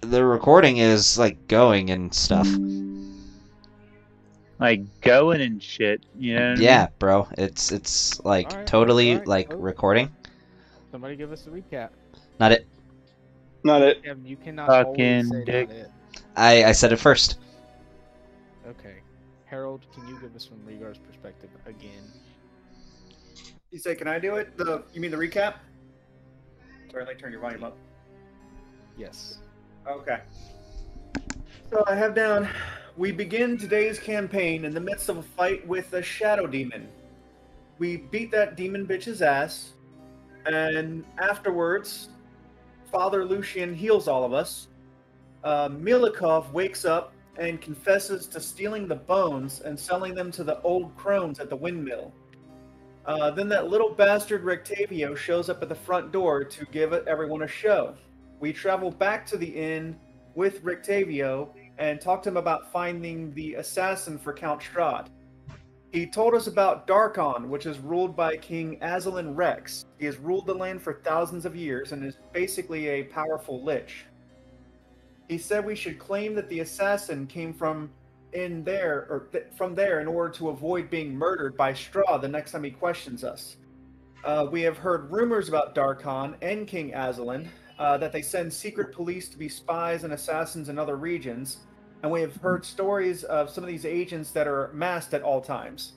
The recording is like going and stuff. Like going and shit. You know what I Yeah, mean? bro. It's like Alright, totally alright, like cool. recording. Somebody give us a recap. Not it. Not it. Kevin, you cannot always Fucking say dick. not it. I said it first. Okay. Harold, can you give us from Regar's perspective again? You say, can I do it? You mean the recap? Sorry, let me turn your volume up. Yes. Okay. So I have down, we begin today's campaign in the midst of a fight with a shadow demon. We beat that demon bitch's ass, and afterwards, Father Lucian heals all of us. Milikov wakes up and confesses to stealing the bones and selling them to the old crones at the windmill. Then that little bastard Rectavio shows up at the front door to give everyone a show. We travel back to the inn with Rectavio and talk to him about finding the assassin for Count Strahd. He told us about Darkon, which is ruled by King Azalin Rex. He has ruled the land for thousands of years and is basically a powerful lich. He said we should claim that the assassin came from from there in order to avoid being murdered by Strahd the next time he questions us. We have heard rumors about Darkon and King Azalin, that they send secret police to be spies and assassins in other regions, and we have heard stories of some of these agents that are masked at all times.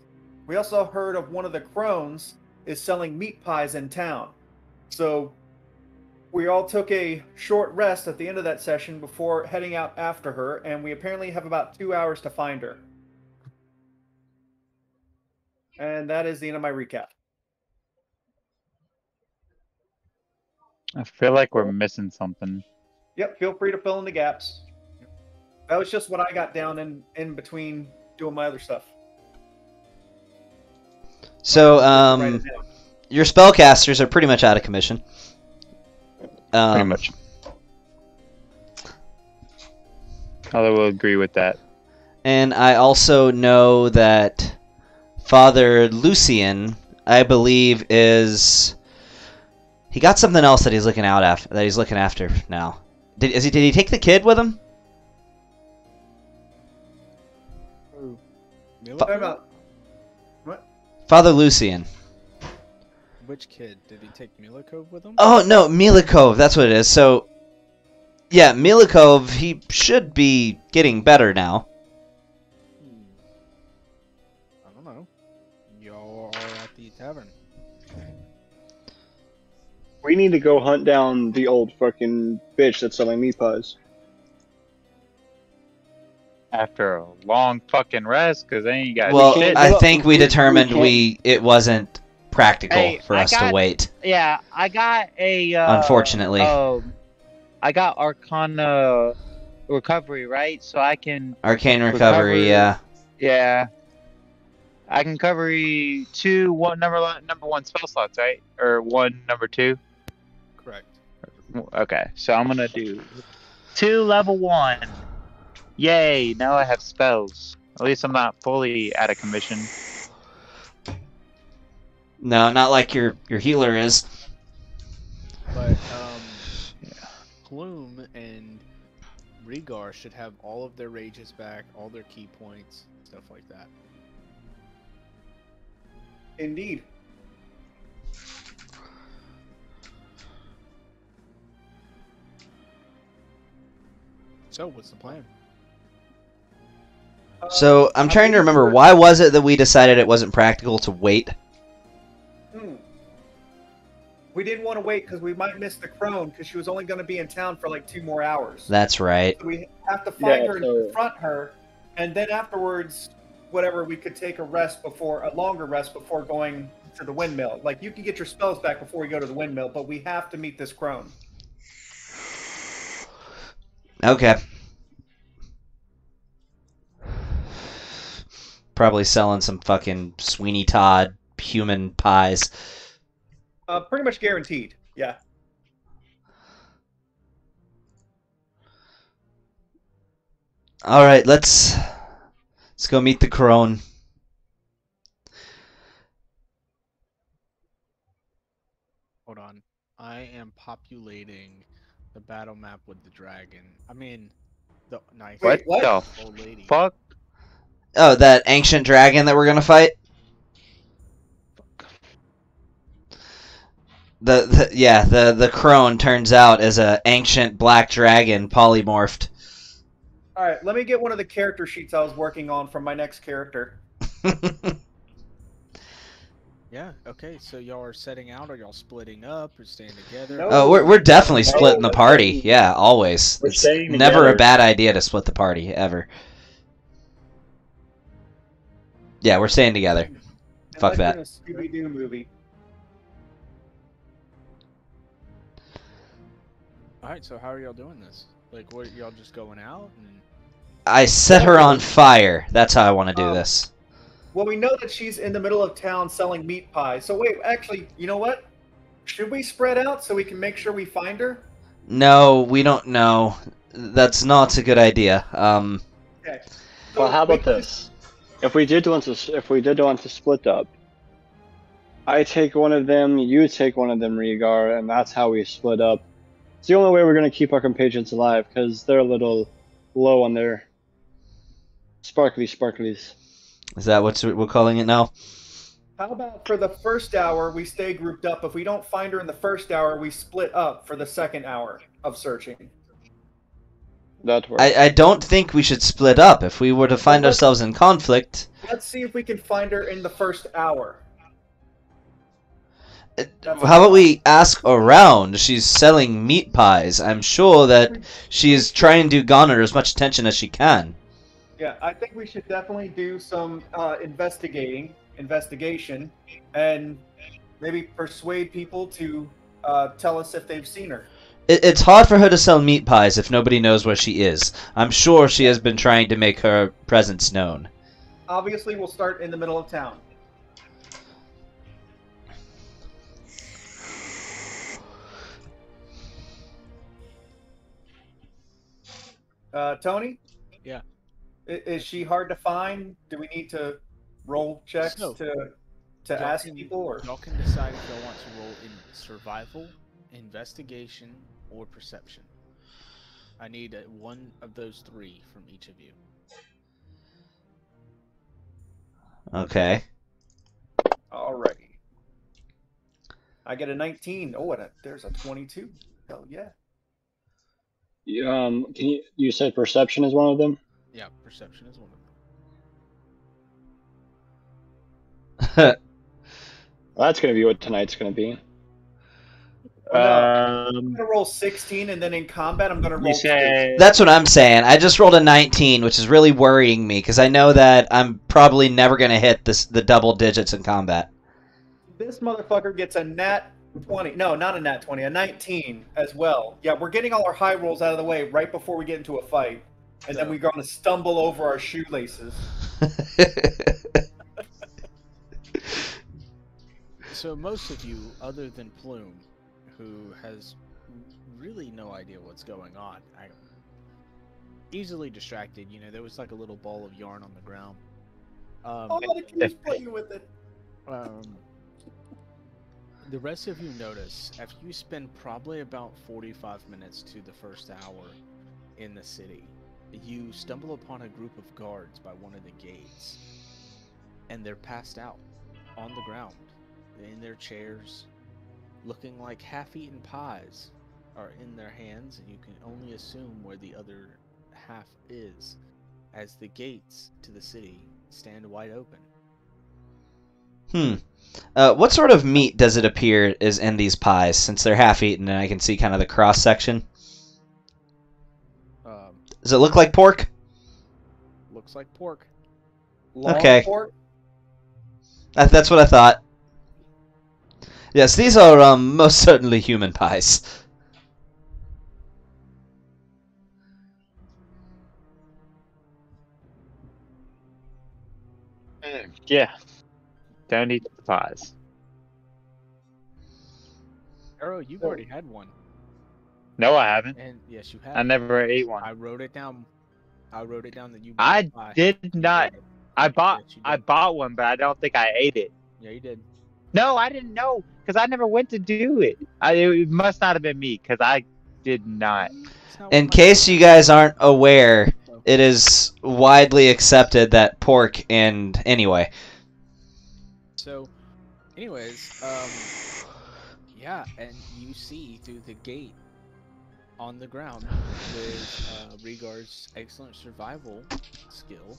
We also heard of one of the crones is selling meat pies in town. So we all took a short rest at the end of that session before heading out after her, and we apparently have about 2 hours to find her. And that is the end of my recap. I feel like we're missing something. Yep, feel free to fill in the gaps. That was just what I got down in between doing my other stuff. So, Write it down. your spellcasters are pretty much out of commission. Pretty much. I will agree with that. And I also know that Father Lucian, I believe, is he got something else that he's looking after now. Did he take the kid with him? Who? Talking about what? Father Lucian. Which kid? Did he take Milikov with him? Oh no, Milikov. That's what it is. So, yeah, Milikov. He should be getting better now. I don't know. Y'all are at the tavern. We need to go hunt down the old fucking bitch that's selling meat pies. After a long fucking rest, because they ain't got Well, shit. I think we we determined can't- it wasn't practical Hey, for us to wait. Yeah, I got a. Unfortunately. I got Arcana recovery, right? So I can. Arcane recovery, yeah. Yeah. I can cover number one spell slots, right? Or one number two. Correct. Okay, so I'm gonna do 2 level 1. Yay! Now I have spells. At least I'm not fully out of commission. No, not like your healer is. But Plume and Regar should have all of their rages back, all their key points, stuff like that. Indeed. So, what's the plan? So I'm trying to remember, why was it that we decided it wasn't practical to wait? We didn't want to wait because we might miss the crone because she was only going to be in town for like 2 more hours. That's right. So we have to find her and confront her, and then afterwards, whatever, we could take a longer rest before going to the windmill. Like, you can get your spells back before we go to the windmill, but we have to meet this crone. Okay. Probably selling some fucking Sweeney Todd human pies. Pretty much guaranteed. Yeah. All right, let's go meet the crone. Hold on. I am populating The battle map with the dragon. I mean, the nice Wait, what? the old lady. fuck? Oh, that ancient dragon that we're gonna fight. The crone turns out as a ancient black dragon polymorphed. All right, let me get one of the character sheets I was working on from my next character. Yeah. Okay. So y'all are setting out. Are y'all splitting up or staying together? No. Oh, we're definitely No, splitting the we're party. staying- Yeah, always. we're It's staying never a together. bad idea to split the party ever. Yeah, we're staying together. Fuck Unless that. you're in a Scooby-Doo movie. All right. So how are y'all doing this? Like, what? Y'all just going out? And... I set her on fire. That's how I want to do this. Well, we know that she's in the middle of town selling meat pies. So wait, actually, you know what? Should we spread out so we can make sure we find her? No, we don't know. That's not a good idea. Okay. Well, how we about can this? If we did want to split up, I take one of them, you take one of them, Rhaegar, and that's how we split up. It's the only way we're gonna keep our compatriots alive because they're a little low on their sparklies. Is that what we're calling it now? How about for the first hour, we stay grouped up. If we don't find her in the first hour, we split up for the second hour of searching. That works. I don't think we should split up. If we were to find Well, ourselves in conflict, Let's see if we can find her in the first hour. how about we ask around? She's selling meat pies. I'm sure that she is trying to garner as much attention as she can. Yeah, I think we should definitely do some investigation, and maybe persuade people to tell us if they've seen her. It's hard for her to sell meat pies if nobody knows where she is. I'm sure she has been trying to make her presence known. Obviously, we'll start in the middle of town. Tony? Yeah. Is she hard to find? Do we need to roll checks So, to Y'all ask can- people? Or Y'all can decide if y'all want to roll in survival, investigation, or perception. I need one of those three from each of you. Okay. Alrighty. I get a 19. Oh, and there's a 22. Hell yeah. Can you said perception is one of them? Yeah, perception is one of them. Well, that's gonna be what tonight's gonna be. I'm gonna roll 16, and then in combat, I'm gonna roll You 2. say That's what I'm saying. I just rolled a 19, which is really worrying me because I know that I'm probably never going to hit the double digits in combat. This motherfucker gets a nat 20. No, not a nat 20, a 19 as well. Yeah, we're getting all our high rolls out of the way right before we get into a fight. And then we're going to stumble over our shoelaces. So most of you, other than Plume, who has really no idea what's going on, easily distracted. You know, there was like a little ball of yarn on the ground. Oh, the kid's playing with it. The rest of you notice, after you spend probably about 45 minutes to the first hour in the city, you stumble upon a group of guards by one of the gates, and they're passed out on the ground in their chairs, looking like half-eaten pies are in their hands, and you can only assume where the other half is, as the gates to the city stand wide open. What sort of meat does it appear is in these pies, since they're half-eaten and I can see kind of the cross-section? Does it look like pork? Looks like pork. Long Okay. pork? That's what I thought. Yes, these are most certainly human pies. yeah. Don't eat the pies. Arrow, you've already had one. No, I haven't. And yes, you have. I never ate one. I wrote it down. I wrote it down that you. I bought a pie. did You not. did. I bought Yes, you I did. bought one, but I don't think I ate it. Yeah, you did. No, I didn't know because I never went to do it. It must not have been me because did not. It's not In one of my case you guys aren't aware, it is widely accepted that pork and anyway. So, anyways, yeah, and you see through the gate on the ground with Rigard's excellent survival skill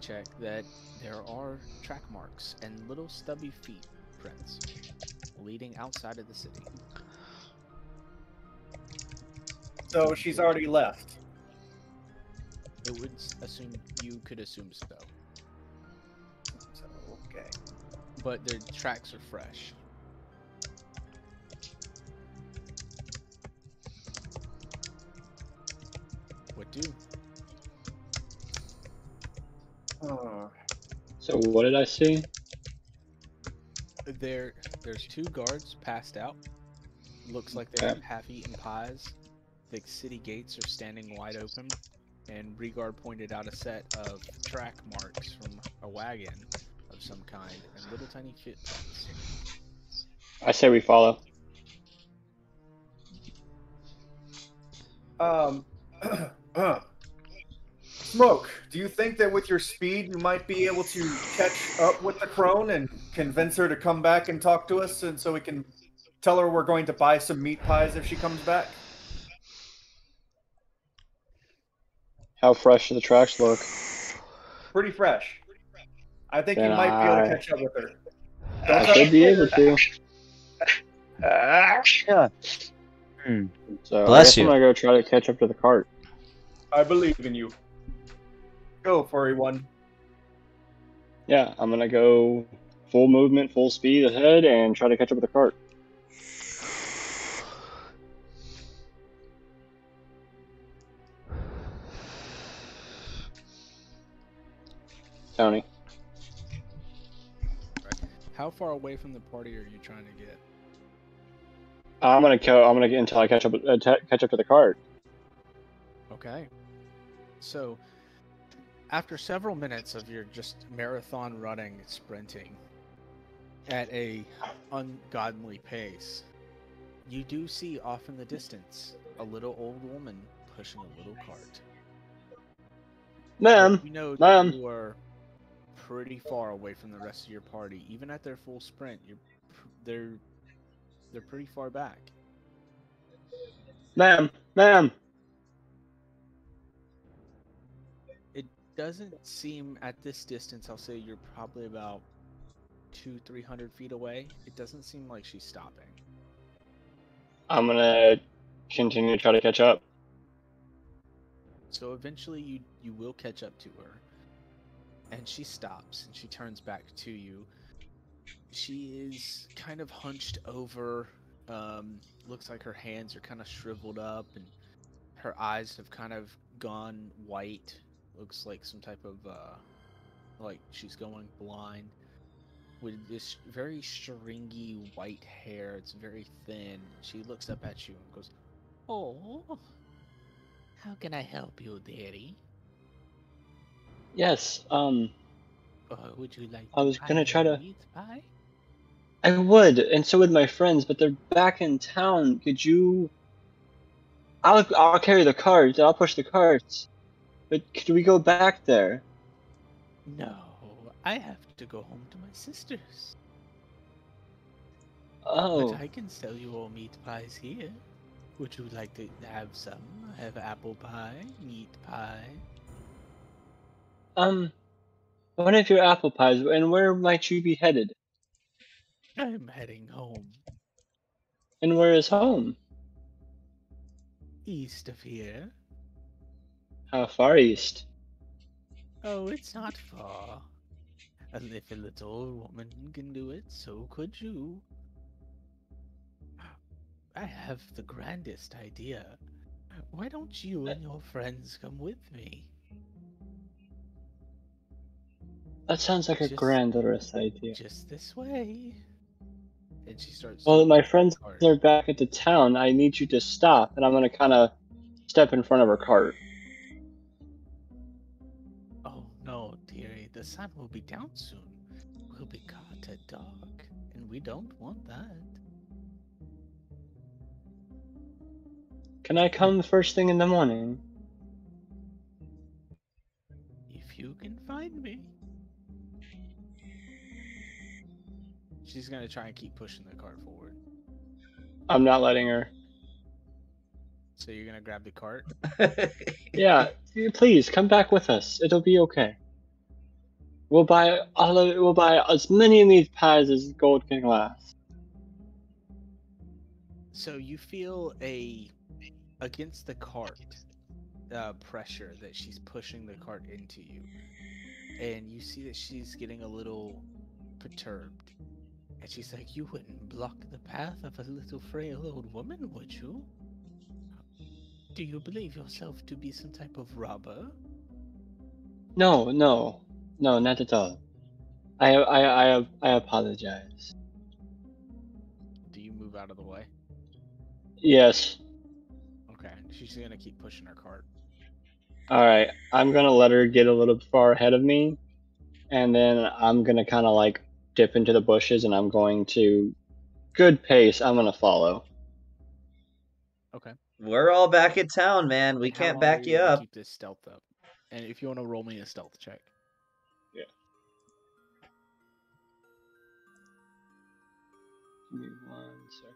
check that there are track marks and little stubby feet prints leading outside of the city. So she's already left. It would assume you could assume so, So, okay. but the tracks are fresh. What do? So what did I see? There's two guards passed out. Looks like they have half-eaten pies. The city gates are standing wide open, and Rigard pointed out a set of track marks from a wagon of some kind and little tiny footprints. I say we follow. Smoke, do you think that with your speed you might be able to catch up with the crone and convince her to come back and talk to us, and so we can tell her we're going to buy some meat pies if she comes back? How fresh do the tracks look? Pretty fresh. I think you Then might be able to catch up with her. I should be able to. Yeah. So Bless I guess you. I'm gonna go try to catch up to the cart. I believe in you. Go, furry one. Yeah, I'm gonna go full movement, full speed ahead, and try to catch up with the cart. Tony. How far away from the party are you trying to get? I'm gonna get until I catch up to the cart. Okay. So, after several minutes of your just marathon running, sprinting at a ungodly pace, you do see off in the distance a little old woman pushing a little cart. Ma'am, You know that ma'am. you are pretty far away from the rest of your party. Even at their full sprint, they're pretty far back. Ma'am, It doesn't seem at this distance. I'll say you're probably about 200-300 feet away. It doesn't seem like she's stopping. I'm gonna continue to try to catch up. So eventually you will catch up to her. And she stops and she turns back to you. She is kind of hunched over. Looks like her hands are kind of shriveled up and her eyes have kind of gone white. Looks like some type of like she's going blind. With this very stringy white hair, it's very thin. She looks up at you and goes, "Oh, how can I help you, dearie? Yes, Would you like I was gonna try to- meat pie?" I would, and so would my friends, but they're back in town. Could you? I'll carry the carts. I'll push the carts. But could we go back there? No, I have to go home to my sisters. Oh, But I can sell you all meat pies here. Would you like to have some? I have apple pie, meat pie. one of your apple pies. And where might you be headed? I'm heading home. And where is home? East of here. How far east? Oh, it's not far. And if a little woman can do it, so could you. I have the grandest idea. Why don't you and your friends come with me? That sounds like a Just- grandiose idea. Just this way. And she starts. Well, my friends cart. are back at the town. I need you to stop, and I'm gonna kind of step in front of her cart. Oh no, dearie, the sun will be down soon. We'll be caught at dark, and we don't want that. Can I come first thing in the morning? If you can find me. She's gonna try and keep pushing the cart forward. I'm not letting her. So you're gonna grab the cart? Yeah, please come back with us. It'll be okay. We'll buy as many meat pies as gold can last. So you feel against the cart pressure that she's pushing the cart into you, and you see that she's getting a little perturbed, and she's like, "You wouldn't block the path of a little frail old woman, would you? Do you believe yourself to be some type of robber?" No, not at all. I apologize. Do you move out of the way? Yes. Okay, she's gonna keep pushing her cart. Alright, I'm gonna let her get a little far ahead of me, and then I'm gonna kind of like dip into the bushes, and I'm going to, good pace, I'm gonna follow. Okay. We're all back in town, man. We How can't long back are you gonna up. Keep this stealth up, and if you want to roll me a stealth check. Yeah. Give me 1 second.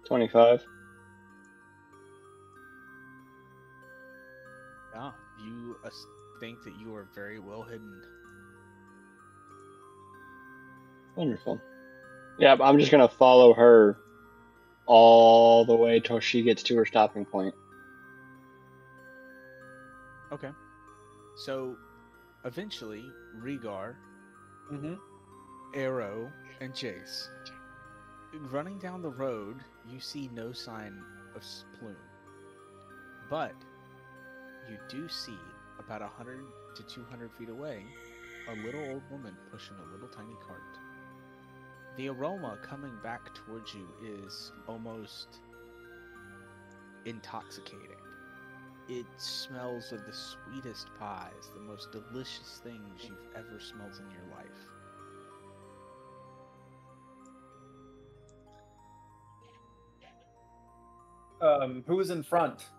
$25. Yeah, you think that you are very well hidden. Wonderful. Yeah, I'm just gonna follow her all the way till she gets to her stopping point. Okay. So, eventually, Rhaegar, Mm-hmm. Arrow, and Jace. Running down the road, you see no sign of Plume. But, you do see, about 100 to 200 feet away, a little old woman pushing a little tiny cart. The aroma coming back towards you is almost intoxicating. It smells of the sweetest pies, the most delicious things you've ever smelled in your life. Who is in front?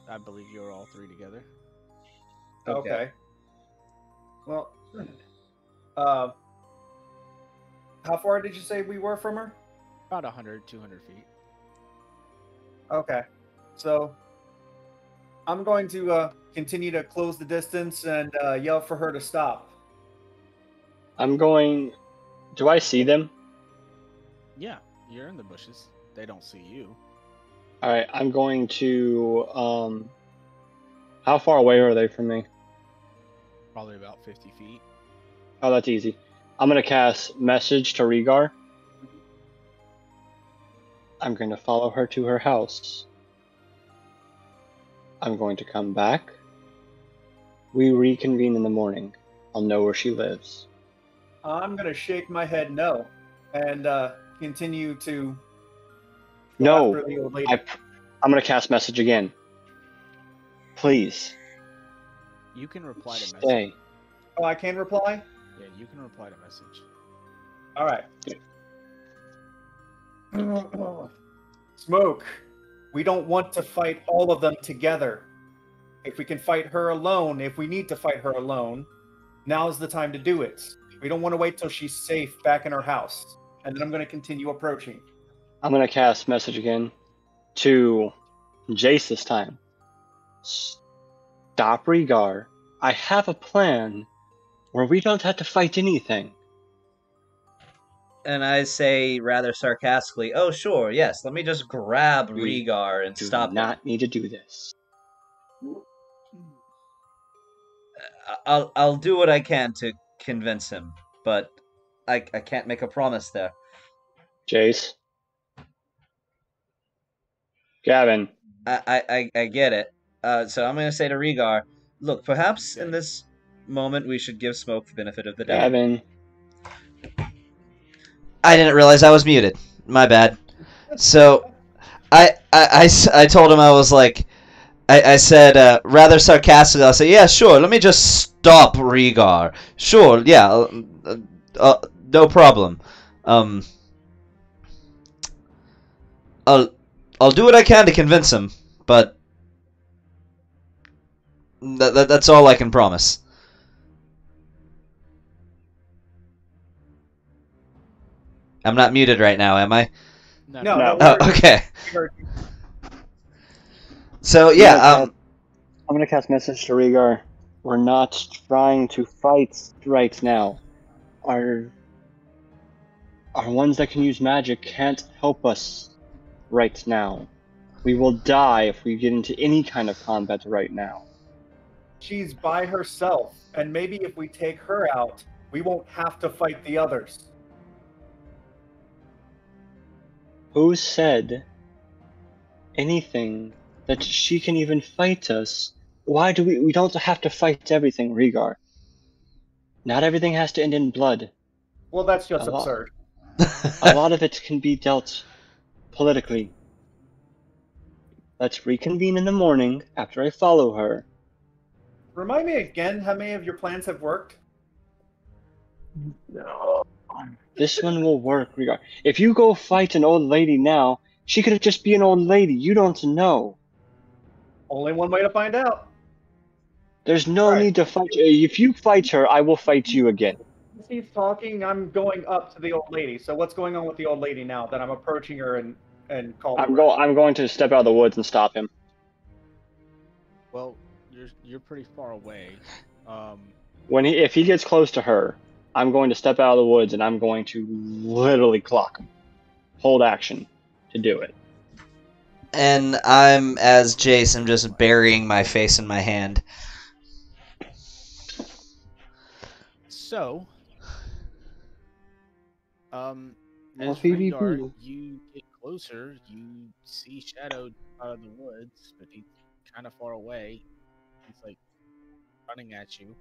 I believe you're all three together. Okay. Well, how far did you say we were from her? About 100, 200 feet. Okay. So, I'm going to continue to close the distance and yell for her to stop. I'm going. Do I see them? Yeah, you're in the bushes. They don't see you. Alright, I'm going to. How far away are they from me? Probably about 50 feet. Oh, that's easy. I'm gonna cast Message to Rhaegar. I'm going to follow her to her house. I'm going to come back. We reconvene in the morning. I'll know where she lives. I'm going to shake my head no and continue to go No, after the old lady. I'm going to cast Message again. Please, You can reply to message. stay. Oh, I can reply? Yeah, you can reply to message. All right. Smoke. We don't want to fight all of them together. If we can fight her alone, if we need to fight her alone, now's the time to do it. We don't want to wait till she's safe back in her house. And then I'm going to continue approaching. I'm going to cast Message again to Jace this time. Stop Rhaegar. I have a plan where we don't have to fight anything. And I say rather sarcastically, "Oh, sure, yes. Let me just grab We Rhaegar and Do stop not need to do this. I'll do what I can to convince him, but I can't make a promise there." Jace. Gavin. I get it. So I'm gonna say to Rhaegar, look, perhaps in this moment we should give Smoke the benefit of the doubt. Gavin. I didn't realize I was muted. My bad. So I told him, I was like, I said rather sarcastically. I said, "Yeah, sure. Let me just stop, Rhaegar. Sure, yeah, no problem. Um, I'll I'll do what I can to convince him, but that's all I can promise." I'm not muted right now, am I? No, No, No. no. Oh, okay. We heard you. So yeah, I'm gonna cast message to Rhaegar. We're not trying to fight right now. Our ones that can use magic can't help us right now. We will die if we get into any kind of combat right now. She's by herself, and maybe if we take her out, we won't have to fight the others. Who said anything that she can even fight us? Why do we don't have to fight everything, Rhaegar? Not everything has to end in blood. Well, that's just A lot. absurd. A lot of it can be dealt politically. Let's reconvene in the morning after I follow her. Remind me again how many of your plans have worked? This one will work, Rhaegar. If you go fight an old lady now, she could just be an old lady. You don't know. Only one way to find out. There's no Right. need to fight. If you fight her, I will fight you again. As he's talking, I'm going up to the old lady. So what's going on with the old lady now that I'm approaching her and calling her? I'm going to step out of the woods and stop him. Well, you're pretty far away. If he gets close to her, I'm going to step out of the woods and I'm going to literally clock him. Hold action to do it. and I'm as Jace. I'm just burying my face in my hand. So, More as PvP. Rhaegar, you get closer, you see Shadow out of the woods, but he's kind of far away. He's like running at you.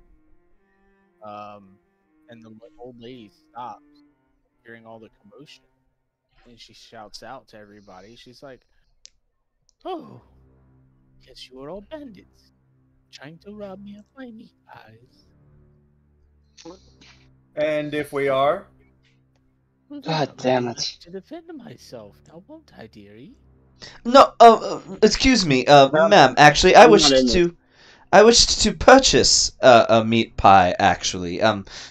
And the old lady stops, hearing all the commotion, and she shouts out to everybody. She's like, "Oh, guess you are all bandits, trying to rob me of my meat pies." And if we are, Well, God then damn I'll it. have to defend myself now, won't I, dearie? No, excuse me, ma'am. Actually, I'm not in this. I wished to purchase a meat pie. Actually,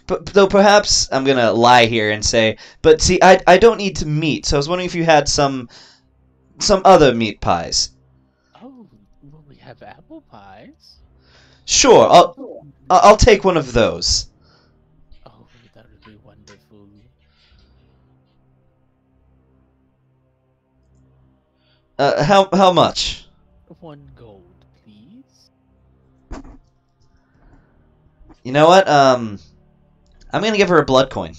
but though perhaps I'm gonna lie here and say, but see, I don't eat meat, so I was wondering if you had some other meat pies. Oh, well, we have apple pies. Sure, I'll take one of those. Oh, that would be wonderful. How much? 1 gold, please. You know what? I'm gonna give her a blood coin.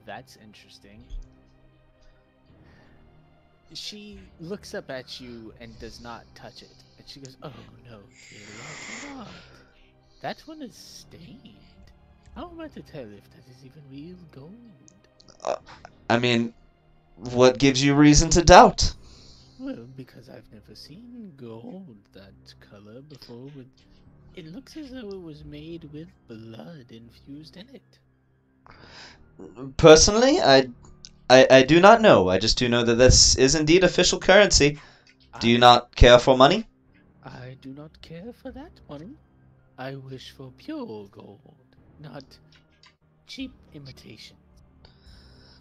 That's interesting. She looks up at you and does not touch it. And she goes, "Oh no, dearie, I cannot. That one is stained. How am I to tell if that is even real gold?" I mean, what gives you reason to doubt? Well, because I've never seen gold that color before. It looks as though it was made with blood infused in it. Personally, I do not know. I just do know that this is indeed official currency. Do you not care for money? I do not care for that one. I wish for pure gold, not cheap imitation.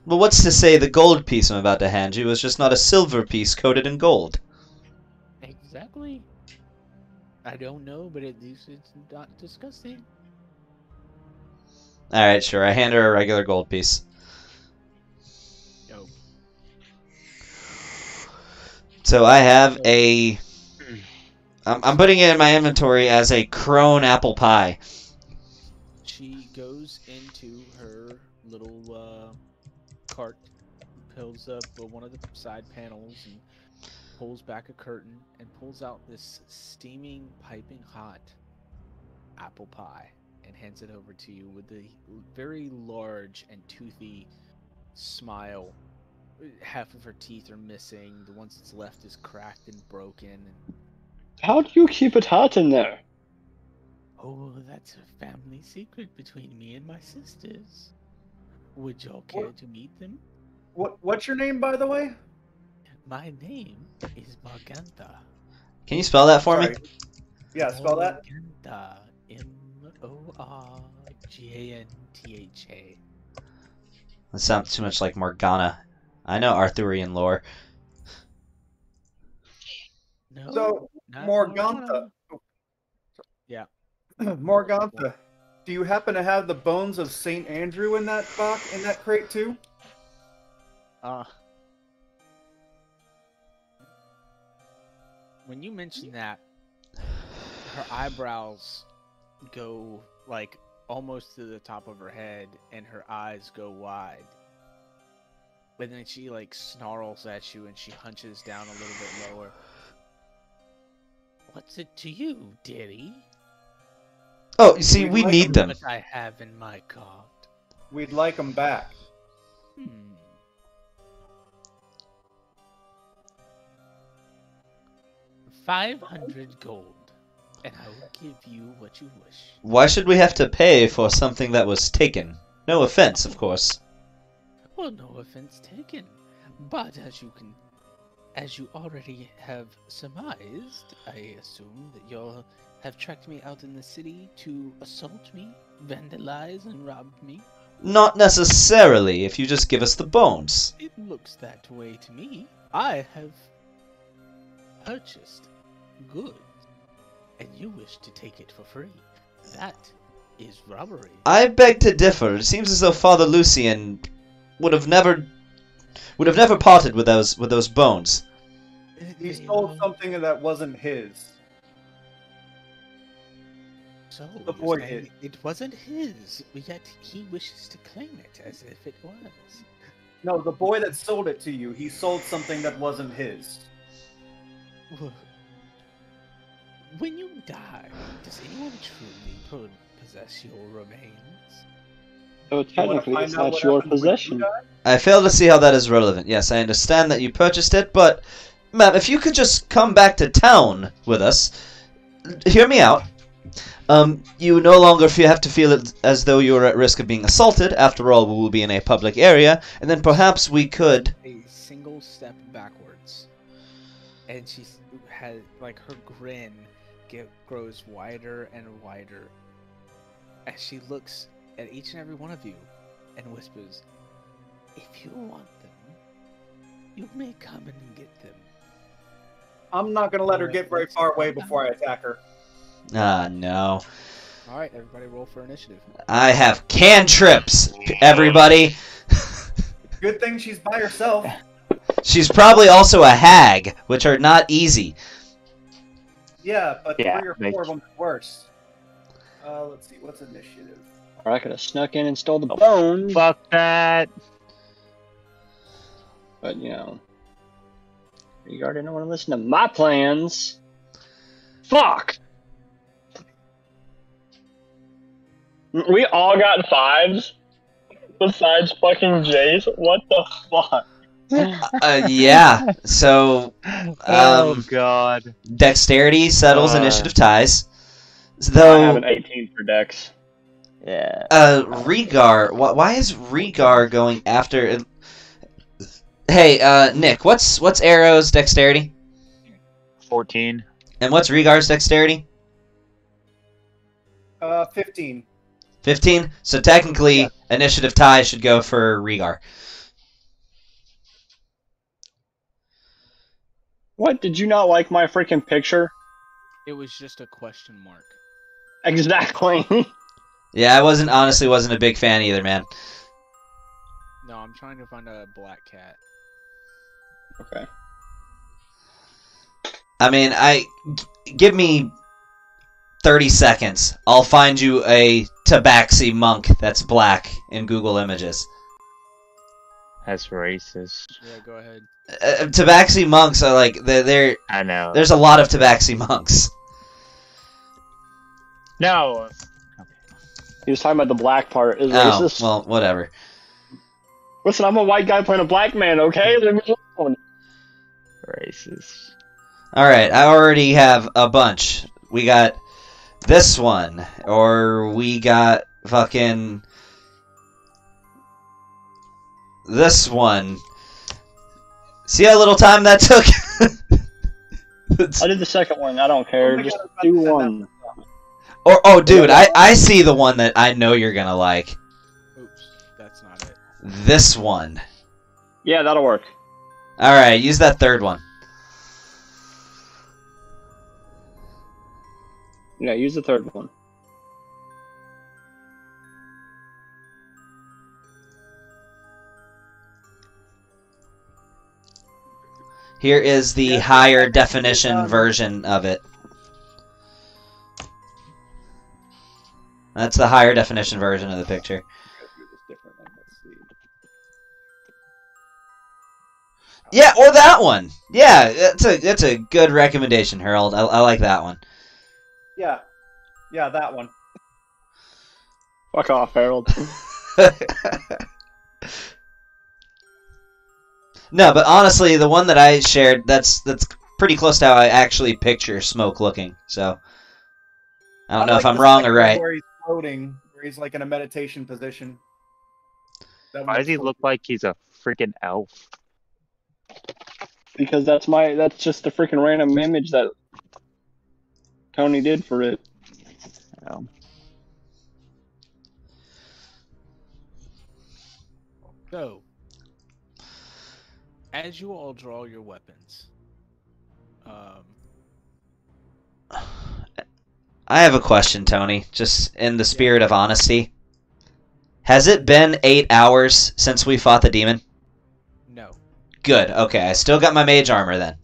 Well, what's to say the gold piece I'm about to hand you is just not a silver piece coated in gold? Exactly. I don't know, but at least it's not disgusting. Alright, sure. I hand her a regular gold piece. No. So I have a... I'm putting it in my inventory as a crone apple pie. She goes into her little cart, pulls up one of the side panels, and pulls back a curtain and pulls out this steaming, piping hot apple pie and hands it over to you with a very large and toothy smile half of her teeth are missing. The ones that's left is cracked and broken. And... How do you keep it hot in there? Oh, that's a family secret between me and my sisters. Would y'all care to meet them? What's your name, by the way? My name is Morgantha. Can you spell that for me? Sorry. Yeah, spell that. Morgantha. Morgantha. That sounds too much like Morgana. I know Arthurian lore. No, So, not Morgantha. Yeah. Morgantha, do you happen to have the bones of Saint Andrew in that box, in that crate too? When you mention that, her eyebrows go like almost to the top of her head, and her eyes go wide. But then she like snarls at you, and she hunches down a little bit lower. What's it to you, dearie? Oh, you see, we like need them. What I have in my cart. We'd like them back. 500 gold, and I will give you what you wish. Why should we have to pay for something that was taken? No offense, of course. Well, no offense taken, but as you already have surmised, I assume that you'll have tracked me out in the city to assault me, vandalize, and rob me. Not necessarily, if you just give us the bones. It looks that way to me. I have purchased goods, and you wish to take it for free. That is robbery. I beg to differ. It seems as though Father Lucian would have never parted with those bones. He stole something that wasn't his. So The you're boy saying did. it wasn't his, yet he wishes to claim it as if it was. No, the boy that sold it to you, he sold something that wasn't his. When you die, does anyone truly possess your remains? So You wanna technically, find it's out not what your happened when you possession. died? I fail to see how that is relevant. Yes, I understand that you purchased it, but, ma'am, if you could just come back to town with us, hear me out. You no longer have to feel it as though you're at risk of being assaulted. After all, we will be in a public area, and then perhaps we could... A single step backwards, and she had like her grin grows wider and wider as she looks at each and every one of you and whispers, "If you want them, you may come and get them." I'm not gonna let her get very far away before I attack her. Ah, no. All right, everybody, roll for initiative. I have cantrips, everybody. Good thing she's by herself. She's probably also a hag, which are not easy. Yeah, but Yeah, 3 or 4 of them is worse. Let's see, what's initiative? Or I could have snuck in and stole the bone. Fuck that. But, you know, you already don't want to listen to my plans. Fuck! We all got 5s? Besides fucking Jace? What the fuck? Yeah, so... Oh god. Dexterity settles initiative ties. I have Though... an 18 for Dex. Yeah. Rhaegar... Why is Rhaegar going after... Hey, Nick, what's Arrow's dexterity? 14. And what's Rhaegar's dexterity? 15. 15? So technically, initiative tie should go for Rhaegar. What? Did you not like my freaking picture? It was just a question mark. Exactly. Yeah, I honestly wasn't a big fan either, man. No, I'm trying to find a black cat. Okay. I mean, give me 30 seconds. I'll find you a Tabaxi monk that's black in Google Images. That's racist. Yeah, go ahead. Tabaxi monks are like they're I know. there's a lot of Tabaxi monks. No. He was talking about the black part is Oh, racist. well, whatever. Listen, I'm a white guy playing a black man, okay? Leave me alone. Racist. Alright, I already have a bunch. We got this one, or we got fucking this one. See how little time that took? I did the second one. I don't care. Oh my Just God, do I was about to one. Or oh, dude, I see the one that I know you're gonna like. Oops, that's not it. This one. Yeah, that'll work. All right, use that third one. Yeah, use the third one. Here is the Yeah, higher I- definition version of it. That's the higher definition version of the picture. Yeah, or that one. Yeah, that's a good recommendation, Harold. I like that one. Yeah. Yeah, that one. Fuck off, Harold. No, but honestly, the one that I shared, that's pretty close to how I actually picture Smoke looking. So I don't know like if I'm the wrong or second right. Where he's floating, where he's like in a meditation position. That Why one does he looks look like he's a freaking elf? Because that's just the freaking random image that Tony did for it. Um, So, as you all draw your weapons, I have a question, Tony, just in the spirit of honesty. Has it been 8 hours since we fought the demon? no, Good, okay, I still got my mage armor then.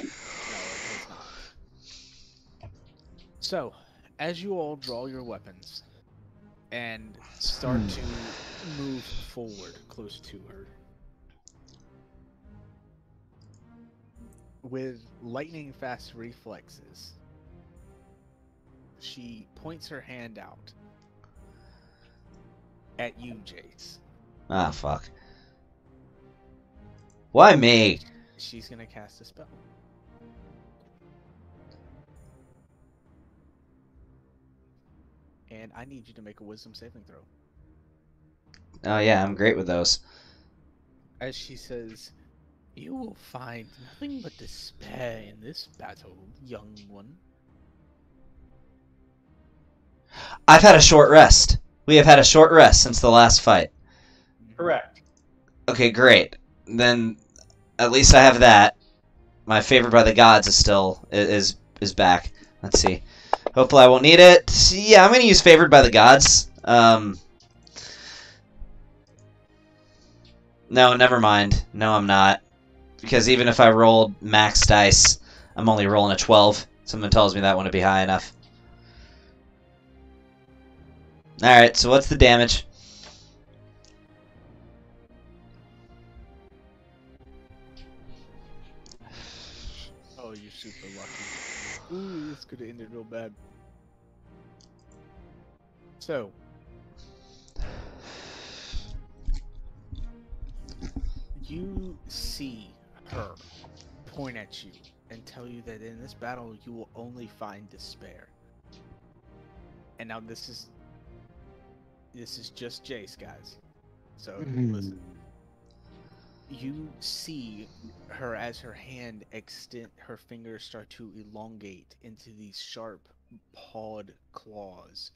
no, it has not. So, as you all draw your weapons and start to move forward close to her, with lightning fast reflexes, she points her hand out at you, Jace. Ah, fuck. Why me? She's gonna cast a spell. And I need you to make a wisdom saving throw. Oh yeah, I'm great with those. As she says, "You will find nothing but despair in this battle, young one." I've had a short rest. We have had a short rest since the last fight. correct. Okay, great. Then at least I have that. My favorite by the gods is still is back. Let's see. Hopefully I won't need it. Yeah, I'm gonna use favored by the gods. No, never mind. No, I'm not. Because even if I rolled max dice, I'm only rolling a 12. Something tells me that wouldn't be high enough. Alright, so what's the damage? Oh, you're super lucky. Ooh, this could have ended real bad. So, you see her point at you and tell you that in this battle you will only find despair. And now this is just Jace, guys. So listen. You see her as her hand extend, her fingers start to elongate into these sharp pawed claws,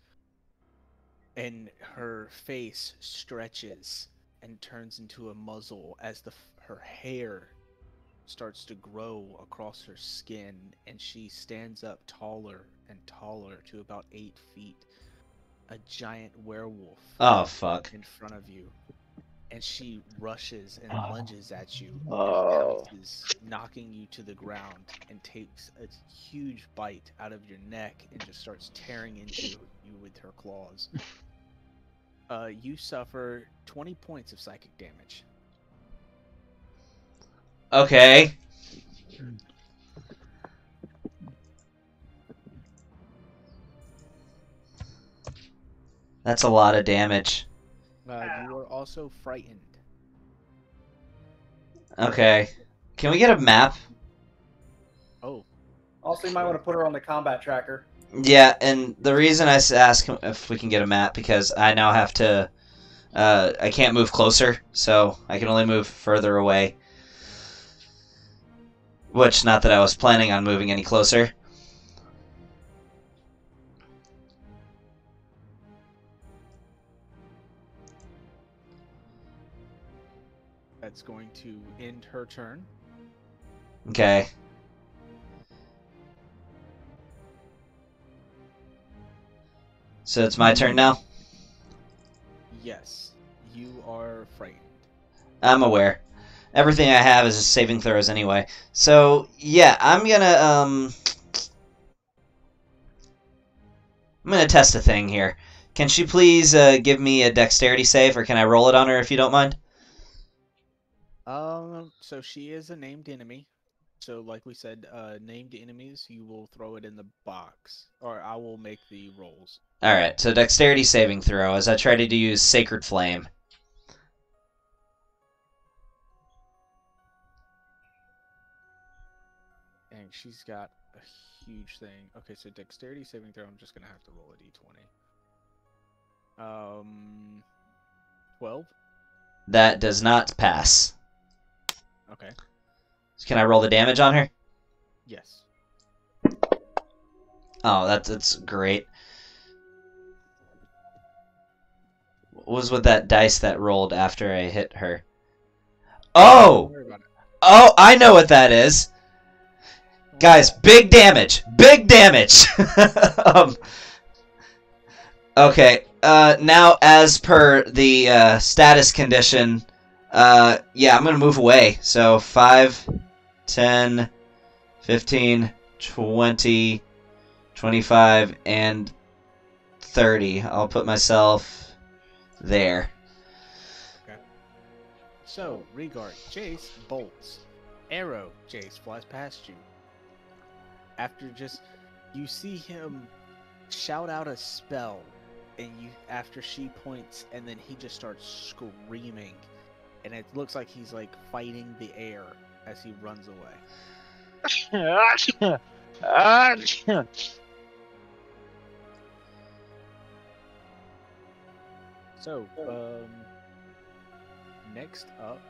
and her face stretches and turns into a muzzle as her hair starts to grow across her skin, and she stands up taller and taller to about 8 feet, a giant werewolf Oh, fuck. in front of you. And she rushes and lunges at you, Oh. and pounces, knocking you to the ground, and takes a huge bite out of your neck and just starts tearing into you with her claws. You suffer 20 points of psychic damage. Okay. That's a lot of damage. You are also also frightened. Okay. Can we get a map? Oh, Also, you might want to put her on the combat tracker. Yeah, and the reason I ask if we can get a map because I now have to. I can't move closer, so I can only move further away. Which, not that I was planning on moving any closer. that's going to end her turn. Okay. So it's my turn now? Yes, you are frightened. I'm aware. Everything I have is saving throws anyway. So, yeah, I'm gonna test a thing here. Can she please give me a dexterity save, or can I roll it on her if you don't mind? So she is a named enemy. So like we said, named enemies, you will throw it in the box, or I will make the rolls. Alright, so dexterity saving throw as I try to use Sacred Flame. And she's got a huge thing. Okay, so dexterity saving throw, I'm just gonna have to roll a d20. 12? That does not pass. Okay. Can I roll the damage on her? Yes. Oh, that's great. What was with that dice that rolled after I hit her? Oh! Don't worry about it. Oh, I know what that is. Guys, big damage! Big damage! Okay, now as per the status condition, yeah, I'm gonna move away. So 5, 10, 15, 20, 25, and 30. I'll put myself there. So, Regard, Jace bolts. Arrow, Jace flies past you. After you see him shout out a spell, and after she points, and then he just starts screaming, and it looks like he's like fighting the air as he runs away. So, next up.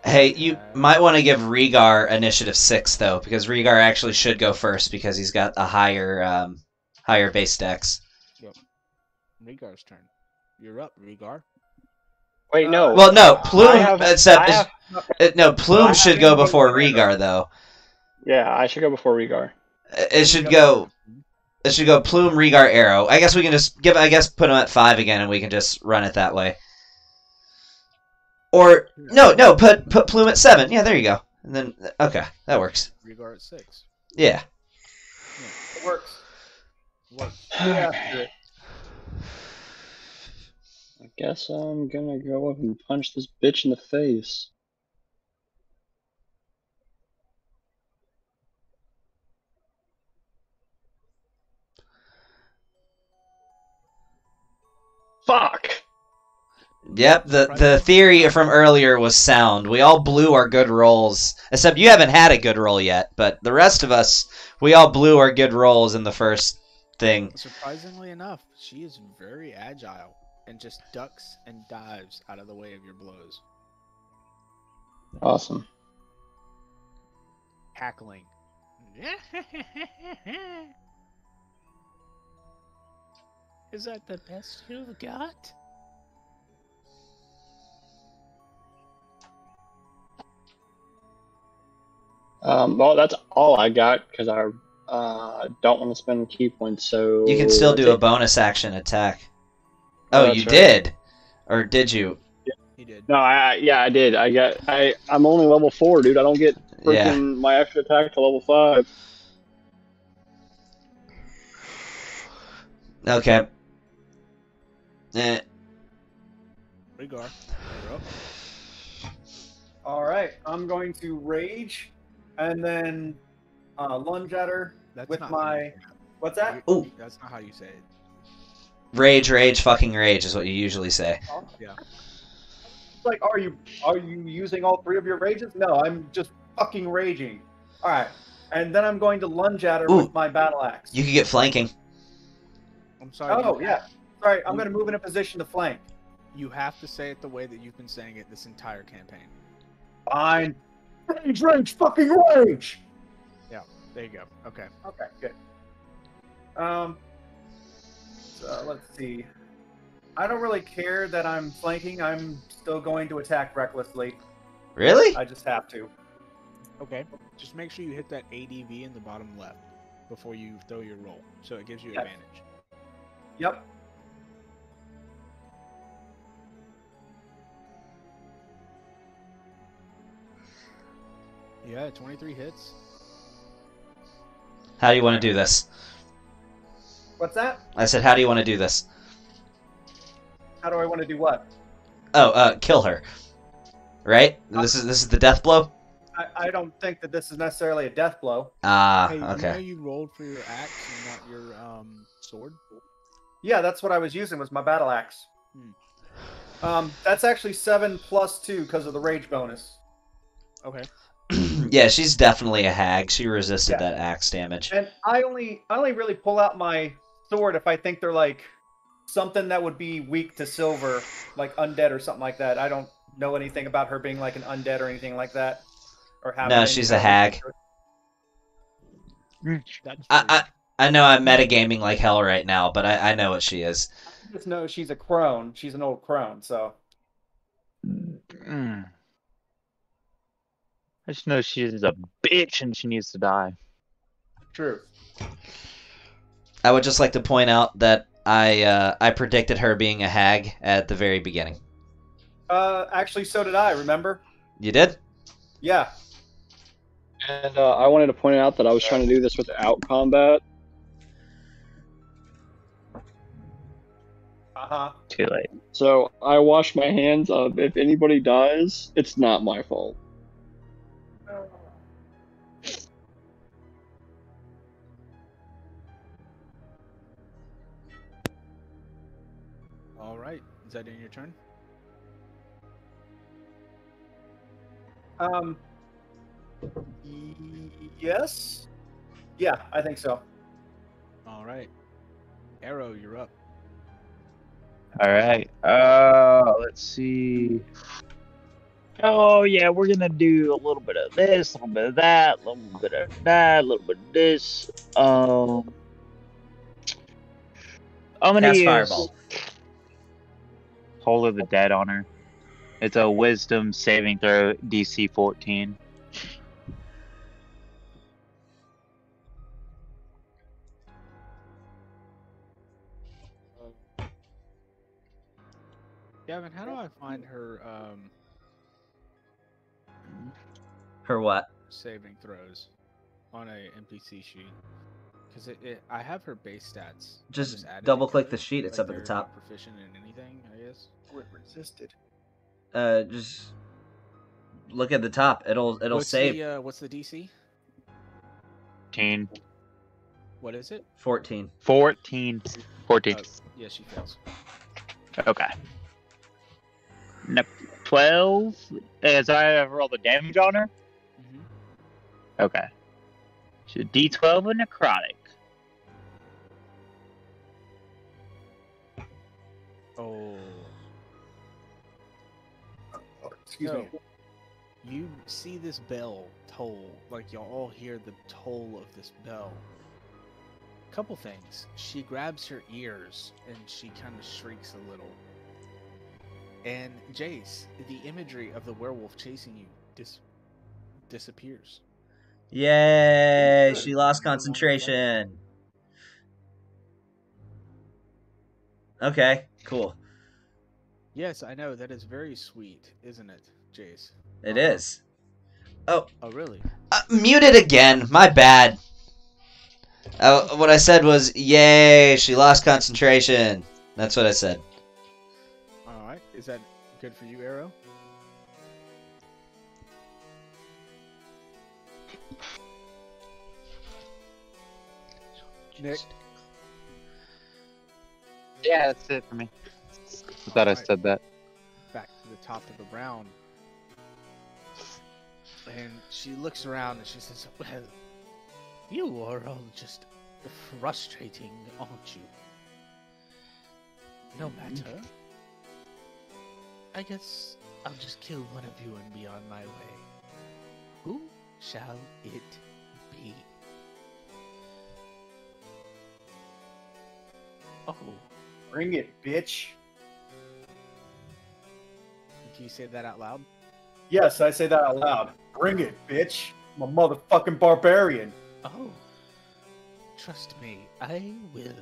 Hey, you might want to give Rhaegar initiative 6 though, because Rhaegar actually should go first because he's got a higher base dex. Yep. Rhaegar's turn. You're up, Rhaegar. Wait, no. Well, no, Plume. I Plume should go before Rhaegar though. Yeah, I should go before Rhaegar. It should go. It should go Plume, Rhaegar, Arrow. I guess we can just put them at 5 again, and we can just run it that way. Or no, put Plume at 7. Yeah, there you go. And then okay, that works. Rhaegar at 6. Yeah. It works. I guess I'm gonna go up and punch this bitch in the face. Fuck! Yep, the theory from earlier was sound. We all blew our good rolls. Except you haven't had a good roll yet, but the rest of us, we all blew our good rolls in the first thing. Surprisingly enough, she is very agile and just ducks and dives out of the way of your blows. Awesome. Cackling. Is that the best you've got? Well, that's all I got because I don't want to spend key points. So You can still do a bonus action attack. Oh, that's you right. did, or did you? He did. No, I did. I'm only level 4, dude. I don't get freaking Yeah. my extra attack to level 5. Okay. Rhaegar, you're up. All right, I'm going to rage, and then lunge at her That's with not my. What's that? Oh. That's not how you say it. Rage, rage, fucking rage is what you usually say. Yeah. Like, are you using all 3 of your rages? No, I'm just fucking raging. All right, and then I'm going to lunge at her Ooh. with my battle axe. You could get flanking. I'm sorry. Oh yeah. Sorry, I'm going to move in a position to flank. You have to say it the way that you've been saying it this entire campaign. Fine. Rage, rage, fucking rage. There you go. Okay. Okay, good. So let's see. I don't really care that I'm flanking. I'm still going to attack recklessly. Really? I just have to. Okay. Just make sure you hit that ADV in the bottom left before you throw your roll, so it gives you Yes. advantage. Yep. Yeah, 23 hits. How do you want to do this? What's that? I said, how do you want to do this? How do I want to do what? Oh, kill her. Right? This is the death blow? I don't think that this is necessarily a death blow. Ah, Hey, you know okay. you rolled for your axe and not your sword? Yeah, that's what I was using was my battle axe. That's actually 7 plus 2 because of the rage bonus. Okay. Yeah, she's definitely a hag. She resisted Yeah. that axe damage. And I only really pull out my sword if I think they're like something that would be weak to silver, like undead or something like that. I don't know anything about her being like an undead or anything like that. Or having No, any she's a kind of- hag. That's I know I'm metagaming like hell right now, but I know what she is. I just know she's a crone. She's an old crone, so Mm. I just know she's a bitch and she needs to die. true. I would just like to point out that I predicted her being a hag at the very beginning. Actually, so did I. Remember? You did? Yeah. And I wanted to point out that I was trying to do this without combat. Too late. So I wash my hands of if anybody dies, it's not my fault. All right. Is that in your turn? Yes. Yeah, I think so. All right. Arrow, you're up. All right. Let's see. Oh yeah, we're gonna do a little bit of this, a little bit of that, a little bit of that, a little bit of this. I'm gonna Cast use Fireball. Toll of the Dead on her. It's a Wisdom saving throw, DC 14. Gavin, how do I find her Her what? saving throws on a NPC sheet? Because I have her base stats. I Just added it double-click 'cause, the sheet, it's like, up at the they're not top. Proficient in anything, I guess. It resisted. Just look at the top. It'll What's save. what's the DC? 14. What is it? 14. 14. 14. Oh, yeah, she fails. Okay. No, 12. As I roll the damage on her? Mm-hmm. Okay. So D12 and necrotic. Oh. Excuse So, me. you see this bell toll, like y'all all hear the toll of this bell. Couple things. She grabs her ears and she kind of shrieks a little. And Jace, the imagery of the werewolf chasing you disappears. Yay! Good. She lost concentration. Okay, cool. Yes, I know, that is very sweet, isn't it, Jace? It is. Oh, really? Muted again. My bad. What I said was, yay, she lost concentration. That's what I said. Alright, is that good for you, Arrow? Nick? Yeah, that's it for me. I thought I Alright. said that. Back to the top of the round. And she looks around and she says, well, you are all just frustrating, aren't you? No matter. I guess I'll just kill one of you and be on my way. Who shall it be? Oh, Bring it, bitch. can you say that out loud? Yes, I say that out loud. Bring it, bitch. I'm a motherfucking barbarian. Oh, trust me, I will.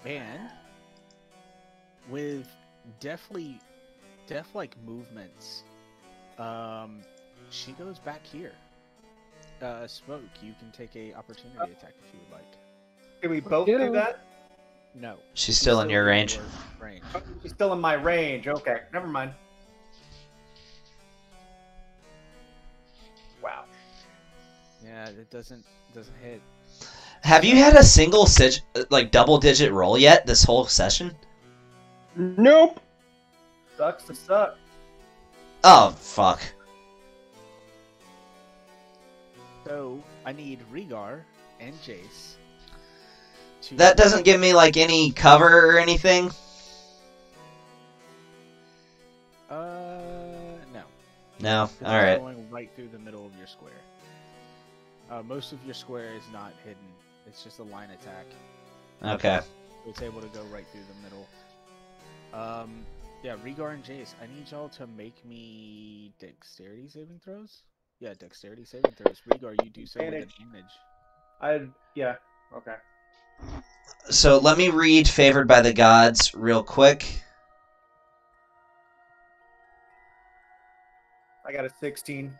And with death-like movements, she goes back here. Smoke, you can take a opportunity attack if you would like. Can we both do that? No. She's still in your range. your range. Oh, she's still in my range. Okay, never mind. Wow. Yeah, it doesn't hit. Have you had a single double-digit roll yet this whole session? Nope. Sucks to suck. Oh, fuck. So I need Rhaegar and Jace. To That doesn't give me, like, any cover or anything? No. No? 'Cause it's Alright. going right through the middle of your square. Most of your square is not hidden. It's just a line attack. Okay. So it's able to go right through the middle. Yeah, Rhaegar and Jace, I need y'all to make me dexterity saving throws. Yeah, dexterity saving throws. Rhaegar, you do so with advantage. Yeah, okay. So let me read Favored by the Gods real quick. I got a 16.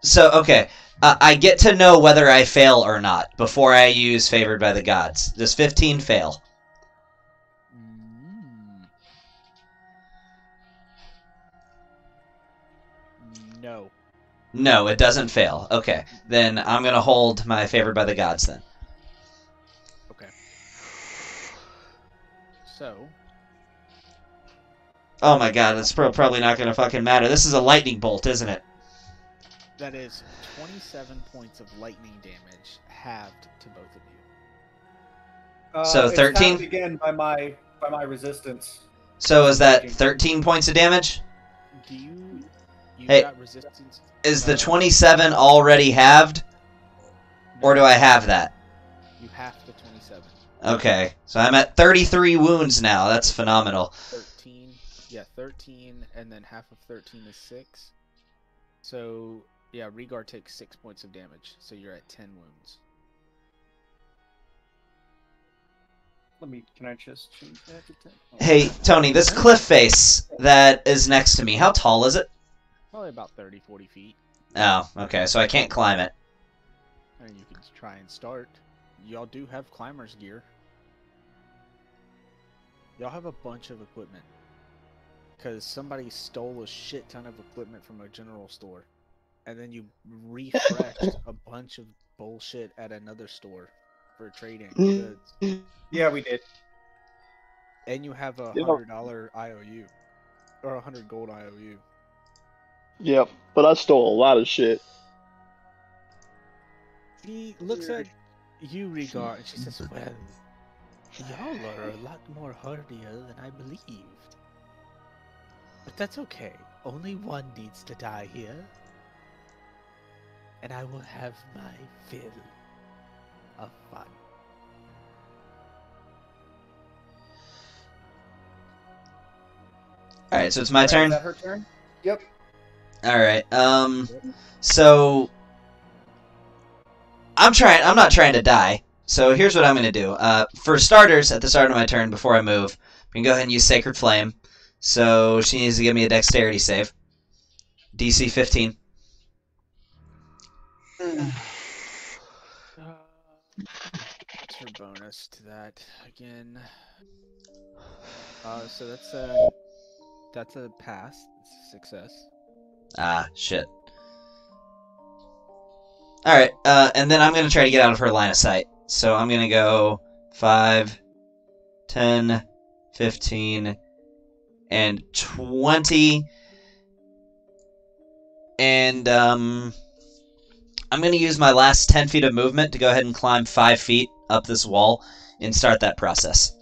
So, okay. I get to know whether I fail or not before I use Favored by the Gods. Does 15 fail? No. No, it doesn't fail. Okay. Then I'm going to hold my Favored by the Gods then. Okay. So, Oh my god, that's probably not going to fucking matter. This is a lightning bolt, isn't it? that is 27 points of lightning damage halved to both of you. So It's 13? halved again by my resistance. So is that 13 points of damage? Do you Hey, got resistance? Is the 27 already halved? Or do I have that? You have the 27. Okay, so I'm at 33 wounds now. That's phenomenal. 13. Yeah, 13, and then half of 13 is 6. So, yeah, Rhaegar takes 6 points of damage, so you're at 10 wounds. Can I just change that to 10? Hey, Tony, this cliff face that is next to me, how tall is it? Probably about 30, 40 feet. Oh, okay, so I can't climb it. And you can try and start. Y'all do have climber's gear. Y'all have a bunch of equipment. Because somebody stole a shit ton of equipment from a general store. And then you refreshed a bunch of bullshit at another store for trading goods. Yeah, we did. And you have a Yeah. $100 IOU. Or 100 gold IOU. Yep, but I stole a lot of shit. She looks at you, Rhaegar, and she says, well, y'all are a lot more hardier than I believed. But that's okay. Only one needs to die here. And I will have my fill of fun. Alright, so it's my Is turn? that her turn? Yep. Alright, so... I'm not trying to die, so here's what I'm gonna do. For starters, at the start of my turn, before I move, we can go ahead and use Sacred Flame. So, she needs to give me a dexterity save. DC 15. What's her bonus to that again? So that's a pass. It's a success. Ah, shit. Alright, and then I'm gonna try to get out of her line of sight. So I'm gonna go 5, 10, 15, and 20. And I'm going to use my last 10 feet of movement to go ahead and climb 5 feet up this wall and start that process.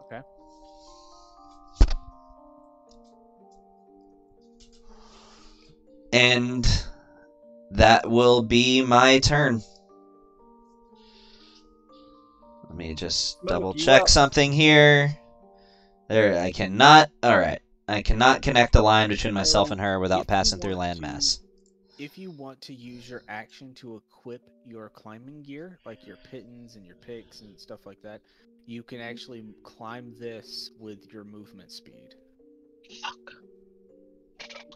Okay. And that will be my turn. Let me just Smoke, double you check up. something here. There, I cannot. Alright. I cannot connect a line between myself and her without If you passing through want landmass. If you want to use your action to equip your climbing gear, like your pittons and your picks and stuff like that, you can actually climb this with your movement speed.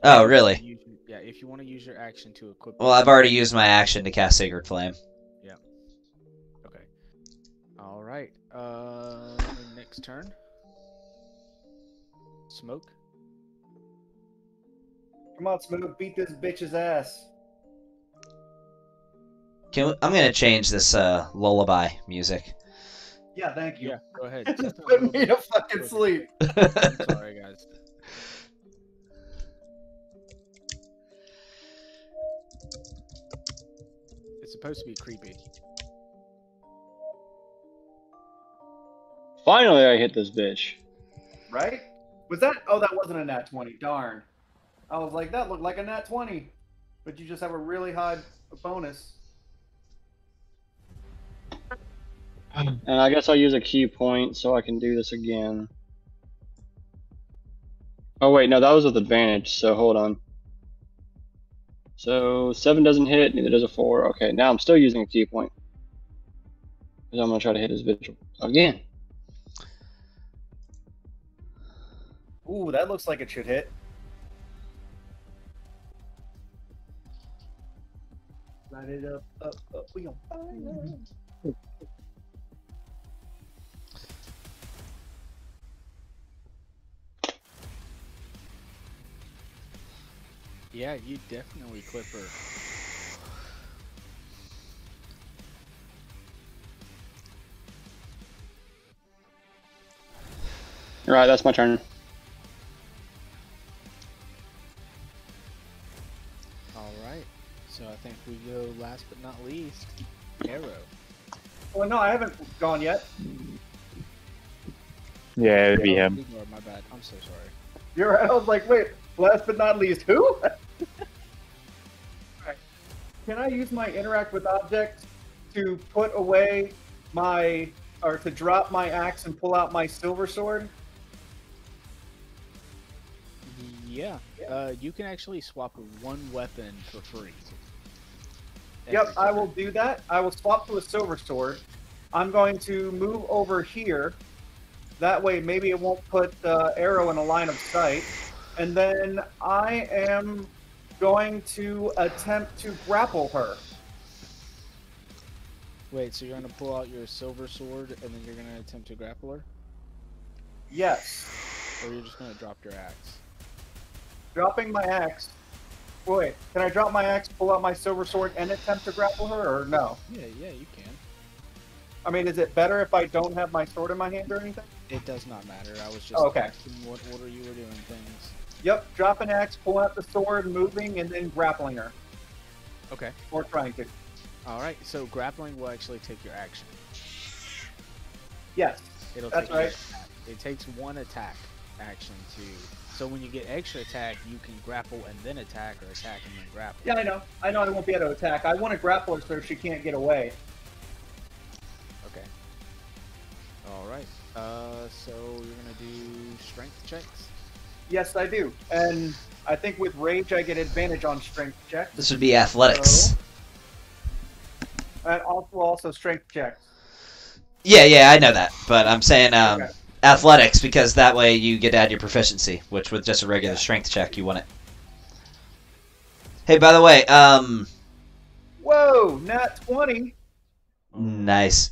Oh, really? Yeah, if you want to use your action to equip. Well, I've already used my action to cast Sacred Flame. Yeah. Okay. All right. Next turn. Smoke. Come on, Smoke, beat this bitch's ass. I'm gonna change this lullaby music. Yeah, thank you. Yeah, go ahead. Just Set that a put little me bit- to fucking sleep. I'm sorry, guys. It's supposed to be creepy. Finally, I hit this bitch. Right? Was that? Oh, that wasn't a nat 20. Darn. I was like, that looked like a nat 20. But you just have a really high bonus. And I guess I'll use a key point so I can do this again. Oh wait, no, that was with advantage, so hold on. So 7 doesn't hit, neither does a 4. Okay, now I'm still using a key point. Because I'm going to try to hit his vigil again. Ooh, that looks like it should hit. Light it up, up, we on fire. Yeah, you definitely clip her. Alright, that's my turn. Alright, so I think we go last but not least, Arrow. Well, no, I haven't gone yet. Yeah, it'd be him. Ignore, my bad. I'm so sorry. You're right. I was like, wait, last but not least, who? Alright. Can I use my interact with objects to put away my, or to drop my axe and pull out my silver sword? Yeah, you can actually swap one weapon for free. Yep, Every I turn. will do that. I will swap to a silver sword. I'm going to move over here. That way, maybe it won't put Arrow in a line of sight. And then I am going to attempt to grapple her. Wait, so you're gonna pull out your silver sword and then you're gonna attempt to grapple her? Yes. Or you're just gonna drop your axe? Dropping my axe. Wait, can I drop my axe, pull out my silver sword, and attempt to grapple her, or no? Yeah, you can. I mean, is it better if I don't have my sword in my hand or anything? It does not matter. I was just Okay. asking what order you were doing things. Yep, drop an axe, pull out the sword, moving, and then grappling her. Okay. Or trying to. Alright, so grappling will actually take your action. Yes. It'll That's take your right. attack. It takes one attack action to. So when you get extra attack, you can grapple and then attack, or attack and then grapple. Yeah, I know. I know I won't be able to attack. I want to grapple her so she can't get away. Okay. Alright. So you're gonna do strength checks? Yes, I do. And I think with rage, I get advantage on strength checks. This would be athletics. And also strength checks. Yeah, I know that. But I'm saying Okay. athletics because that way you get to add your proficiency, which with just a regular strength check, you want it. Hey, by the way, Whoa, nat 20. nice.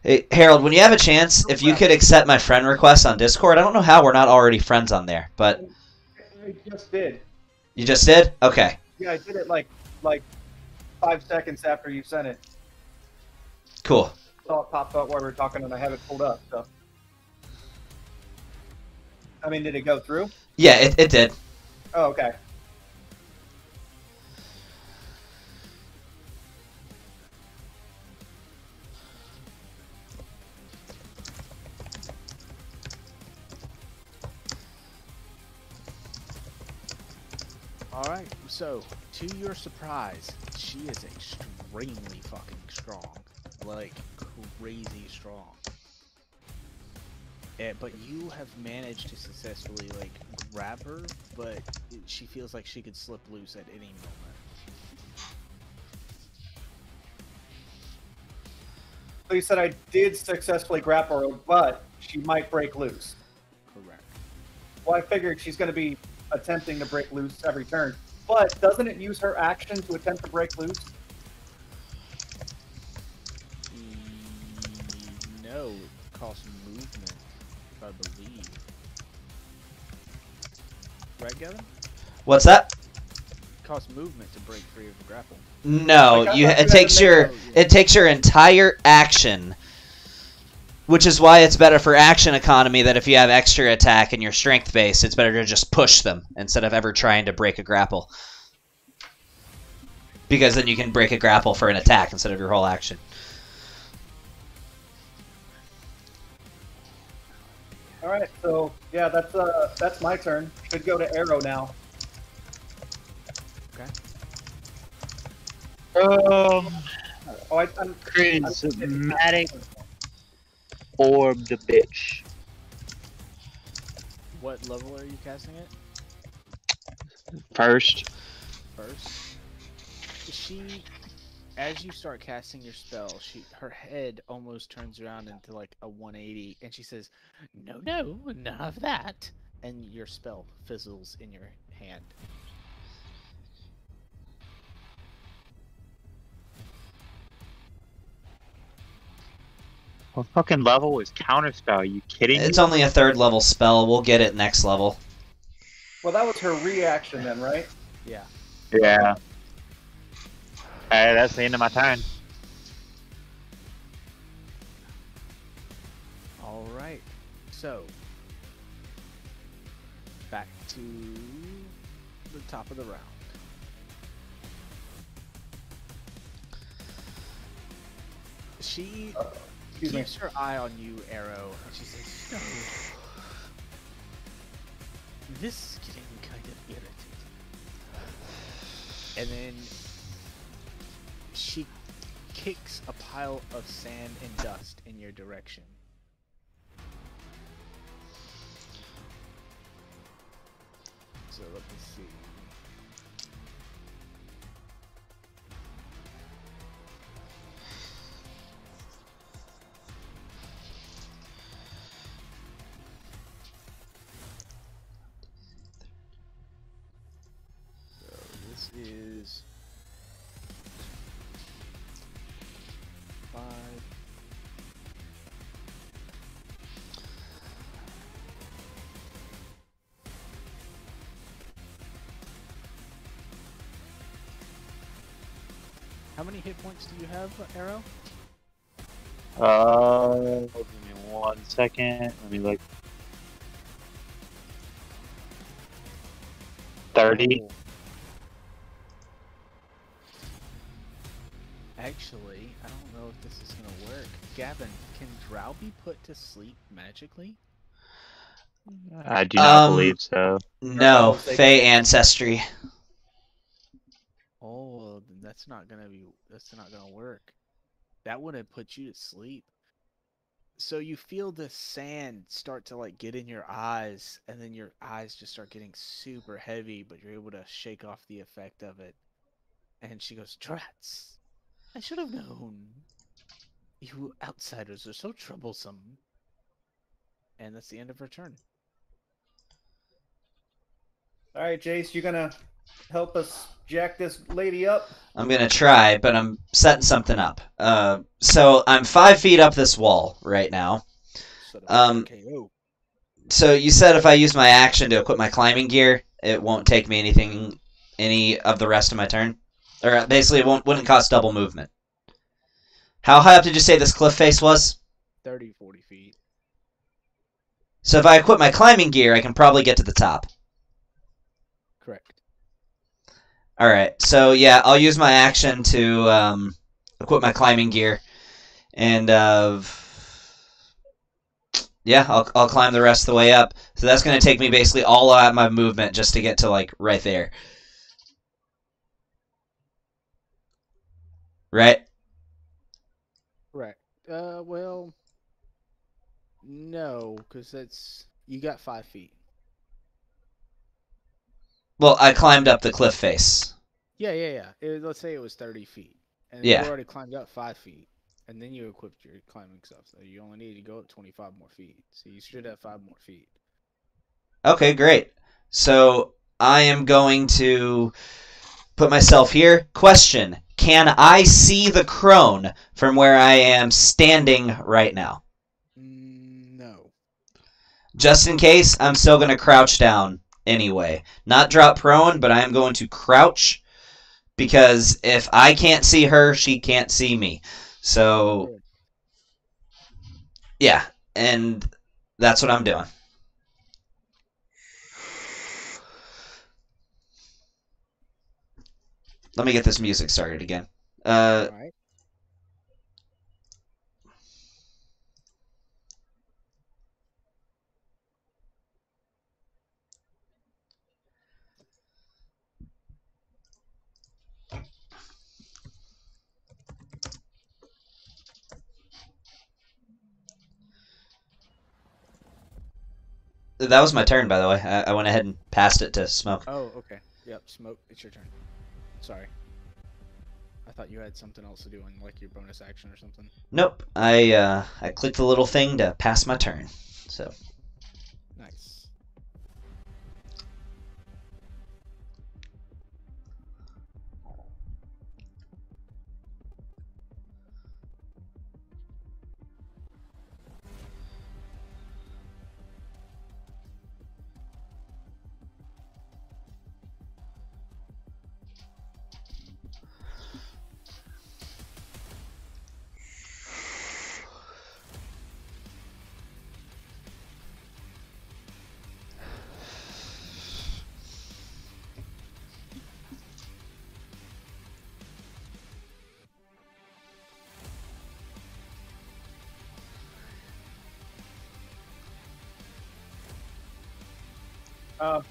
Hey, Harold, when you have a chance, if you could accept my friend request on Discord, I don't know how we're not already friends on there, but I just did. you just did? Okay. Yeah, I did it like 5 seconds after you sent it. Cool. saw it pop up while we were talking, and I have it pulled up. So, I mean, did it go through? Yeah, it did. Oh, okay. Alright, so, to your surprise, she is extremely fucking strong. Like, crazy strong. But you have managed to successfully, like, grab her, but she feels like she could slip loose at any moment. So you said I did successfully grapple her, but she might break loose. Correct. Well, I figured she's going to be attempting to break loose every turn. But doesn't it use her action to attempt to break loose? No, it costs movement, if I believe. Right, Gavin? What's that? It costs movement to break free of the grapple. No, Like, I you. thought you It had to takes make your. a- It takes your entire action. Which is why it's better for action economy that if you have extra attack in your strength base, it's better to just push them instead of ever trying to break a grapple. Because then you can break a grapple for an attack instead of your whole action. All right, so yeah, that's my turn. Should go to Arrow now. Um, Oh, I'm Prismatic Orb the bitch. What level are you casting it? First. First? She, as you start casting your spell, her head almost turns around into like a 180, and she says, "No, none of that," and your spell fizzles in your hand. What fucking level is Counterspell? Are you kidding me? It's only a 3rd level spell. We'll get it next level. well, that was her reaction then, right? Yeah. Yeah. Hey, that's the end of my turn. All right. So, back to the top of the round. She Excuse me. keeps her eye on you, Arrow, and she says, "No, this is getting kind of irritating." And then she kicks a pile of sand and dust in your direction. So let me see. So this is 5. How many hit points do you have, Arrow? Give me 1 second. Let me look. 30. Actually, I don't know if this is gonna work. Gavin, can Drow be put to sleep magically? I do not Um, believe so. No, they Fey ancestry. Oh, then that's not gonna work. That wouldn't put you to sleep. So you feel the sand start to like get in your eyes, and then your eyes just start getting super heavy, but you're able to shake off the effect of it. And she goes, "Drats! I should have known. You outsiders are so troublesome." And that's the end of her turn. All right, Jace, you gonna help us jack this lady up? I'm gonna try, but I'm setting something up. So I'm 5 feet up this wall right now. So the Um, KO. So you said if I use my action to equip my climbing gear, it won't take me any of the rest of my turn, or basically it wouldn't cost double movement. How high up did you say this cliff face was? 30, 40 feet. So if I equip my climbing gear, I can probably get to the top. Correct. Alright, so yeah, I'll use my action to equip my climbing gear. And, yeah, I'll climb the rest of the way up. So that's going to take me basically all out of my movement just to get to, like, right there. Right? Correct. Well, no, because that's you got 5 feet. Well, I climbed up the cliff face. Yeah. Let's say it was 30 feet, and Yeah. you already climbed up 5 feet, and then you equipped your climbing stuff. So you only need to go up 25 more feet. So you should have 5 more feet. Okay, great. So I am going to put myself here. Question: can I see the crone from where I am standing right now? No. Just in case, I'm still going to crouch down anyway. Not drop prone, but I am going to crouch because if I can't see her, she can't see me. So, yeah, and that's what I'm doing. Let me get this music started again. All right. That was my turn, by the way. I went ahead and passed it to Smoke. Oh, okay. Yep, Smoke, it's your turn. Sorry. I thought you had something else to do on like your bonus action or something. Nope. I clicked the little thing to pass my turn. So. Nice.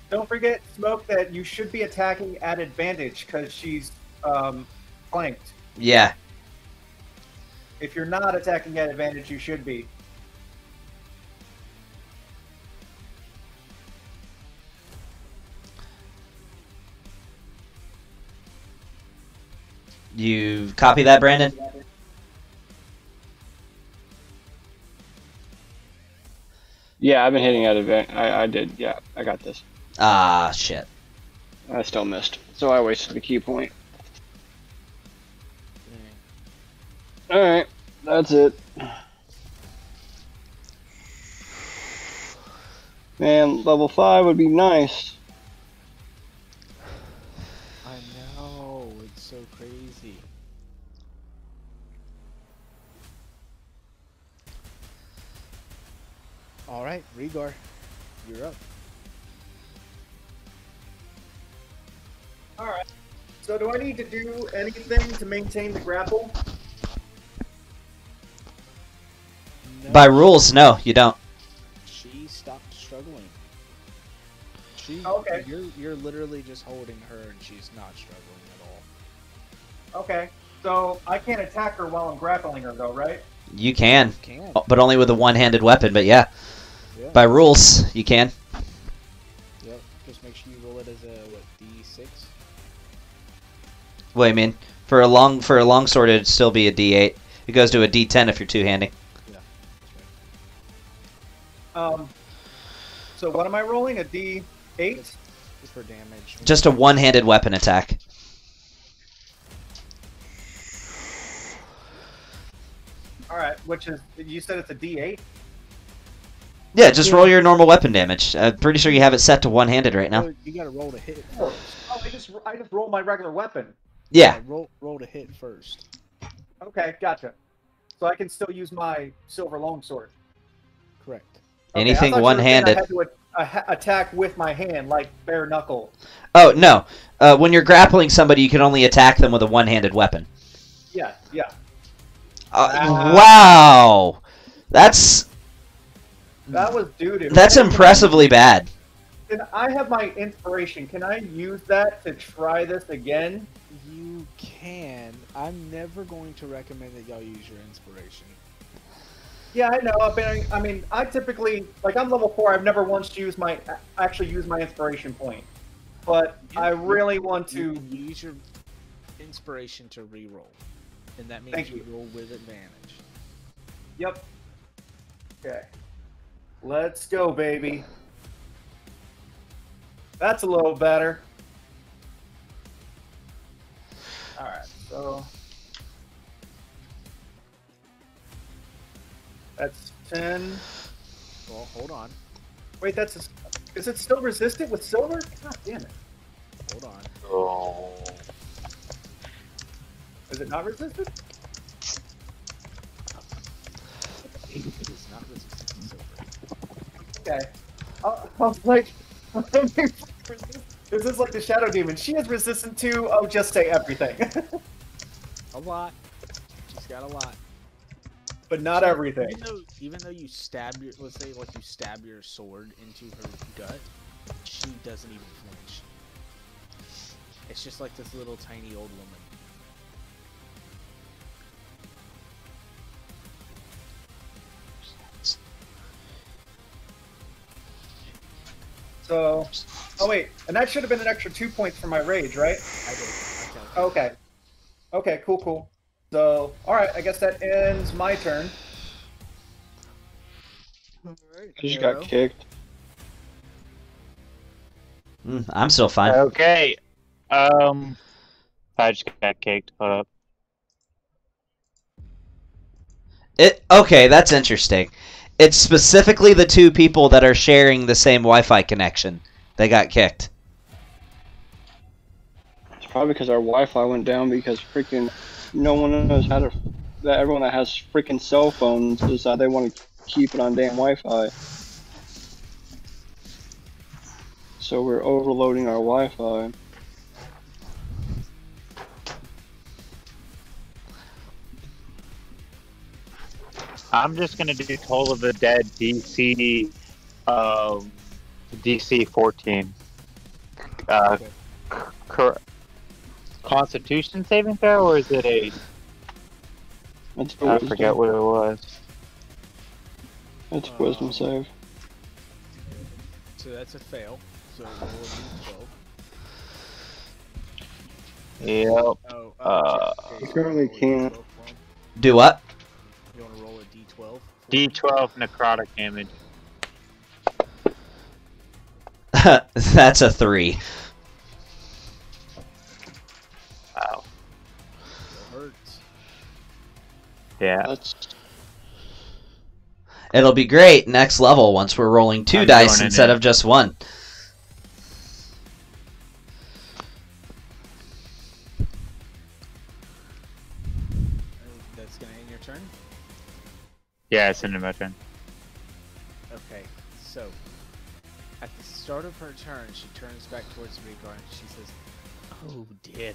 Don't forget, Smoke, that you should be attacking at advantage because she's flanked. Yeah. If you're not attacking at advantage, you should be. You copy that, Brandon? Yeah, I've been hitting at advantage. I did. Yeah, I got this. Ah, shit. I still missed, so I wasted a key point. All right, that's it. Man, level 5 would be nice. I know, it's so crazy. All right, Rhaegar, you're up. All right. So do I need to do anything to maintain the grapple? No, By rules, no, you don't. she stopped struggling. She, Okay. You're literally just holding her, and she's not struggling at all. Okay. So I can't attack her while I'm grappling her, though, right? You can, Can. but only with a one-handed weapon. But yeah, Yeah. by rules, you can. Yep. Just make sure you roll it as a what, D6. Wait, I mean, for a long sword, it'd still be a D8. It goes to a D10 if you're two-handing. Yeah. That's right. So what am I rolling? A D8? Just for damage. Just a one-handed weapon attack. All right. Which is, you said it's a D8? Yeah, just roll your normal weapon damage. I'm pretty sure you have it set to one-handed right now. Oh, you gotta roll to hit Oh, first. I just roll my regular weapon. Yeah. Roll to hit first. Okay, gotcha. so I can still use my silver longsword. Correct. Okay, Anything I thought you were saying one-handed. I had to attack with my hand, like bare knuckle. Oh, no. When you're grappling somebody, you can only attack them with a one-handed weapon. Yeah, yeah. Wow! That's That was doo-doo. impressively bad. Can I have my inspiration? Can I use that to try this again? You can. I'm never going to recommend that y'all use your inspiration. Yeah, I know. I typically, like, I'm level 4. I've never once actually used my inspiration point. But I really want You to. can use your inspiration to reroll, and that means Thank you you. roll with advantage. Yep. Okay. Let's go, baby. That's a little better. Alright, so. That's 10. Well, hold on. Wait, is it still resistant with silver? God damn it. Hold on. Oh. Is it not resistant? It is not resistant to silver. Okay. I was like, this is like the Shadow Demon. She is resistant to, just say everything. A lot. She's got a lot. But not everything. Even though you stab your, let's say like you stab your sword into her gut, she doesn't even flinch. It's just like this little tiny old woman. So, oh wait, and that should have been an extra 2 points for my rage, right? I did. Okay. Okay, cool. So, alright, I guess that ends my turn. Alright. I just got kicked. I'm still fine. Okay. I just got kicked. Hold up. Okay, that's interesting. It's specifically the two people that are sharing the same Wi-Fi connection. They got kicked. It's probably because our Wi-Fi went down because freaking no one knows how to. That everyone that has freaking cell phones decide they want to keep it on damn Wi-Fi. So we're overloading our Wi-Fi. I'm just gonna do Toll of the Dead DC, DC 14. Constitution saving throw, or is it a? That's I forget what it was. It's wisdom save. So that's a fail. So roll a d12. Yep. You currently can't. Do what? You want to roll a d12? D12 necrotic damage. That's a 3. Wow. It hurts. Yeah. That's It'll be great next level once we're rolling 2 I'm dice going in instead it. of just 1. That's gonna end your turn. Yeah, it's into my turn. Okay, so at the start of her turn, she turns back towards Rhaegar and she says, "Oh, dearie,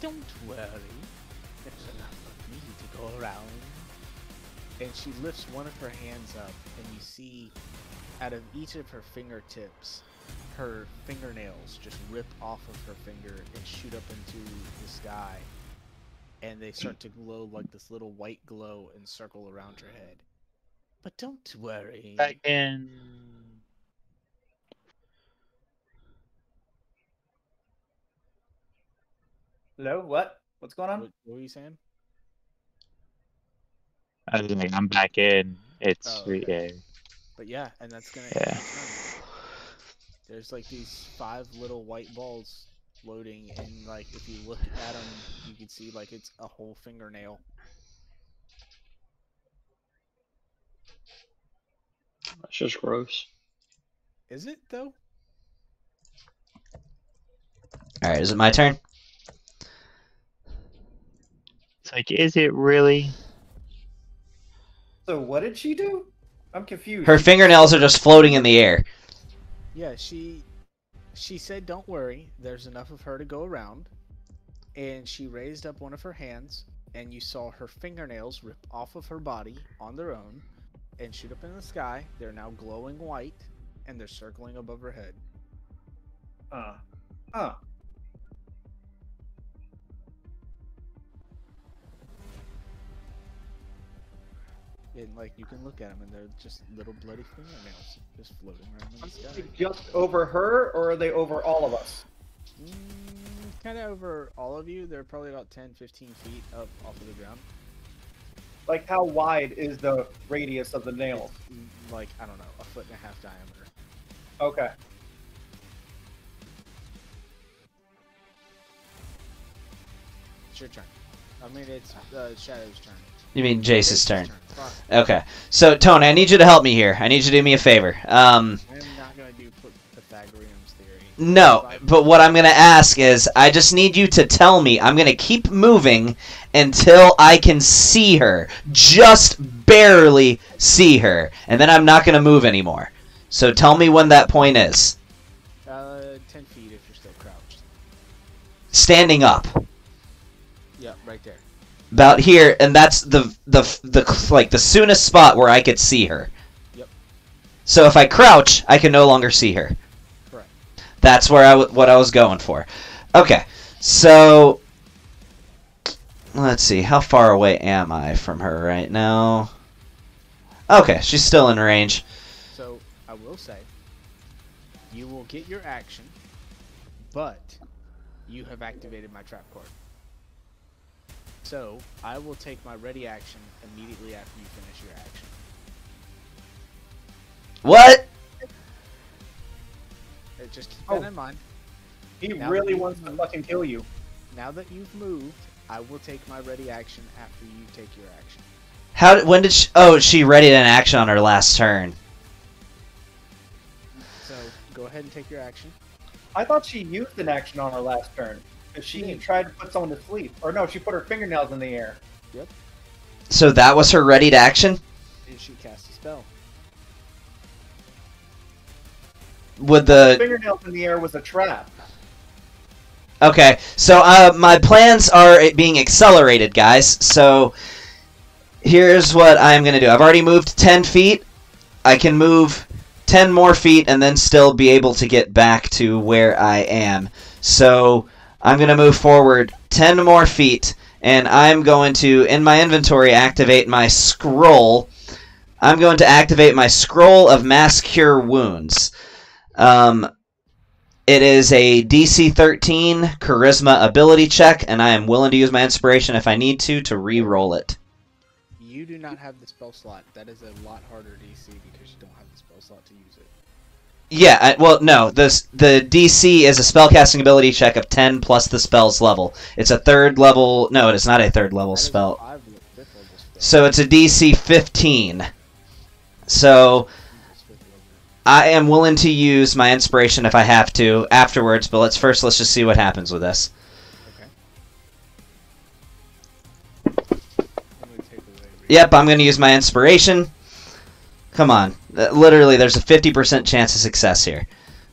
don't worry. There's enough of me to go around." And she lifts one of her hands up, and you see, out of each of her fingertips, her fingernails just rip off of her finger and shoot up into the sky. And they start to glow like this little white glow and circle around her head. But don't worry. Back in. Hello? What? What's going on? What were you saying? I was like, I'm back in. It's Oh, okay. yeah. But yeah, and that's gonna Yeah. end your turn. There's like these 5 little white balls floating, and like if you look at them, you can see like it's a whole fingernail. That's just gross. Is it though? Alright, is it my turn? It's like, is it really? So what did she do? I'm confused. Her fingernails are just floating in the air. Yeah, she said, "Don't worry, there's enough of her to go around." And she raised up one of her hands, and you saw her fingernails rip off of her body on their own and shoot up in the sky. They're now glowing white, and they're circling above her head. Huh. And like you can look at them, and they're just little bloody fingernails just floating around in the sky. Just over her, or are they over all of us? Kind of over all of you. They're probably about 10, 15 feet up off of the ground. Like, how wide is the radius of the nails? Like, I don't know, 1.5 foot diameter. Okay. It's your turn. I mean, it's Shadow's turn. You mean Jace's turn? Fuck. Okay. So, Tone, I need you to help me here. I need you to do me a favor. I'm not gonna do Pythagorean's theory. No, but what I'm going to ask is, I just need you to tell me, I'm going to keep moving until I can see her. Just barely see her. And then I'm not going to move anymore. So tell me when that point is. 10 feet if you're still crouched. Standing up. Yep, right there. About here, and that's the soonest spot where I could see her. Yep. So if I crouch, I can no longer see her. Correct. That's where what I was going for. Okay, so let's see. How far away am I from her right now? Okay, she's still in range. So I will say, you will get your action, but you have activated my trap card. So I will take my ready action immediately after you finish your action. What? Just keep that in mind. He Now really that you- wants to fucking kill you. Now that you've moved, I will take my ready action after you take your action. When did she... Oh, she readied an action on her last turn. So go ahead and take your action. I thought she used an action on her last turn. Because she Yeah. tried to put someone to sleep. Or no, she put her fingernails in the air. So that was her readied action? And she cast a spell. Would the... Fingernails in the air was a trap. Okay, so my plans are being accelerated, guys. So here's what I'm going to do. I've already moved 10 feet. I can move 10 more feet and then still be able to get back to where I am. So I'm going to move forward 10 more feet, and I'm going to, in my inventory, activate my scroll. I'm going to activate my Scroll of Mass Cure Wounds. It is a DC 13 Charisma ability check, and I am willing to use my inspiration if I need to re-roll it. You do not have the spell slot. That is a lot harder DC because you don't have the spell slot to use it. Yeah, well, no. The DC is a spellcasting ability check of 10 plus the spell's level. It's a third level... No, it is not a third level That is a spell. 5th level spell. So it's a DC 15. So It's 5th level. I am willing to use my inspiration if I have to afterwards, but let's just see what happens with this. Okay. I'm gonna take away Yep, I'm going to use my inspiration. Come on. Literally, there's a 50% chance of success here.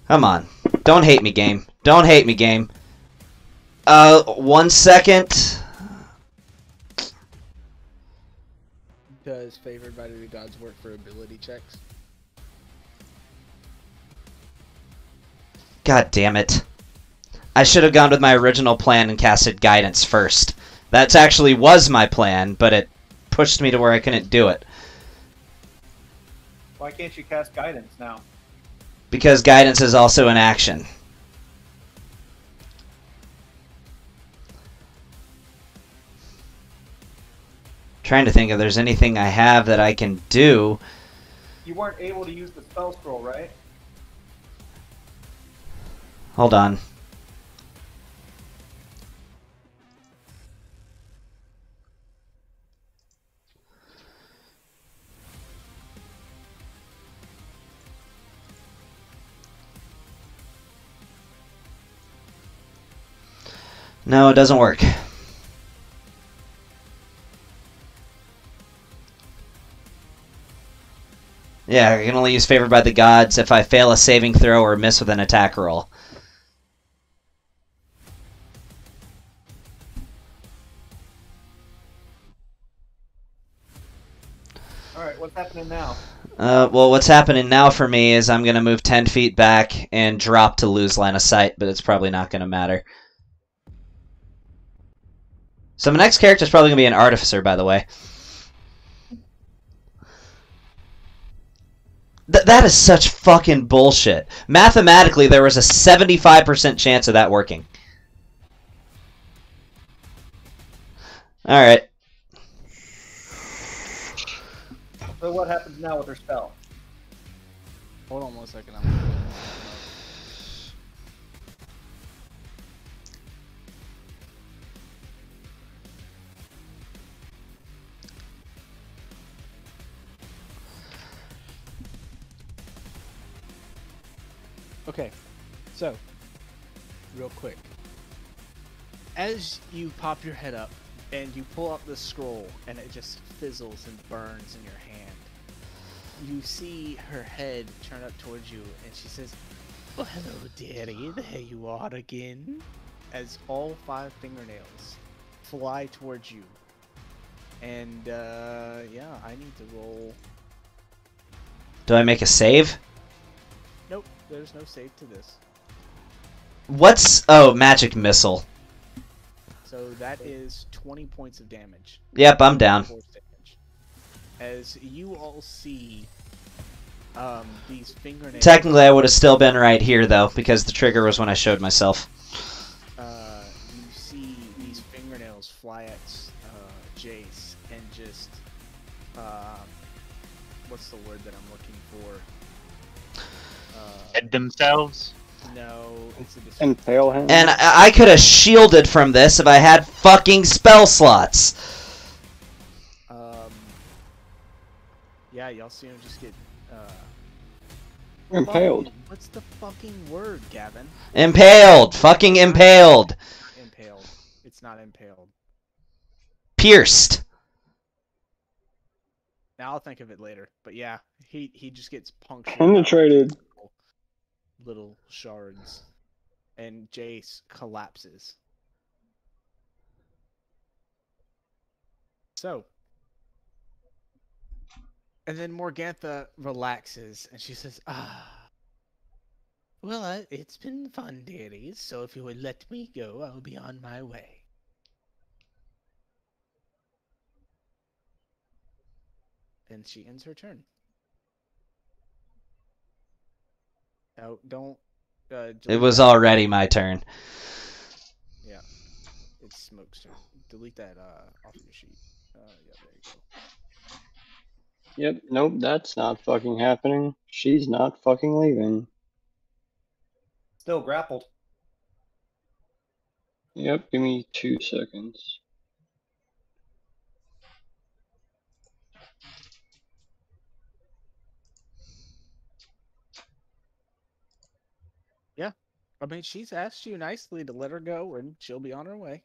Come on. Don't hate me, game. Don't hate me, game. 1 second. Does favored by the gods work for ability checks? God damn it. I should have gone with my original plan and casted Guidance first. That actually was my plan, but it pushed me to where I couldn't do it. Why can't you cast guidance now? Because Guidance is also an action. Trying to think if there's anything I have that I can do. You weren't able to use the spell scroll, right? Hold on. No, it doesn't work. Yeah, I can only use favored by the gods if I fail a saving throw or miss with an attack roll. Alright, what's happening now? Well, what's happening now for me is I'm going to move 10 feet back and drop to lose line of sight, but it's probably not going to matter. So my next character is probably going to be an artificer, by the way. That is such fucking bullshit. Mathematically, there was a 75% chance of that working. Alright. So what happens now with her spell? Hold on 1 second. I'm Okay, so, real quick. As you pop your head up and you pull out the scroll and it just fizzles and burns in your hand, you see her head turn up towards you and she says, "Oh, hello, dearie, there you are again." As all 5 fingernails fly towards you. And, yeah, I need to roll. Do I make a save? Nope, there's no save to this. What's... Oh, magic missile. So that is 20 points of damage. Yep, I'm down. Force damage. As you all see these fingernails... Technically, I would have still been right here, though, because the trigger was when I showed myself. You see these fingernails fly at Jace and just... what's the word that I'm looking for? Head themselves. No, it's a description. Impale him. And I could have shielded from this if I had fucking spell slots. Yeah, y'all see him just get Impaled. What's the fucking word, Gavin? Impaled. Fucking impaled. Impaled. It's not impaled. Pierced. Now I'll think of it later. But yeah, he just gets punctured. Penetrated. Little shards. And Jace collapses. So. And then Morgantha relaxes and she says, well, it's been fun, dearies, so if you would let me go, I'll be on my way. And she ends her turn. Now, don't... It was already my turn. Yeah. It's Smoke's turn. Delete that off your sheet. Yeah, there you go. Yep, nope, that's not fucking happening. She's not fucking leaving. Still grappled. Yep, give me 2 seconds. Yeah. I mean, she's asked you nicely to let her go, and she'll be on her way.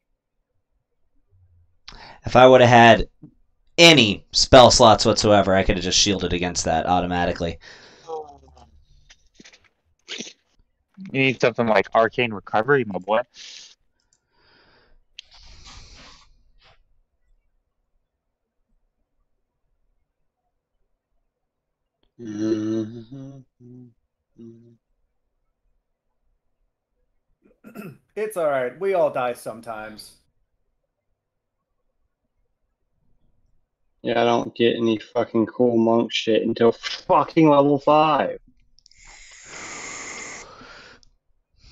If I would have had any spell slots whatsoever, I could have just shielded against that automatically. You need something like Arcane Recovery, my boy. It's alright. We all die sometimes. Yeah, I don't get any fucking cool monk shit until fucking level 5.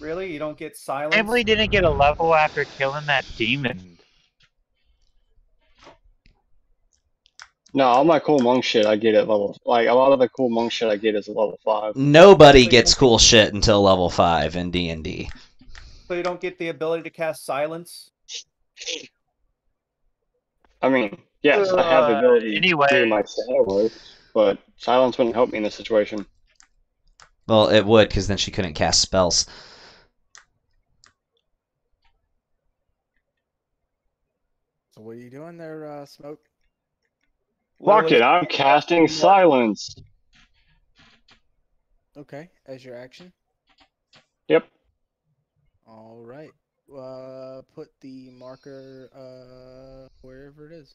Really? You don't get silence? Emily didn't get a level after killing that demon. No, all my cool monk shit I get at level... Like, a lot of the cool monk shit I get is at level 5. Nobody gets cool shit until level 5 in D&D. So you don't get the ability to cast silence? I mean, yes, I have the ability anyway. to do my shadow work, but silence wouldn't help me in this situation. Well, it would, because then she couldn't cast spells. So what are you doing there, Smoke? Fuck it, I'm casting silence. Okay, as your action. Yep. All right. Put the marker wherever it is.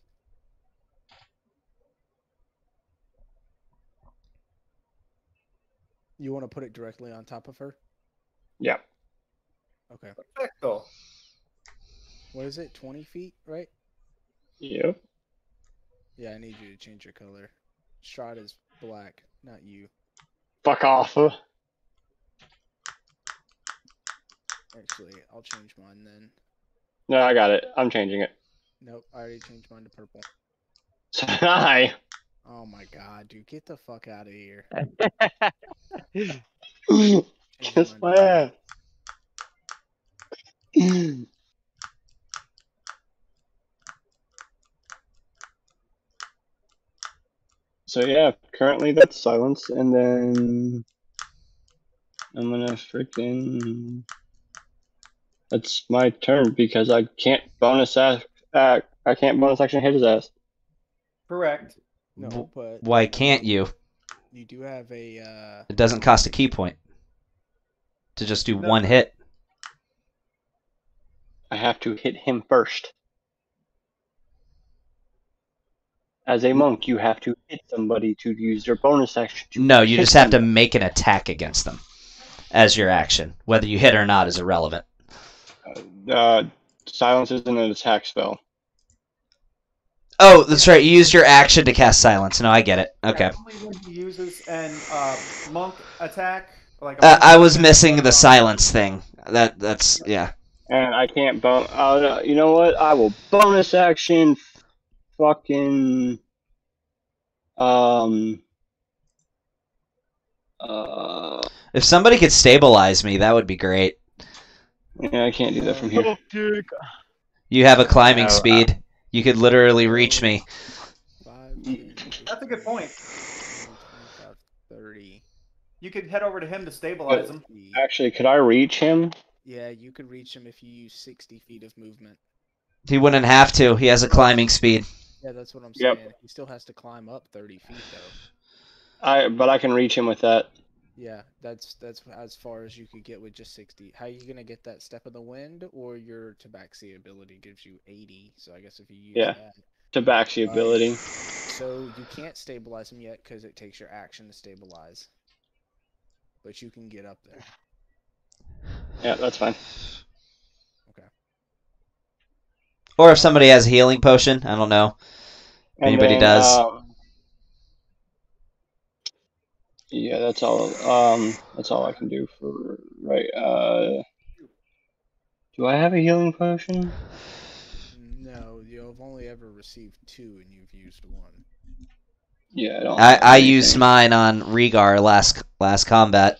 You want to put it directly on top of her? Yep. Okay. Perfecto. What is it? 20 feet, right? Yep. Yeah, I need you to change your color. Strahd is black, not you. Fuck off. Actually, I'll change mine then. No, I got it. I'm changing it. Nope, I already changed mine to purple. Hi. Oh my god, dude, get the fuck out of here. Kiss mine my to ass. So yeah, currently that's silence, and then I'm gonna freaking. That's my turn because I can't bonus act. I can't bonus action hit his ass. Correct. No, but Why can't you? you do have a It doesn't cost a key point to just do No. one hit. I have to hit him first. As a monk, you have to hit somebody to use their bonus action. No, you hit just have to them. make an attack against them as your action. Whether you hit or not is irrelevant. Silence isn't an attack spell. Oh, that's right. You used your action to cast silence. No, I get it. Okay. Yeah, only when he uses an monk attack. Like I was missing the silence thing. That's yeah. And I can't you know what? I will bonus action fucking If somebody could stabilize me, that would be great. yeah, I can't do that from here. You have a climbing No, speed. You could literally reach me. 5, 10, That's a good point. 25, 30. You could head over to him to stabilize him. Actually, could I reach him? Yeah, you could reach him if you use 60 feet of movement. He wouldn't have to. He has a climbing speed. Yeah, that's what I'm Yep. saying. He still has to climb up 30 feet though. But I can reach him with that. Yeah, that's as far as you could get with just 60. How are you gonna get that step of the wind, or your tabaxi ability gives you 80? So I guess if you use Yeah. that, Tabaxi ability. so you can't stabilize him yet because it takes your action to stabilize. But you can get up there. Yeah, that's fine. Okay. Or if somebody has a healing potion, I don't know. If And anybody then, does. Yeah, that's all. That's all I can do for right. Do I have a healing potion? No, you've only ever received 2, and you've used 1. Yeah, I don't. I used mine on Rhaegar last combat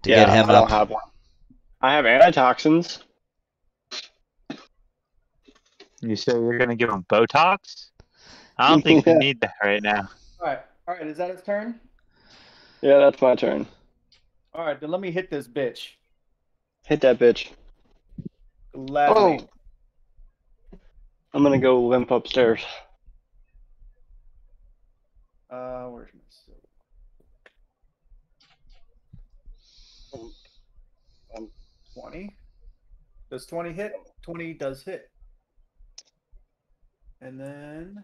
to get him I don't up. have one. I have antitoxins. You say you're gonna give him Botox? I don't think we need that right now. All right. Is that his turn? Yeah, that's my turn. All right, then let me hit this bitch. Hit that bitch. Gladly. I'm gonna go limp upstairs. Where's my silver? 20. Does 20 hit? 20 does hit. And then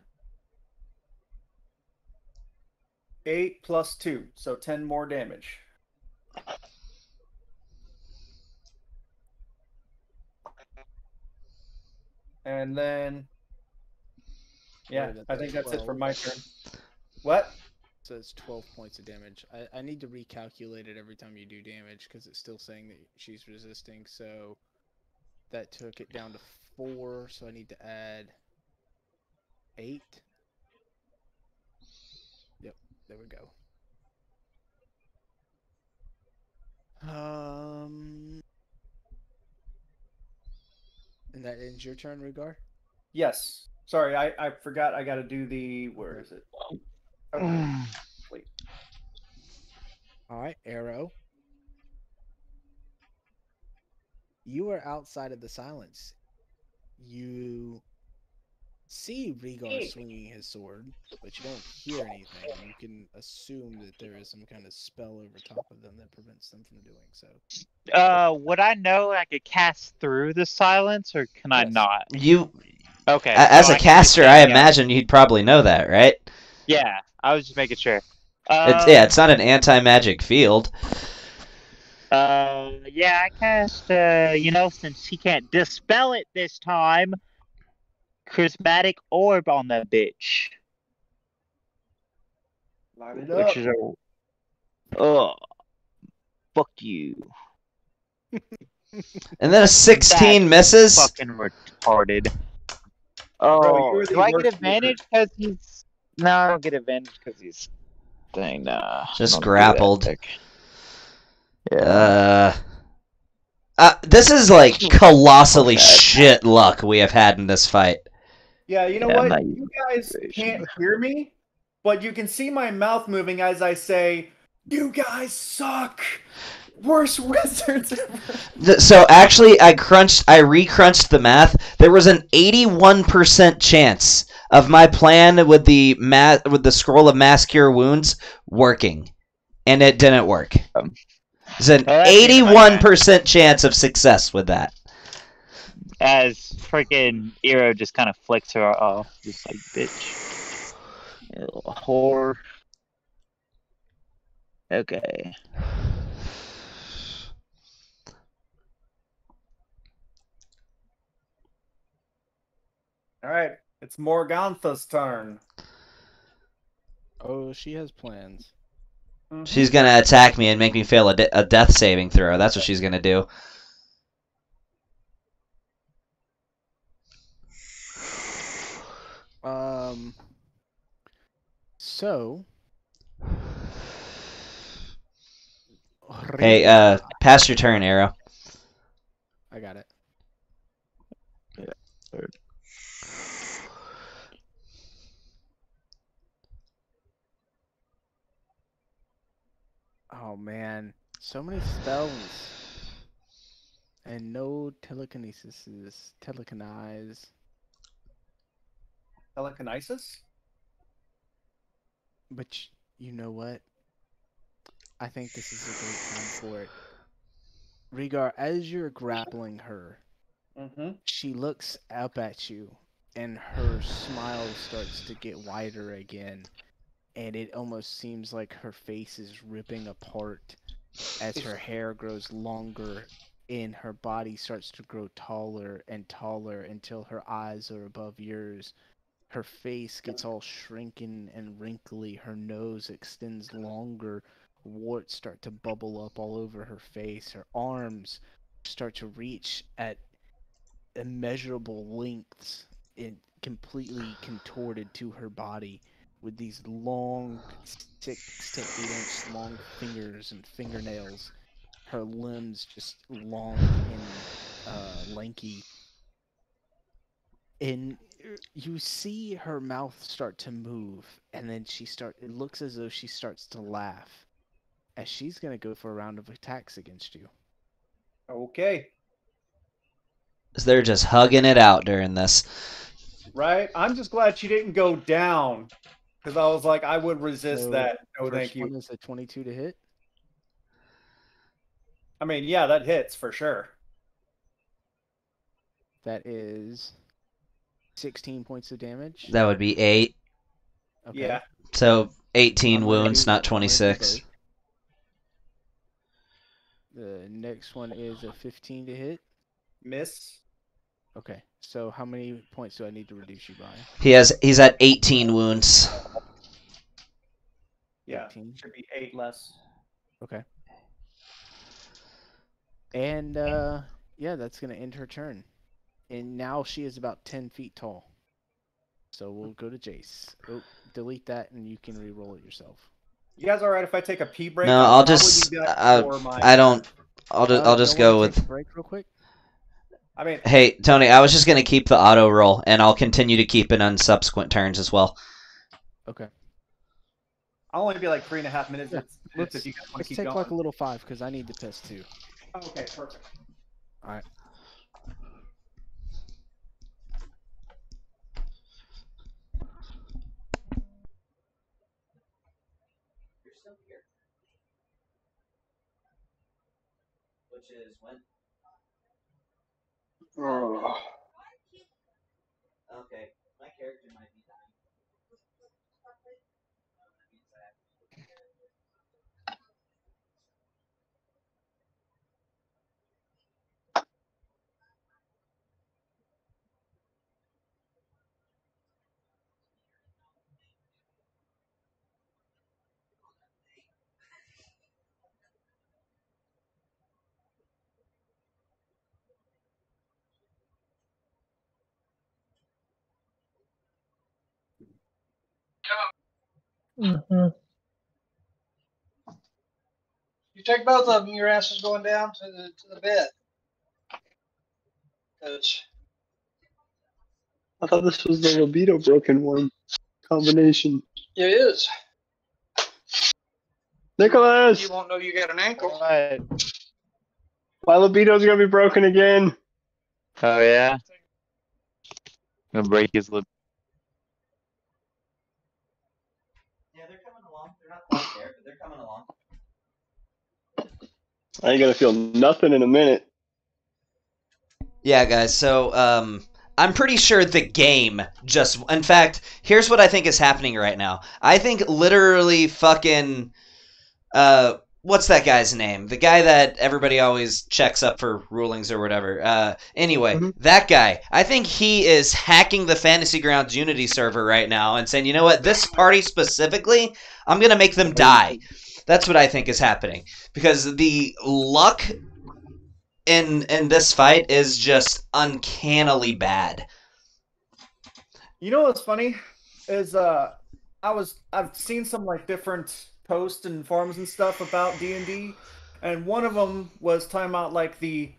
8 plus 2, so 10 more damage. And then, yeah, Right, I think that's it for 12. my turn. What? So it's 12 points of damage. I need to recalculate it every time you do damage because it's still saying that she's resisting. So that took it down to 4. So I need to add 8. Yep, there we go. And that ends your turn, Rhaegar? Yes. Sorry, I forgot I got to do the. Where is it? Okay. Wait. All right, Arrow. You are outside of the silence. You see Rhaegar swinging his sword, but you don't hear anything. You can assume that there is some kind of spell over top of them that prevents them from doing so. Would I know I could cast through the silence, or can I Yes. not? You, Okay. as so a I can just caster, I hang out. imagine you'd probably know that, right? Yeah, I was just making sure. It's not an anti-magic field. Yeah, I cast, since he can't dispel it this time, Charismatic Orb on that bitch. Light it Which up. is a... fuck you. And then a 16 That's misses. fucking retarded. Bro, Oh, you're the do I get worst advantage because he's... No, I don't get advantage because he's... Dang, nah. Just don't do that grappled. pick. Yeah. This is like colossally Okay. shit luck we have had in this fight. Yeah, you know Yeah, I'm what? not You guys using can't hear me, but you can see my mouth moving as I say, "You guys suck. Worst wizards ever." So actually, I recrunched the math. There was an 81% chance of my plan with the scroll of mass cure wounds working, and it didn't work. There's an Well, that's even my 81% chance of success with that. As freaking Eero just kind of flicks her off, just like, bitch. You little whore. Okay. All right, it's Morgantha's turn. Oh, she has plans. She's gonna attack me and make me fail a death saving throw. That's what she's gonna do. So. Hey, pass your turn, Arrow. I got it. Third. Oh man, so many spells. And no telekinesis is telekinize. Telekinesis? But you know what? I think this is a great time for it. Rhaegar, as you're grappling her, she looks up at you, and her smile starts to get wider again, and it almost seems like her face is ripping apart as her hair grows longer and her body starts to grow taller and taller until her eyes are above yours. Her face gets all shrinking and wrinkly, her nose extends longer, warts start to bubble up all over her face, her arms start to reach at immeasurable lengths and completely contorted to her body with these long 6 to 8 inch long fingers and fingernails, her limbs just long and lanky, and you see her mouth start to move, and then it looks as though she starts to laugh as she's going to go for a round of attacks against you. Okay. They're just hugging it out during this. Right? I'm just glad she didn't go down, because I was like, I would resist So, that. No, first thank you. one is a 22 to hit. I mean, yeah, that hits for sure. That is 16 points of damage. That would be 8. Okay. Yeah. So 18 I'm wounds, gonna not do 26. both. The next one is a 15 to hit. Miss. Okay, so how many points do I need to reduce you by? He's at 18 wounds. Yeah. 18. Should be 8 less. Okay. And yeah, that's gonna end her turn. And now she is about 10 feet tall. So we'll go to Jace. Oh, delete that, and you can re-roll it yourself. You guys all right if I take a pee break? No, I'll just. I don't. I'll just go with. Take a break real quick. I mean, Hey, Tony, I was just gonna keep the auto roll, and I'll continue to keep it on subsequent turns as well. Okay. I'll only be like 3.5 minutes. Yeah, If you guys want Let's to keep take going. like a little 5 because I need to piss too. Okay, perfect. All right. still here. Which is when? Oh. Okay, my character might be dying. You take both of them, your ass is going down to the bed. 'Cause I thought this was the libido broken one combination. it is. Nicholas! You won't know you got an ankle. What? My libido's gonna be broken again. Oh yeah. Gonna break his lip. Yeah, they're coming along. They're not quite there, but they're coming along. I ain't gonna feel nothing in a minute. Yeah, guys, so, I'm pretty sure the game just... In fact, here's what I think is happening right now. I think literally fucking... what's that guy's name? The guy that everybody always checks up for rulings or whatever. Anyway, that guy. I think he is hacking the Fantasy Grounds Unity server right now and saying, you know what, this party specifically, I'm gonna make them die. That's what I think is happening. Because the luck in this fight is just uncannily bad. You know what's funny is I've seen some like different posts and forums and stuff about D&D, and one of them was talking about like the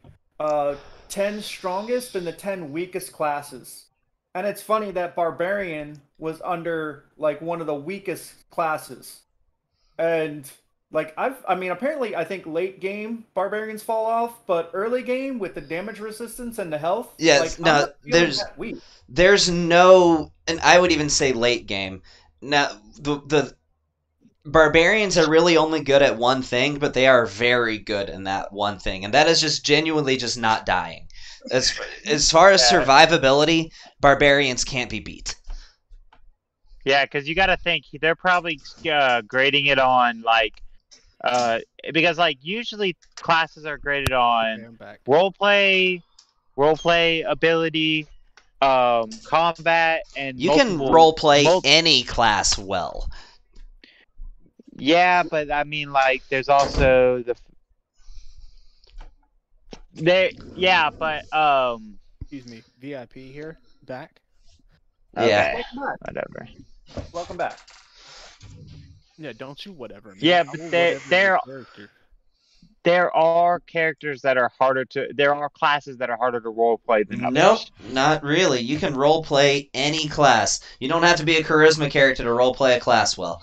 10 strongest and the 10 weakest classes. And it's funny that Barbarian was under like one of the weakest classes. And like I mean apparently I think late game Barbarians fall off, but early game with the damage resistance and the health, Yes, like, no, I'm not feeling that weak. there's no, and I would even say late game. Now, the Barbarians are really only good at one thing, but they are very good in that one thing, and that is just genuinely just not dying. As far as survivability, Barbarians can't be beat. Yeah, because you got to think they're probably grading it on like, because like usually classes are graded on Okay, I'm back. roleplay ability, combat, and You can roleplay any class well. Yeah, but I mean, like, there's also Excuse me, VIP here, back. Yeah. Okay, whatever. Welcome back. Yeah, don't you whatever. Man. Yeah, I but will there whatever your character. there are characters that are harder to. There are classes that are harder to roleplay than others. Nope, not really. You can roleplay any class. You don't have to be a charisma character to roleplay a class well.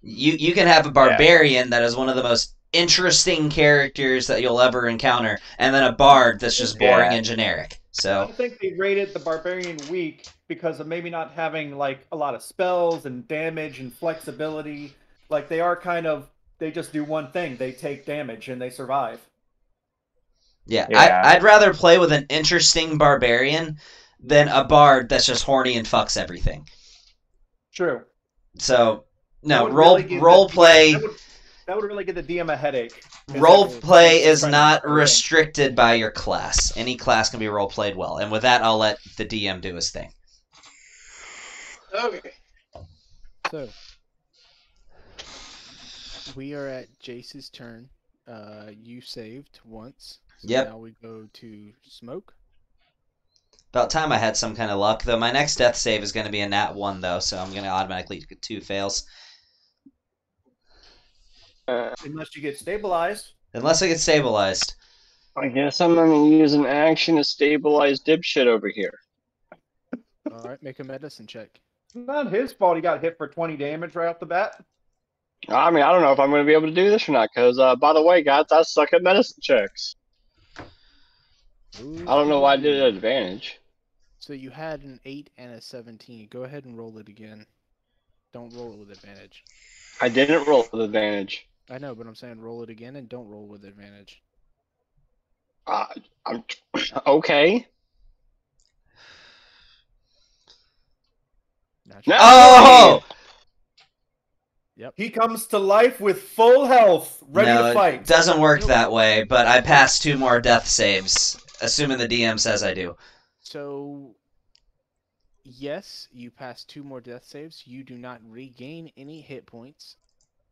You can have a barbarian that is one of the most interesting characters that you'll ever encounter, and then a bard that's just boring and generic. I So don't think they rated the Barbarian weak because of maybe not having like a lot of spells and damage and flexibility. Like they are kind of, they just do one thing. They take damage and they survive. yeah, Yeah. I'd rather play with an interesting barbarian than a bard that's just horny and fucks everything. True. So no, That would really give the roleplay. That would really give the DM a headache. Roleplay is Trying to not figure it out. restricted by your class. Any class can be roleplayed well. And with that, I'll let the DM do his thing. Okay. So we are at Jace's turn. You saved once. So Yep. Now we go to Smoke. About time I had some kind of luck, though. My next death save is going to be a nat 1, though, so I'm going to automatically get 2 fails. Unless you get stabilized. Unless I get stabilized. I guess I'm gonna use an action to stabilize dipshit over here. All right, make a medicine check. Not his fault he got hit for 20 damage right off the bat. I mean, I don't know if I'm gonna be able to do this or not, because, by the way, guys, I suck at medicine checks. I don't know why I did it at advantage. So you had an 8 and a 17. Go ahead and roll it again. Don't roll it with advantage. I didn't roll with advantage. I know, but I'm saying roll it again and don't roll with advantage. I'm okay. Natural. Oh! He comes to life with full health, ready No, to it fight. doesn't work that way, but I passed 2 more death saves, assuming the DM says I do. So, yes, you pass 2 more death saves. You do not regain any hit points.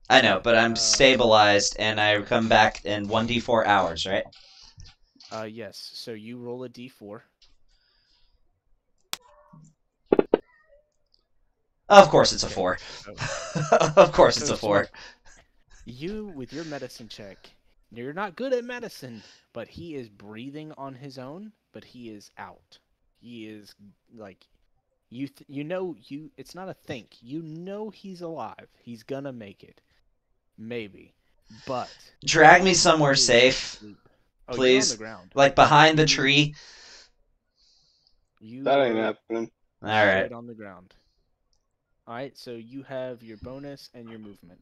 I know, but I'm stabilized, and I come back in 1d4 hours, right? Yes. So you roll a d4. Of course it's a 4. Oh. Of course it's So a 4. smart. You, with your medicine check, you're not good at medicine, but he is breathing on his own, but he is out. He is, like, it's not a think. You know he's alive. He's gonna make it. Maybe. But... Drag me somewhere he is safe, asleep. Oh, please. you're on the ground. like behind the tree. You That ain't are happening. Alright. straight on the ground. Alright, so you have your bonus and your movement.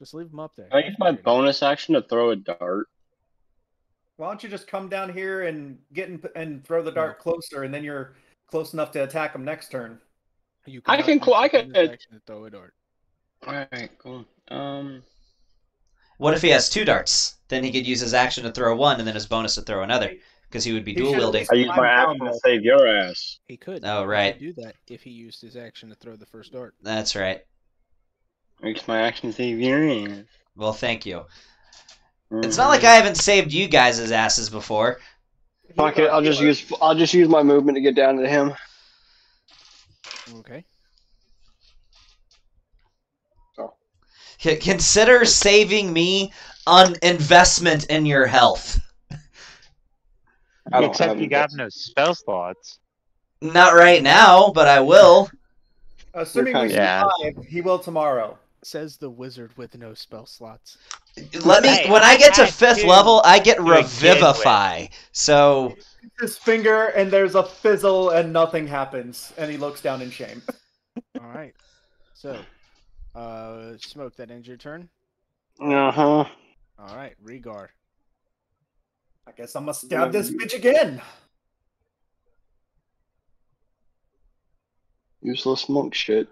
Just leave them up there. Can I use my bonus action to throw a dart? Why don't you just come down here and and throw the dart closer, and then you're close enough to attack him next turn. You I can use cool- I your can- bonus action to throw a dart. Alright, cool. What if he has 2 darts? Then he could use his action to throw one, and then his bonus to throw another, because he would be He dual should at wielding. least- I use I'm my down, action to though. save your ass. He could. Oh, He could right. do that if he used his action to throw the first dart. That's right. I use my action to save your ass. Well, thank you. It's not like I haven't saved you guys' asses before. Fuck it, I'll just use my movement to get down to him. Okay. Consider saving me an investment in your health. I don't Except have you it. got no spell slots. Not right now, but I will. Assuming You're we kinda- Yeah. survive, he will tomorrow. Says the wizard with no spell slots. Let me. Hey, When I get to I 5th do level, I get to begin Revivify. So His finger, and there's a fizzle, and nothing happens, and he looks down in shame. Alright. So, Smoke, that ends your turn. Uh-huh. Alright, Rhaegar. I guess I must stab this bitch again. Useless monk shit.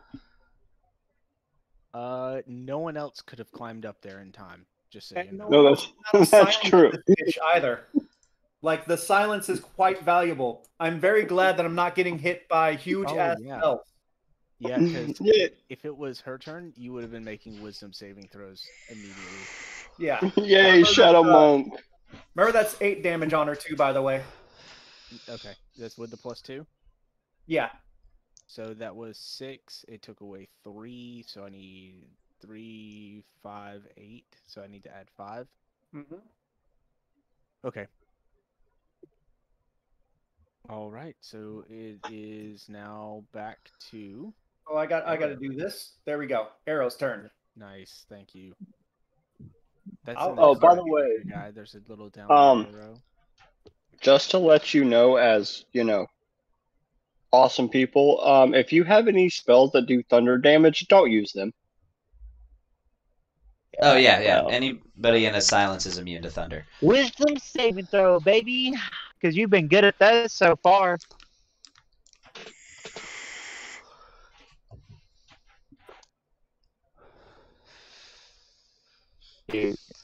No one else could have climbed up there in time. Just so you And know. No, that's Not that's silence true. this bitch either. Like, the silence is quite valuable. I'm very glad that I'm not getting hit by huge ass yeah. spells. Yeah, because Yeah, if it was her turn, you would have been making wisdom saving throws immediately. Yeah. yay, Shadow Monk. Remember, that's 8 damage on her, too, by the way. Okay, that's with the +2. Yeah. So that was 6. It took away 3, so I need 3, 5, 8. So I need to add 5. Mm-hmm. Okay. All right. So it is now back to Oh, I got to do this. There we go. Arrow's turn. nice. Thank you. That's Oh, in oh, by the front way, guy. There's a little down arrow. Just to let you know, as you know, awesome people, if you have any spells that do thunder damage, don't use them. Oh yeah, yeah. Well. Anybody in a silence is immune to thunder. Wisdom saving throw, baby. Because you've been good at that so far.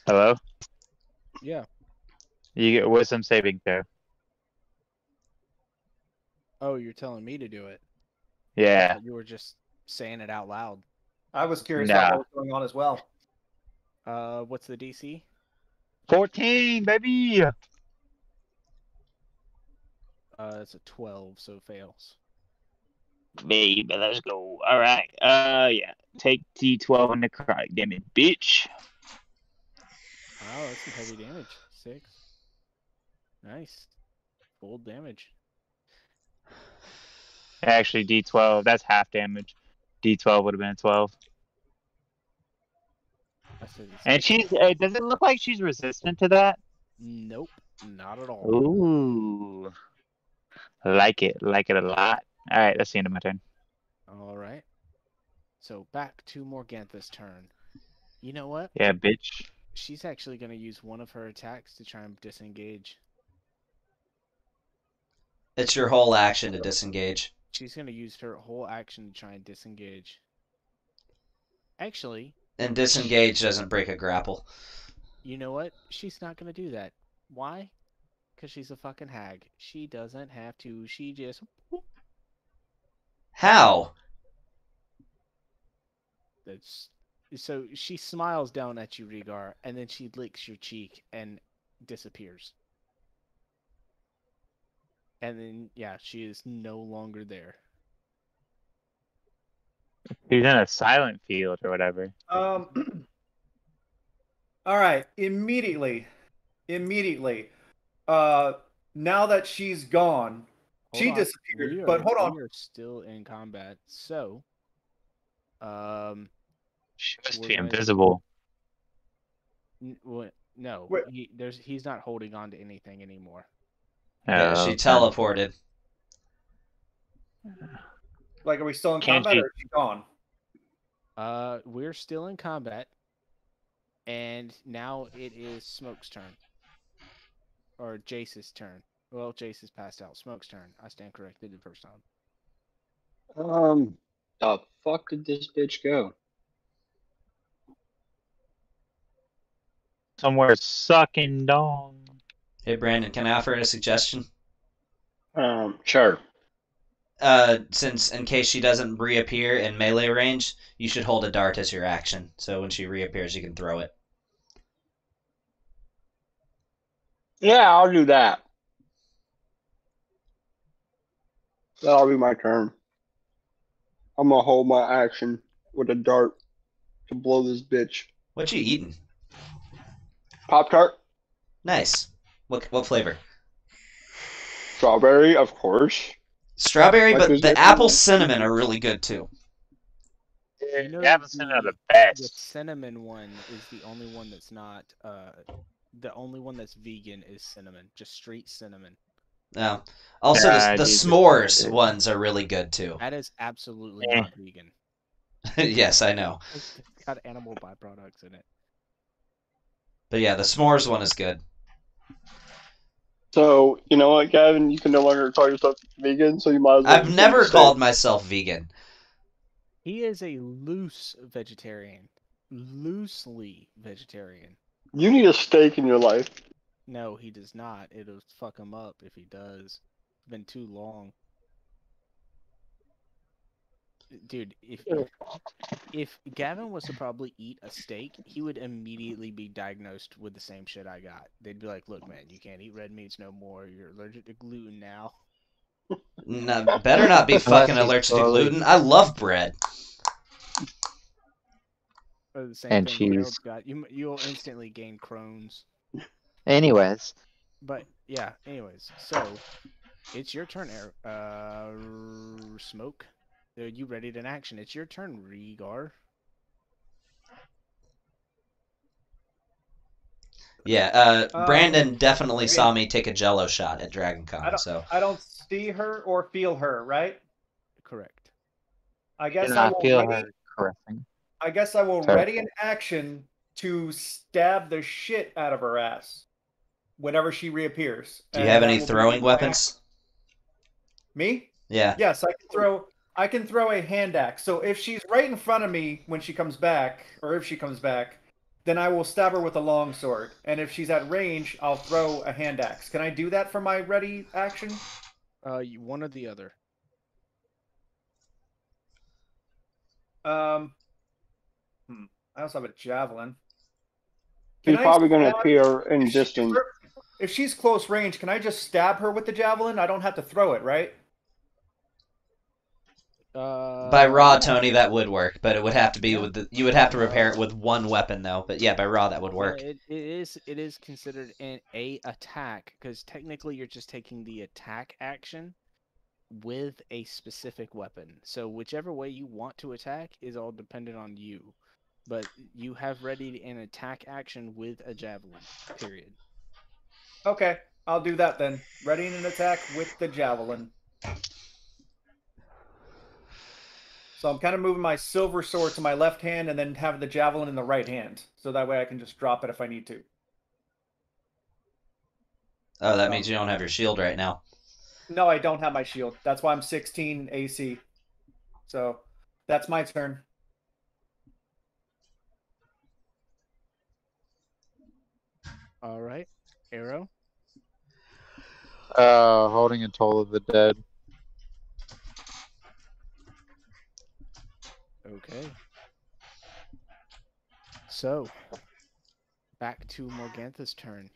Hello? Yeah. You get wisdom saving throw. Oh, you're telling me to do it. Yeah. You were just saying it out loud. I was curious Nah. about what was going on as well. What's the DC? 14, baby. It's a 12, so it fails. Baby, let's go. All right. Yeah. Take D12 and necrotic damage, bitch. Oh, that's some heavy damage. 6. Nice. Full damage. Actually, D12. That's half damage. D12 would have been a 12. I said it's- And she's. Does it look like she's resistant to that? Nope, not at all. Ooh. Like it a lot. All right, that's the end of my turn. All right. So back to Morgantha's turn. You know what? Yeah, bitch. She's actually going to use one of her attacks to try and disengage. It's your whole action to disengage. She's going to use her whole action to try and disengage. Actually, And disengage doesn't break a grapple. you know what? She's not going to do that. Why? Because she's a fucking hag. She doesn't have to. She just... How? That's... So she smiles down at you, Rhaegar, and then she licks your cheek and disappears. And then, yeah, she is no longer there. He's in a silent field or whatever. All right, immediately. Now that she's gone, she disappeared. But hold on. We are still in combat, so She must We're be going- invisible. no, Wait. he's not holding on to anything anymore. Yeah, she teleported. Like, are we still in Can't combat she- or is she gone? We're still in combat, and now it is Smoke's turn, or Jace's turn. Well, Jace is passed out. Smoke's turn. I stand corrected the first time. The fuck did this bitch go? Somewhere sucking dong. Hey, Brandon, can I offer a suggestion? Sure. Since in case she doesn't reappear in melee range, you should hold a dart as your action. So when she reappears, you can throw it. Yeah, I'll do that. That'll be my turn. I'm gonna hold my action with a dart to blow this bitch. What you eating? Pop-Tart, Nice. What flavor? strawberry, of course. Strawberry, Like but there's the no- apple cinnamon are really good too. You know, You haven't seen it the the best. cinnamon one is the only one that's not. The only one that's vegan is cinnamon, just straight cinnamon. No. Also, Yeah, the I do s'mores too. ones are really good too. That is absolutely Eh. not vegan. Yes, I know. It's got animal byproducts in it. But yeah, the s'mores one is good. So, you know what, Gavin? You can no longer call yourself vegan, so you might as well. I've never called myself vegan. He is a loose vegetarian. Loosely vegetarian. You need a steak in your life. No, he does not. It'll fuck him up if he does. It's been too long. Dude, if Gavin was to probably eat a steak, he would immediately be diagnosed with the same shit I got. They'd be like, "Look, man, you can't eat red meats no more. You're allergic to gluten now." No, better not be fucking allergic to gluten. I love bread. Or the same And thing cheese. Gerald's got. You'll instantly gain Crohn's. Anyways, But yeah, anyways, so it's your turn, Smoke. Are you ready to action? It's your turn, Rhaegar. Yeah, Brandon definitely saw me take a Jello shot at I DragonCon, don't, so I don't see her or feel her, right? Correct. I guess did I not will feel ready, her caressing. I guess I will Sorry. ready an action to stab the shit out of her ass whenever she reappears. do you And have that any will be throwing my weapons? Me? Yeah. Yes, I can throw a hand axe. So if she's right in front of me when she comes back, or if she comes back, then I will stab her with a long sword. And if she's at range, I'll throw a hand axe. Can I do that for my ready action? One or the other. I also have a javelin. He's Can I probably going to stab- appear in if she- distance. If she's close range, can I just stab her with the javelin? I don't have to throw it, right? By raw, yeah. Tony, that would work, but it would have to be with the. You would have to repair it with one weapon, though. But yeah, by raw, that would Yeah, work. it is considered an attack because technically you're just taking the attack action with a specific weapon. So whichever way you want to attack is all dependent on you. But you have ready an attack action with a javelin. Period. Okay, I'll do that then. Ready an attack with the javelin. So I'm kind of moving my silver sword to my left hand and then having the javelin in the right hand. So that way I can just drop it if I need to. Oh, that means you don't have your shield right now. No, I don't have my shield. That's why I'm 16 AC. So that's my turn. All right, Arrow. Holding a Toll of the Dead. Okay. So, back to Morgantha's turn.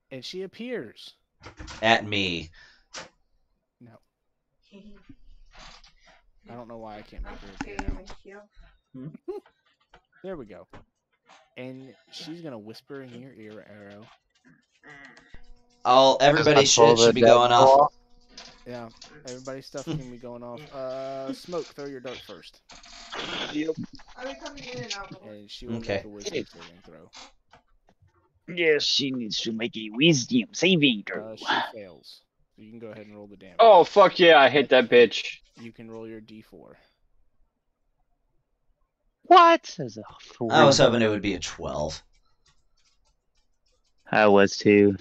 And she appears. At me. No. I don't know why I can't make her appear now. There we go. And she's going to whisper in your ear, Arrow. Everybody's shit should be going off. Yeah, everybody's stuff can be going off. Smoke, throw your dart first. Yep. And she will make a wisdom saving throw. Yes, she needs to make a wisdom saving throw. She fails. So you can go ahead and roll the damage. Oh, fuck yeah, I hit that bitch. You can roll your d4. What? I was hoping it would be a 12. I was too.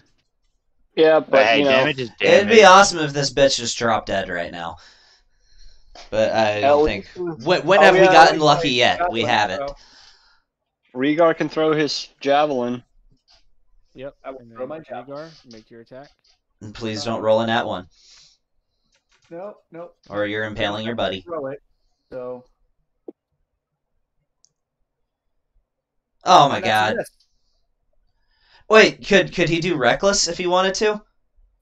Yeah, but hey, you know, damage is damage. It'd be awesome if this bitch just dropped dead right now. But I don't think. When have we gotten lucky yet? We haven't. Rhaegar can throw his javelin. Yep. I will throw my javelin. Rhaegar, make your attack. And please don't roll in that one. No. Or you're impaling your buddy. Throw it. So. Oh my god. Wait, could he do reckless if he wanted to?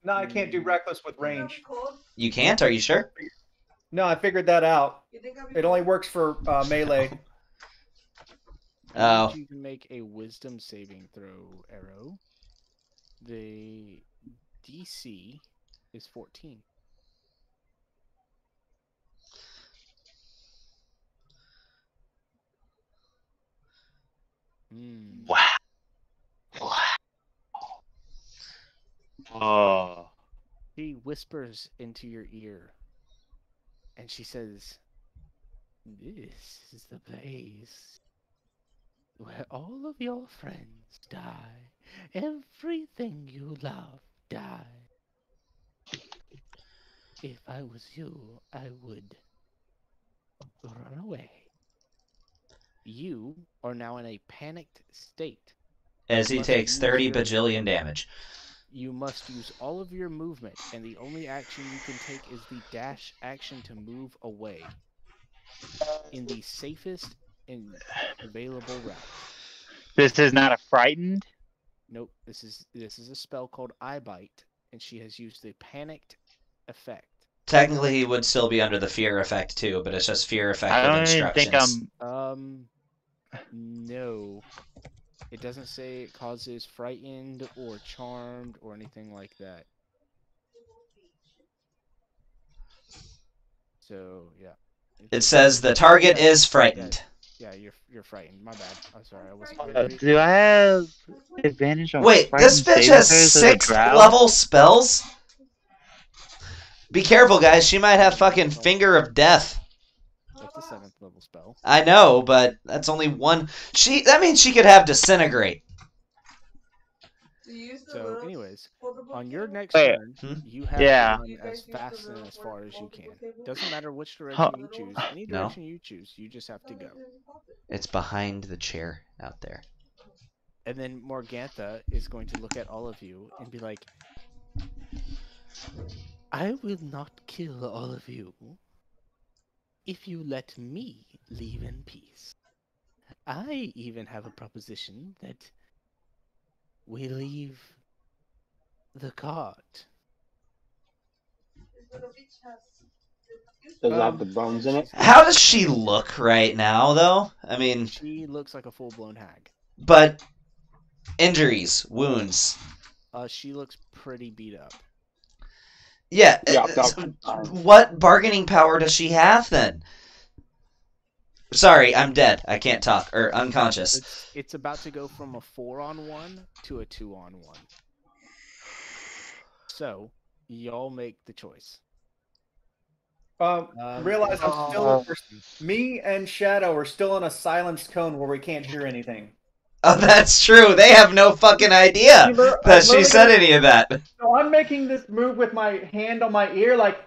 No, I can't do reckless with range. You can't? Are you sure? No, I figured that out. It only works for melee. Oh. You can make a wisdom saving throw, Arrow. The DC is 14. Wow. Oh. She whispers into your ear, and she says, "This is the place where all of your friends die. Everything you love die. If I was you, I would run away. You are now in a panicked state. As he takes 30 bajillion damage. You must use all of your movement, and the only action you can take is the dash action to move away in the safest and available route." This is not a frightened? Nope, this is a spell called Eye Bite, and she has used the panicked effect. Technically, he would still be under the fear effect too, but it's just fear effect I with don't even instructions. think No. It doesn't say it causes frightened or charmed or anything like that. So, yeah. It says the target is frightened. Yeah, you're frightened. My bad. I'm sorry. I wasn't. do I have advantage on Wait, this bitch has 6th level spells? Be careful, guys. She might have fucking Finger of Death. That's a 7th level spell. I know, but that's only one. That means she could have Disintegrate. So, anyways, on your next turn, you have to run as fast and as far as you can. Doesn't matter which direction you choose. Any direction you choose, you just have to go. It's behind the chair out there. And then Morgantha is going to look at all of you and be like, "I will not kill all of you if you let me leave in peace. I even have a proposition that we leave the cart." Does it have the bones in it? How does she look right now, though? I mean... She looks like a full-blown hag. But... injuries, wounds. She looks pretty beat up. Yeah, Yeah, what bargaining power does she have, then? Sorry, I'm dead. I can't talk. Or unconscious. It's about to go from a 4-on-1 to a 2-on-1. So, y'all make the choice. Realize I'm still. Me and Shadow are still in a silenced cone where we can't hear anything. Oh, that's true. They have no fucking idea that she said any of that. So I'm making this move with my hand on my ear, like,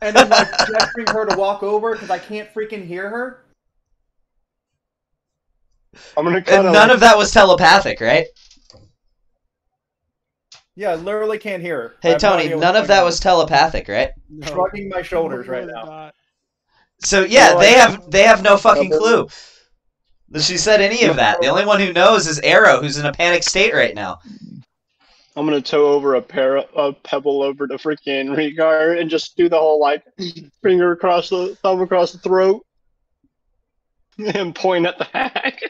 and then like gesturing her to walk over because I can't freaking hear her. I'm gonna And none of that was telepathic, right? Yeah, I literally can't hear her. I Hey, have no Tony, idea none what's of that going was telepathic, right? on. Shrugging my shoulders right now. So yeah, they have no fucking clue that she said any of that. The only one who knows is Arrow, who's in a panic state right now. I'm gonna tow over a pebble over to freaking Regar and just do the whole like finger across the thumb across the throat and point at the hack.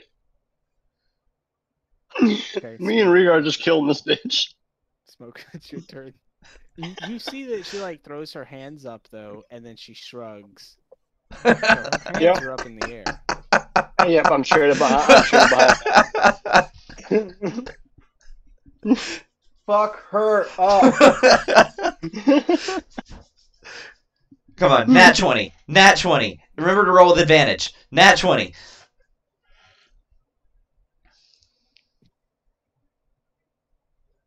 Okay, Me and Regar just killed this bitch. Smoke, it's your turn. You see that she like throws her hands up though, and then she shrugs. So her hands are up in the air. Yep, I'm sure to buy. Fuck her up. Come on, nat 20. Nat 20. Remember to roll with advantage. Nat 20.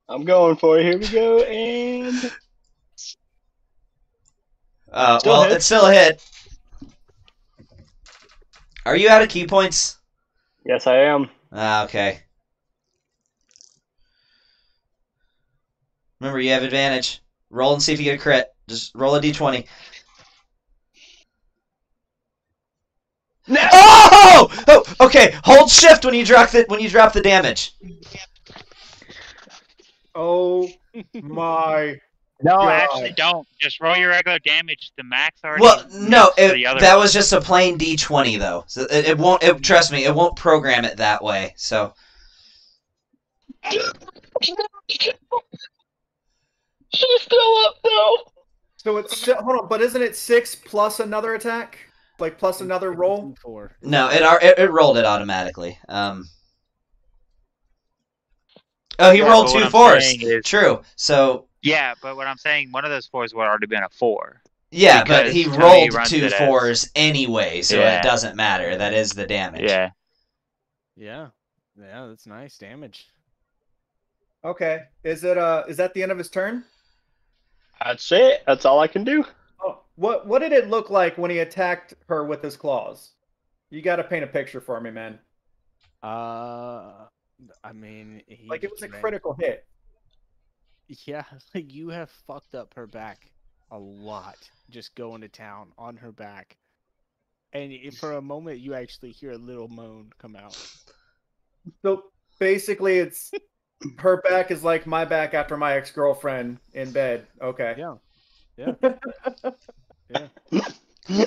I'm going for it. Here we go, and Well, it's still a hit. Are you out of key points? yes, I am. Okay. Remember, you have advantage. Roll and see if you get a crit. Just roll a d20. Oh! Okay. Hold shift when you drop the damage. Oh my. No, God. actually don't. Just roll your regular damage. The max already. Well, no, matched the other that one. was just a plain d20 though. So it won't. Trust me, it won't program it that way. So. She's still up though. So it's hold on, but isn't it 6 plus another attack? Like plus another roll? 4. No, it rolled it automatically. Oh, he Yeah, rolled but what 2 I'm fours. saying is- True. So Yeah, but what I'm saying, one of those 4s would already been a 4. yeah, but Because he Tony rolled runs 2 it as- 4s anyway, so Yeah. it doesn't matter. That is the damage. Yeah. Yeah, that's nice damage. Okay. Is that the end of his turn? That's it. That's all I can do. Oh, what did it look like when he attacked her with his claws? You got to paint a picture for me, man. I mean, he Like it was a ran- critical hit. Yeah, like you have fucked up her back a lot, just going to town on her back. And for a moment, you actually hear a little moan come out. So basically, it's her back is like my back after my ex-girlfriend in bed. Okay. Yeah.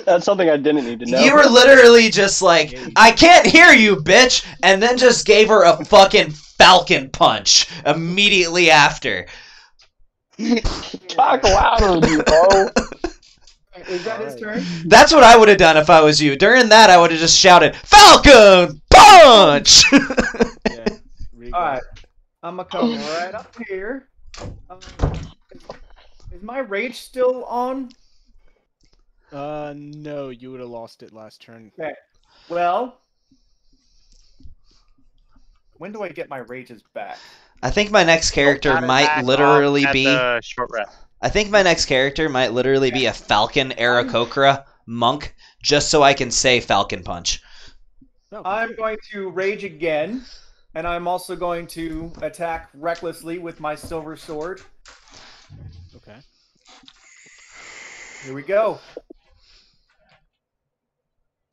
That's something I didn't need to know. You were literally just like, I can't hear you, bitch, and then just gave her a fucking falcon punch immediately after. Talk louder, you bro. Is that his turn? That's what I would have done if I was you. During that, I would have just shouted, Falcon punch! Yeah. All right. I'm gonna come right up here. Is my rage still on? No, you would have lost it last turn. Okay. Well, when do I get my rages back? I think my next character Got it might back literally off at be... the short rest. I think my next character might literally be a Falcon Aarakocra monk, just so I can say Falcon Punch. No, I'm going to rage again, and I'm also going to attack recklessly with my silver sword. okay. Here we go.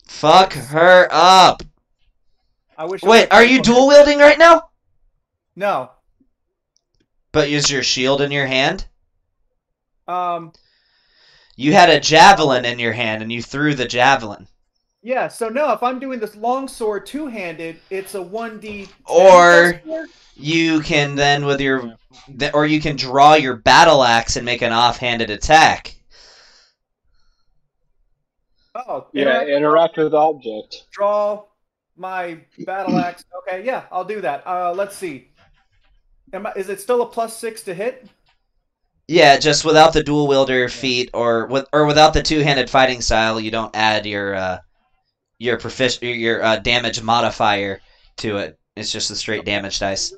Fuck her up! I wish. I Wait, was are you critical dual hit. wielding right now? No. But is your shield in your hand? You You had a javelin in your hand, and you threw the javelin. Yeah, so no, if I'm doing this long sword two-handed, it's a 1d. Or you can then with your, or you can draw your battle axe and make an offhanded attack. Oh, Yeah, interact with object. Draw my battle axe. Okay, yeah, I'll do that. Let's see. Is it still a +6 to hit? Yeah, just without the dual wielder feat or without the two-handed fighting style, you don't add your damage modifier to it. It's just the straight damage dice.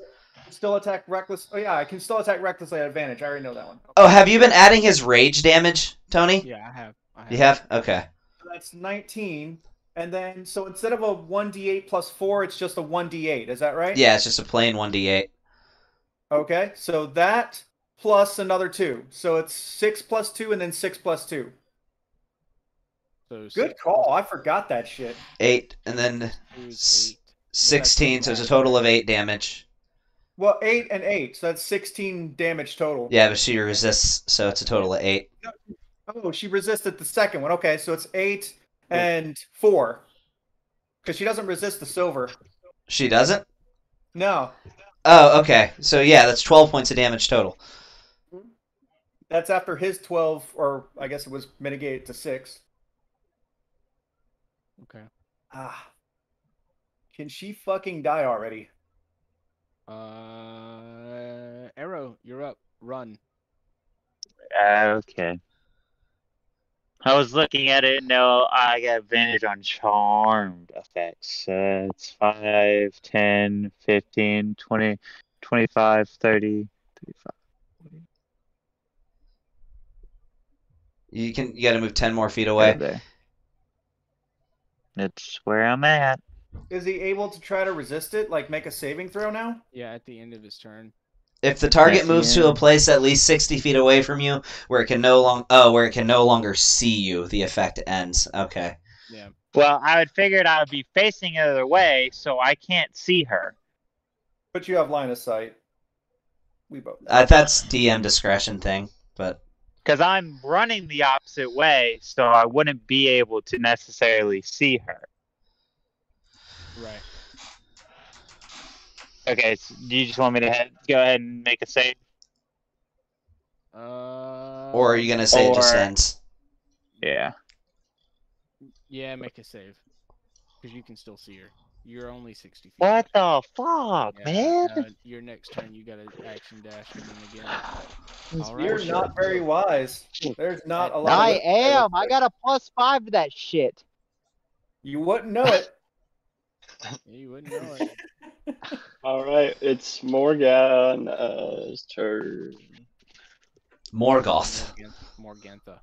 Still attack reckless. Oh yeah, I can still attack recklessly at advantage. I already know that one. Oh, have you been adding his rage damage, Tony? Yeah, I have. You have? Okay. So that's 19, and then so instead of a 1d8 plus 4, it's just a 1d8. Is that right? Yeah, it's just a plain 1d8. Okay, so that plus another 2, so it's 6 plus 2, and then 6 plus 2. So Good call. I forgot that shit. 8, and then 8. 16, so it's a total of 8 damage. Well, 8 and 8, so that's 16 damage total. Yeah, but she resists, so it's a total of 8. Oh, she resisted the second one. Okay, so it's 8 and 4. Because she doesn't resist the silver. She doesn't? No. Oh, okay. So yeah, that's 12 points of damage total. That's after his 12, or I guess it was mitigated to 6. Okay. Ah. Can she fucking die already? Arrow, you're up. Run. Okay. I was looking at it. No, I got advantage on charmed effects. It's 5, 10, 15, 20, 25, 30, 35. You got to move 10 more feet away. There. It's where I'm at. Is he able to try to resist it? Like make a saving throw now? Yeah, at the end of his turn. If the target Yes, moves yeah. to a place at least 60 feet away from you, where it can no longer see you, the effect ends. Okay. Yeah. Well, I would figured I would be facing the other way, so I can't see her. But you have line of sight. We both. That's DM discretion thing, but Because I'm running the opposite way, so I wouldn't be able to necessarily see her. Right. Okay, so do you just want me to go ahead and make a save? or are you gonna say it just Or- ends? Yeah. Yeah, make a save. Because you can still see her. You're only 60 feet. What the fuck, Yeah, man? your next turn, you gotta action dash and then again. All You're right. not very wise. There's not a lot. I of am. I got a +5 to that shit. You wouldn't know it. You wouldn't know it. All right, it's Morgana's turn. Morgoth. Morgantha.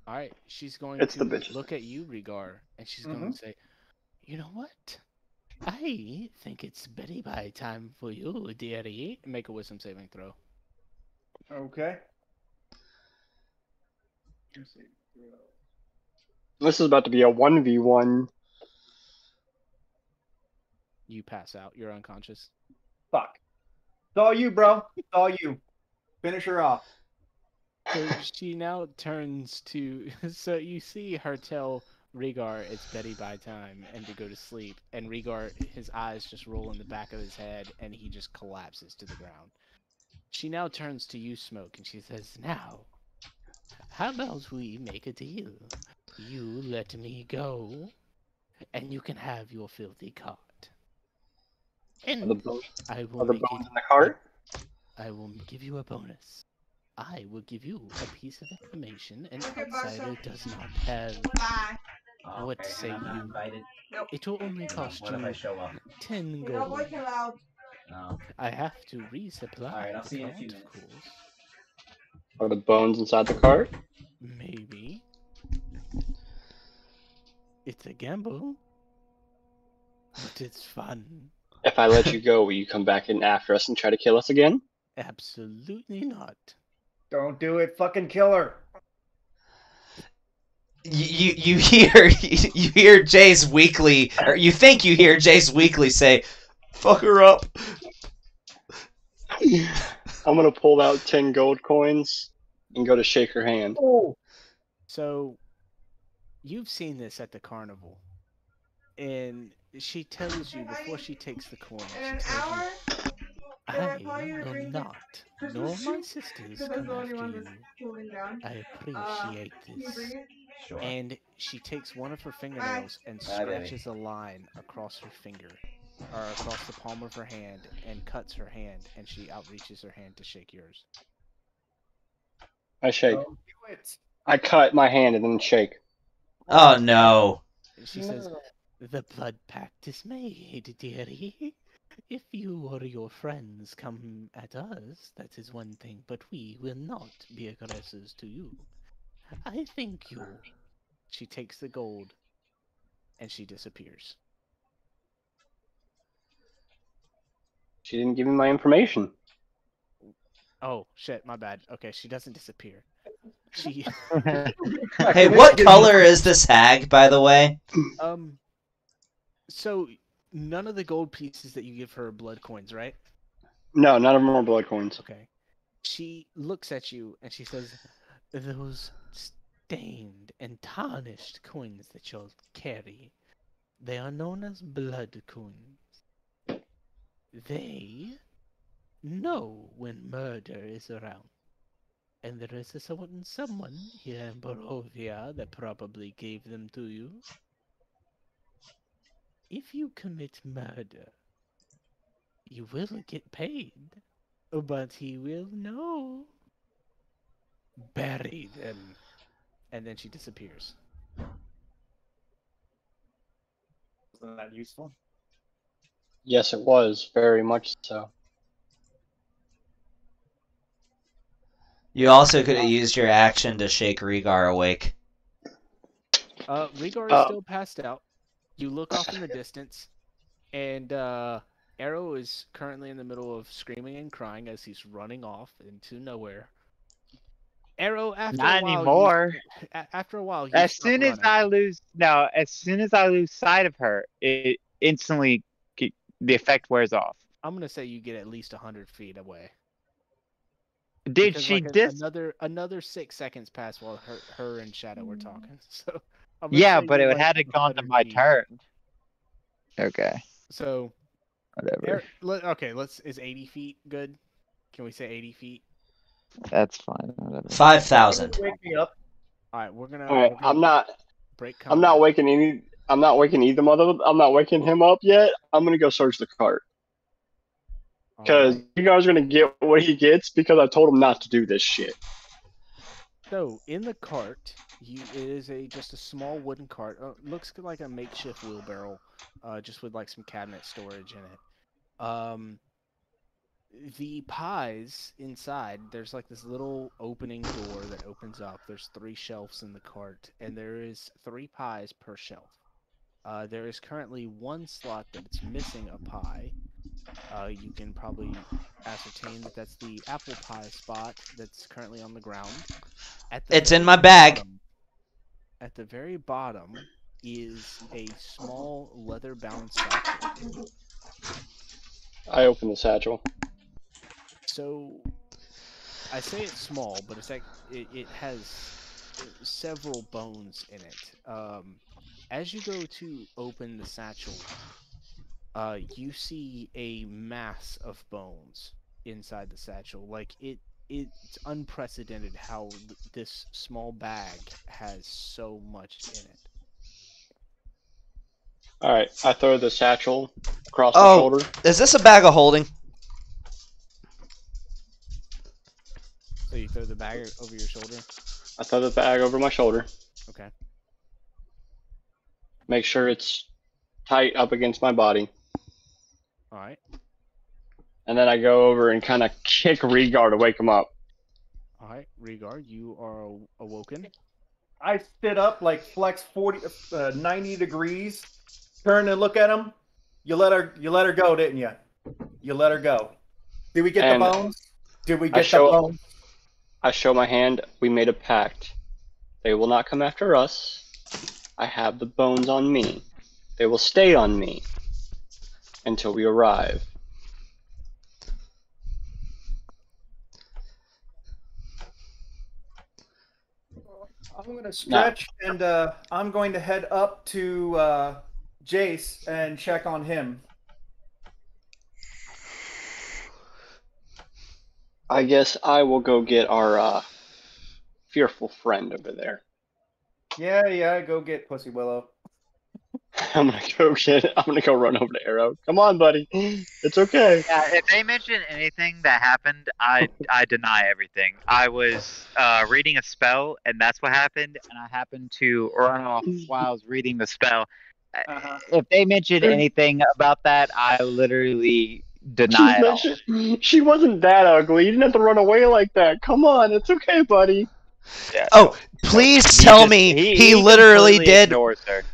All right, she's going It's to the bitches. look at you, Rhaegar, and she's going to say, "You know what? I think it's Betty by time for you, dearie." Make a wisdom saving throw. Okay. This is about to be a 1v1. You pass out. You're unconscious. Fuck. It's all you, bro. It's all you. Finish her off. So she now turns to. So you see her tell Rhaegar it's Betty by time and to go to sleep, and Rhaegar, his eyes just roll in the back of his head, and he just collapses to the ground. She now turns to you, Smoke, and she says, "Now, how about we make a deal? You let me go, and you can have your filthy cart. Are the, And bo- I are will the make bones it, in the cart? I will give you a bonus. I will give you a piece of information an Okay, bye, outsider so- does not have. Bye. What say you? Invited. It will only cost What if I you show up? 10 You're not gold. working loud. No. I have to resupply Alright, I'll the see you in a cart, few of minutes. course. Are the bones inside the cart? Maybe. It's a gamble. But it's fun. If I let you go, will you come back in after us and try to kill us again? Absolutely not. Don't do it. Fucking kill her. You hear Jace Weekly, or you think you hear Jace Weekly say, "Fuck her up." I'm gonna pull out 10 gold coins and go to shake her hand. Oh. So, you've seen this at the carnival. And she tells you before she takes the coin, In an she tells hour, you, can I I buy you a will drink? not, nor Christmas my soup? sisters Because that's come the only after one you. that's cooling down. I appreciate Can you this. bring it? Sure. And she takes one of her fingernails and Bye, baby. scratches a line across her finger, or across the palm of her hand, and cuts her hand, and she outreaches her hand to shake yours. I shake. Don't do it. I cut my hand and then shake. Oh no. She says, "The blood pact is made, dearie. If you or your friends come at us, that is one thing, but we will not be aggressors to you. I thank you." She takes the gold, and she disappears. She didn't give me my information. Oh, shit, my bad. Okay, she doesn't disappear. She, Hey, what color is this hag, by the way? so none of the gold pieces that you give her are blood coins, right? No, none of them are blood coins. Okay. She looks at you and she says, "Those stained and tarnished coins that you'll carry, they are known as blood coins. They know when murder is around. And there is someone here in Barovia that probably gave them to you. If you commit murder, you will get paid, but he will know. Bury them." And then she disappears. Wasn't that useful? Yes, it was. Very much so. You also could have used your action to shake Rhaegar awake. Rhaegar is still passed out. You look off in the distance, and Arrow is currently in the middle of screaming and crying as he's running off into nowhere. Arrow, after Not a while, anymore. After a while, you As stop soon as running. as soon as I lose sight of her, it instantly the effect wears off. I'm gonna say you get at least 100 feet away. Did Because, she like, another 6 seconds passed while her and Shadow were talking. So I'm gonna Yeah, say but you're, it like, had to gone to 100 my feet. turn. Okay, So whatever. okay, is 80 feet good? Can we say 80 feet? That's fine. Whatever. 5,000. Wake me up. All right, we're gonna. All right, we're gonna I'm not break. I'm not combat. waking any. I'm not waking either mother. I'm not waking him up yet. I'm gonna go search the cart All because right. you guys are gonna get what he gets because I told him not to do this shit. So in the cart, it is just a small wooden cart. Looks like a makeshift wheelbarrow, just with like some cabinet storage in it. The pies inside, there's like this little opening door that opens up. There's 3 shelves in the cart, and there is 3 pies per shelf. There is currently 1 slot that's missing a pie. You can probably ascertain that that's the apple pie spot that's currently on the ground. It's in my bag. At the very bottom is a small leather-bound satchel. I open the satchel. So, I say it's small, but it's like it has several bones in it. As you go to open the satchel, you see a mass of bones inside the satchel. Like it's unprecedented how this small bag has so much in it. All right, I throw the satchel across the Oh, shoulder. is this a bag of holding? So you throw the bag over your shoulder? I throw the bag over my shoulder. Okay. Make sure it's tight up against my body. Alright. And then I go over and kind of kick Rhaegar to wake him up. Alright, Rhaegar, you are awoken. I sit up, like flex 90 degrees, turn and look at him. You let her go, didn't you? You let her go. Did we get And the bones? Did we get the bones? I show my hand. We made a pact. They will not come after us. I have the bones on me. They will stay on me until we arrive. I'm going to stretch and I'm going to head up to Jace and check on him. I guess I will go get our fearful friend over there. Yeah, go get Pussy Willow. I'm gonna go run over to Arrow. Come on, buddy. It's okay. Yeah, if they mention anything that happened, I deny everything. I was reading a spell, and that's what happened, and I happened to run off while I was reading the spell. If they mention anything about that, I literally deny it all. She wasn't that ugly. You didn't have to run away like that. Come on, it's okay, buddy. Yeah, Oh, please tell me he literally did.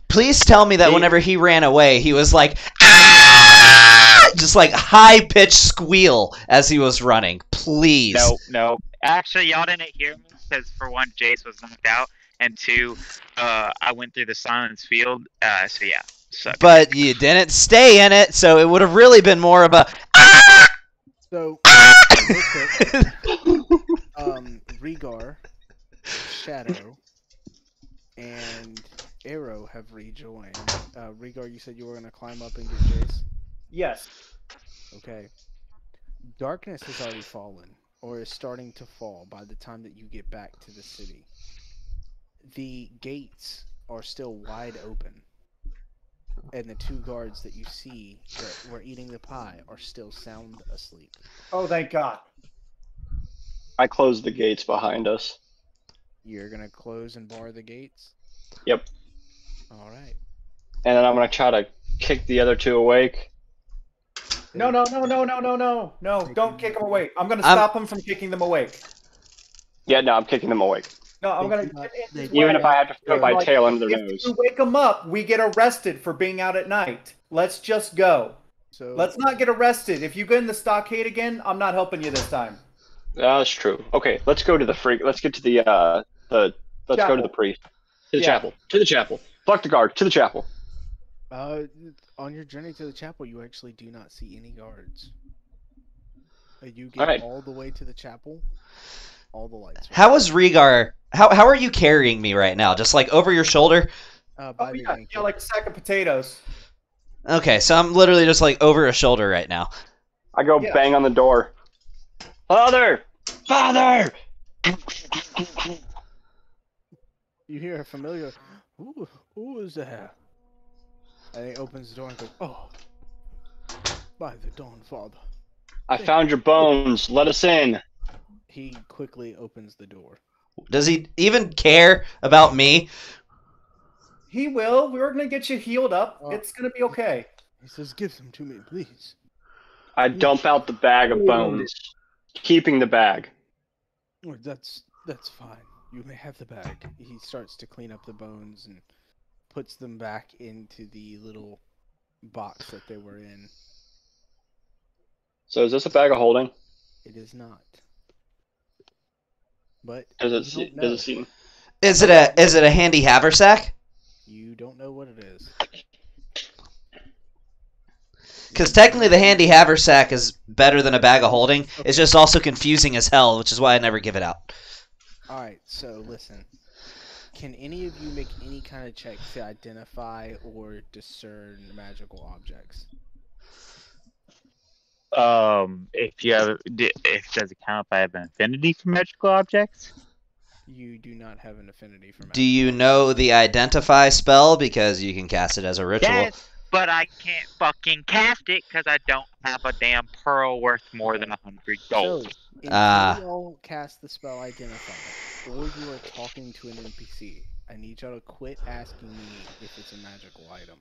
Please tell me that whenever he ran away, he was like, ah! Just like high pitched squeal as he was running. Please. No. Actually, y'all didn't hear me because for one, Jace was knocked out, and two, I went through the silence field. So yeah. But you didn't stay in it, so it would have really been more of a. Ah! So, real quick, Rhaegar, Shadow, and Arrow have rejoined. Rhaegar, you said you were going to climb up and get Jace? Yes. Okay. Darkness has already fallen, or is starting to fall by the time that you get back to the city. The gates are still wide open, and the two guards that you see that were eating the pie are still sound asleep. Oh, thank God. I closed the gates behind us. You're going to close and bar the gates? Yep. Alright. And then I'm gonna try to kick the other two awake. No, don't kick them awake. I'm gonna stop them from kicking them awake. Yeah, no, I'm kicking them awake. No, I'm gonna even if I have to put my tail under their nose. If you wake them up, we get arrested for being out at night. Let's just go. So let's not get arrested. If you go in the stockade again, I'm not helping you this time. That's true. Okay, let's go to the freak. Let's get to the let's go to the priest. To the chapel. To the chapel. Fuck the guard. To the chapel. On your journey to the chapel, you actually do not see any guards. You get all the way to the chapel, all the lights. How is Rhaegar? How are you carrying me right now? Just like over your shoulder? Yeah, like a sack of potatoes. Okay, so I'm literally just like over your shoulder right now. I go bang on the door. Father! Father! You hear a familiar, who is that? And he opens the door and goes, oh, by the dawn, Father. I found your bones. Let us in. He quickly opens the door. Does he even care about me? He will. We're going to get you healed up. It's going to be okay. He says, give them to me, please. I dump out the bag of bones, keeping the bag. Oh, that's fine. You may have the bag. He starts to clean up the bones and puts them back into the little box that they were in. So is this a bag of holding? It is not. But does it seem? Is it a handy haversack? You don't know what it is. Because technically the handy haversack is better than a bag of holding. Okay. It's just also confusing as hell, which is why I never give it out. Alright, so listen. Can any of you make any kind of check to identify or discern magical objects? If does it count if I have an affinity for magical objects? You do not have an affinity for magical Do you know the identify spell? Because you can cast it as a ritual. Yes, but I can't fucking cast it because I don't have a damn pearl worth more than 100 gold. So, if you all cast the spell identify, or you are talking to an NPC, I need y'all to quit asking me if it's a magical item.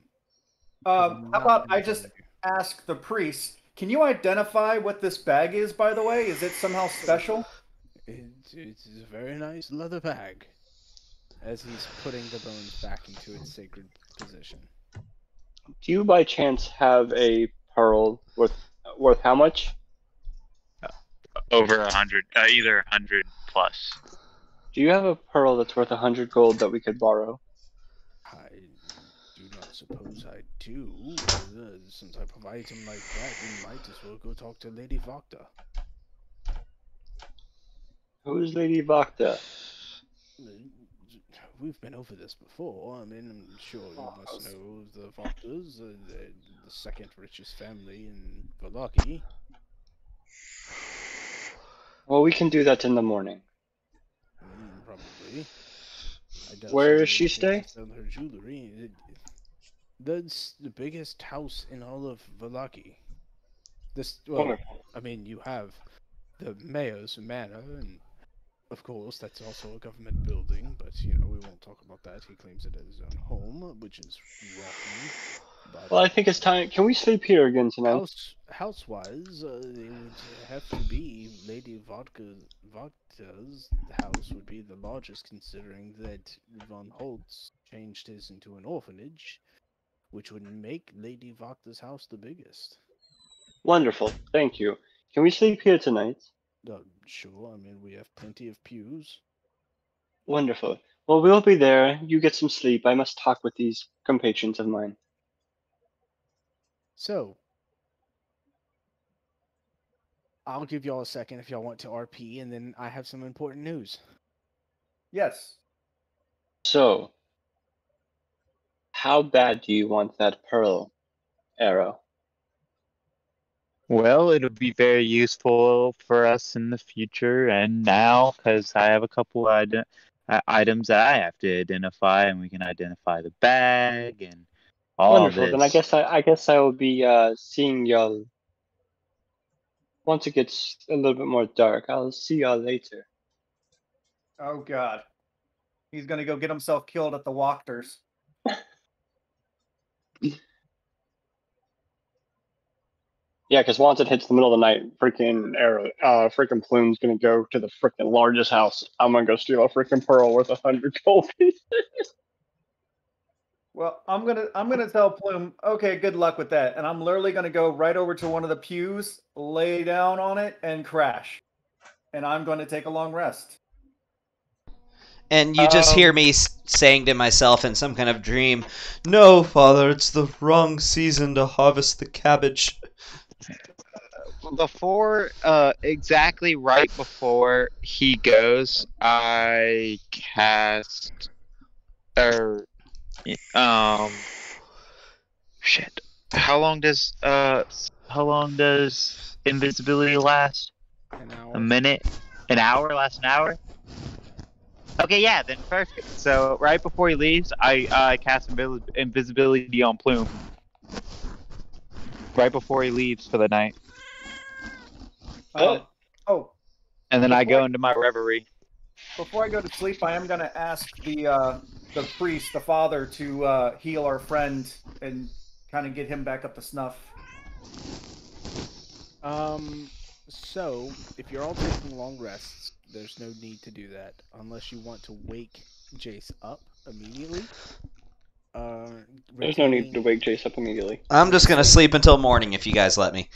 How about I just ask the priest, can you identify what this bag is, by the way? Is it somehow special? It's a very nice leather bag. As he's putting the bones back into its sacred position. Do you by chance have a pearl worth how much? Over 100, either 100 plus. Do you have a pearl that's worth 100 gold that we could borrow? I do not suppose I do. Since I provide him like that, you might as well go talk to Lady Vakta. Who's Lady Vakta? We've been over this before. I mean, I'm sure you must know the Vaktas, the second richest family in Vallaki. Well, we can do that in the morning. Probably. Where does she stay? Sell her jewelry. That's the biggest house in all of Vallaki. Well, Wonderful. I mean, you have the mayor's manor, and of course, that's also a government building, but, we won't talk about that. He claims it as his own home, which is rotten. But Well, I think it's time. Can we sleep here again tonight? house-wise, it would have to be Lady Vodka's house would be the largest, considering that Von Holtz changed his into an orphanage, which would make Lady Vodka's house the biggest. Wonderful. Thank you. Can we sleep here tonight? Sure, I mean, we have plenty of pews. Wonderful. Well, we'll be there. You get some sleep. I must talk with these compatriots of mine. So, I'll give y'all a second if y'all want to RP, and then I have some important news. Yes. So, how bad do you want that pearl arrow? Well, it'll be very useful for us in the future and now, because I have a couple items that I have to identify, and we can identify the bag and all Wonderful. this. Then I guess I will be seeing y'all once it gets a little bit more dark. I'll see y'all later. Oh God. He's gonna go get himself killed at the Wachters. Yeah, because once it hits the middle of the night, freaking Plume's gonna go to the freaking largest house. I'm gonna go steal a freaking pearl worth 100 gold pieces. Well, I'm gonna tell Plume, okay, good luck with that. And I'm literally gonna go right over to one of the pews, lay down on it, and crash. And I'm gonna take a long rest. And you just hear me saying to myself in some kind of dream, "No, Father, it's the wrong season to harvest the cabbage." Exactly right before he goes, I cast, shit. How long does invisibility last? An hour. A minute? An hour? Last an hour? Okay, yeah, then perfect. So right before he leaves, I cast invisibility on Plume. Right before he leaves for the night. Oh, And then I go into my reverie. before I go to sleep, I am gonna ask the priest, the father, to heal our friend and kind of get him back up to snuff. So, if you're all taking long rests, there's no need to do that, unless you want to wake Jace up immediately. There's no need to wake Jace up immediately. I'm just gonna sleep until morning if you guys let me.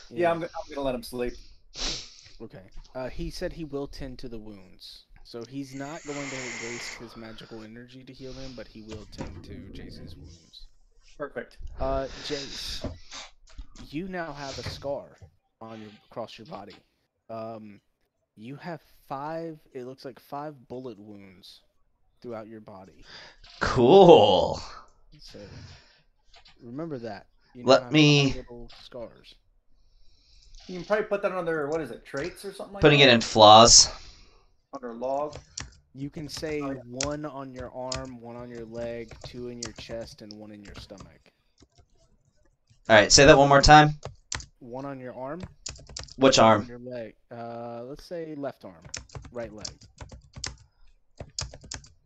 Yeah, I'm gonna let him sleep. Okay. He said he will tend to the wounds. So he's not going to waste his magical energy to heal him, but he will tend to Jace's wounds. Perfect. Jace, you now have a scar across your body. You have 5, it looks like 5 bullet wounds throughout your body. Cool. So, remember that. You Let now have me- 5 little scars. You can probably put that under, what is it, traits or something like Putting that? it in flaws. Under log. You can say 1 on your arm, 1 on your leg, 2 in your chest, and 1 in your stomach. Alright, say that one more time. 1 on your arm. Which 1 arm? on your leg. Let's say left arm, right leg.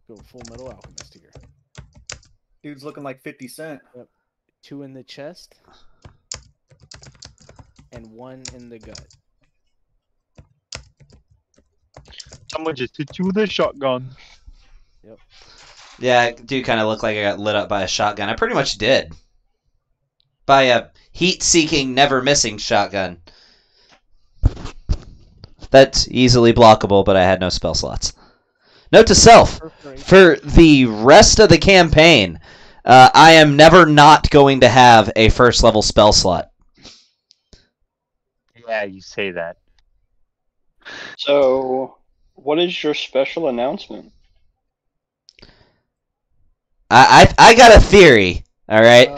Go Full Metal Alchemist here. Dude's looking like 50 Cent. 2 in the chest. And 1 in the gut. Someone just hit you with a shotgun. Yep. Yeah, I do kind of look like I got lit up by a shotgun. I pretty much did. By a heat-seeking, never-missing shotgun. That's easily blockable, but I had no spell slots. Note to self, for the rest of the campaign, I am never not going to have a first-level spell slot. Yeah, you say that. So, what is your special announcement? I got a theory. All right.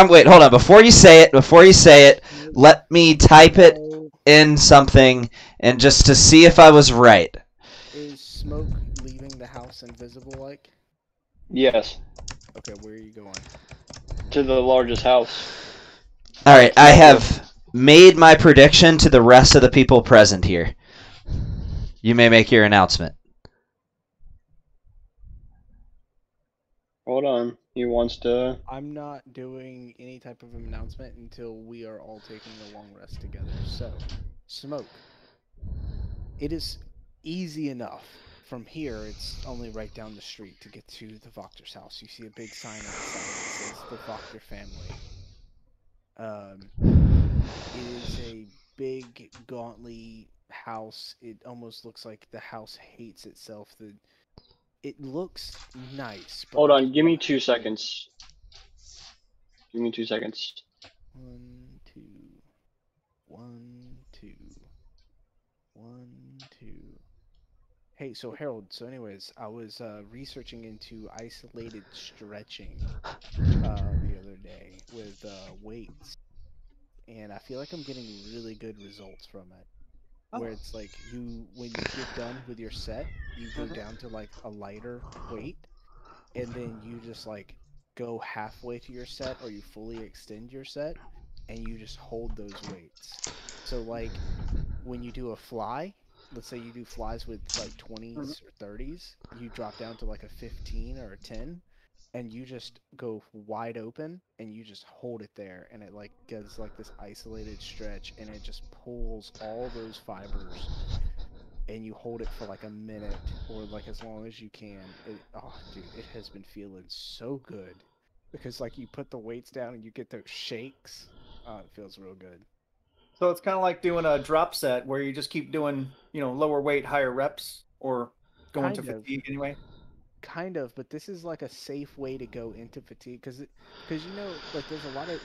Wait. Hold on. Before you say it, let me type it in something, and just to see if I was right. Is Smoke leaving the house invisible like? Yes. Okay, where are you going? To the largest house. All right, I have made my prediction to the rest of the people present here. You may make your announcement. Hold on. He wants to. I'm not doing any type of announcement until we are all taking a long rest together. So, Smoke. It is easy enough. From here, it's only right down the street to get to the Voctor's house. You see a big sign outside that says the Voctor family. It is a big, gauntly house. It almost looks like the house hates itself. It looks nice. But Hold on, give me 2 seconds. Give me 2 seconds. 1, 2, 1, 2, 1, 2. Hey, so Harold, so anyways, I was researching into isolated stretching the other day with weights, and I feel like I'm getting really good results from it. Where it's like when you get done with your set, you go down to like a lighter weight, and then you just like go halfway to your set, or you fully extend your set, and you just hold those weights. So like when you do a fly, let's say you do flies with like 20s or 30s, you drop down to like a 15 or a 10, and you just go wide open and you just hold it there, and it like gets like this isolated stretch, and it just pulls all those fibers, and you hold it for like a minute or like as long as you can. Oh dude, it has been feeling so good because like you put the weights down and you get those shakes. It feels real good. So it's kind of like doing a drop set where you just keep doing, lower weight, higher reps, or going to fatigue anyway. Kind of, but this is like a safe way to go into fatigue because like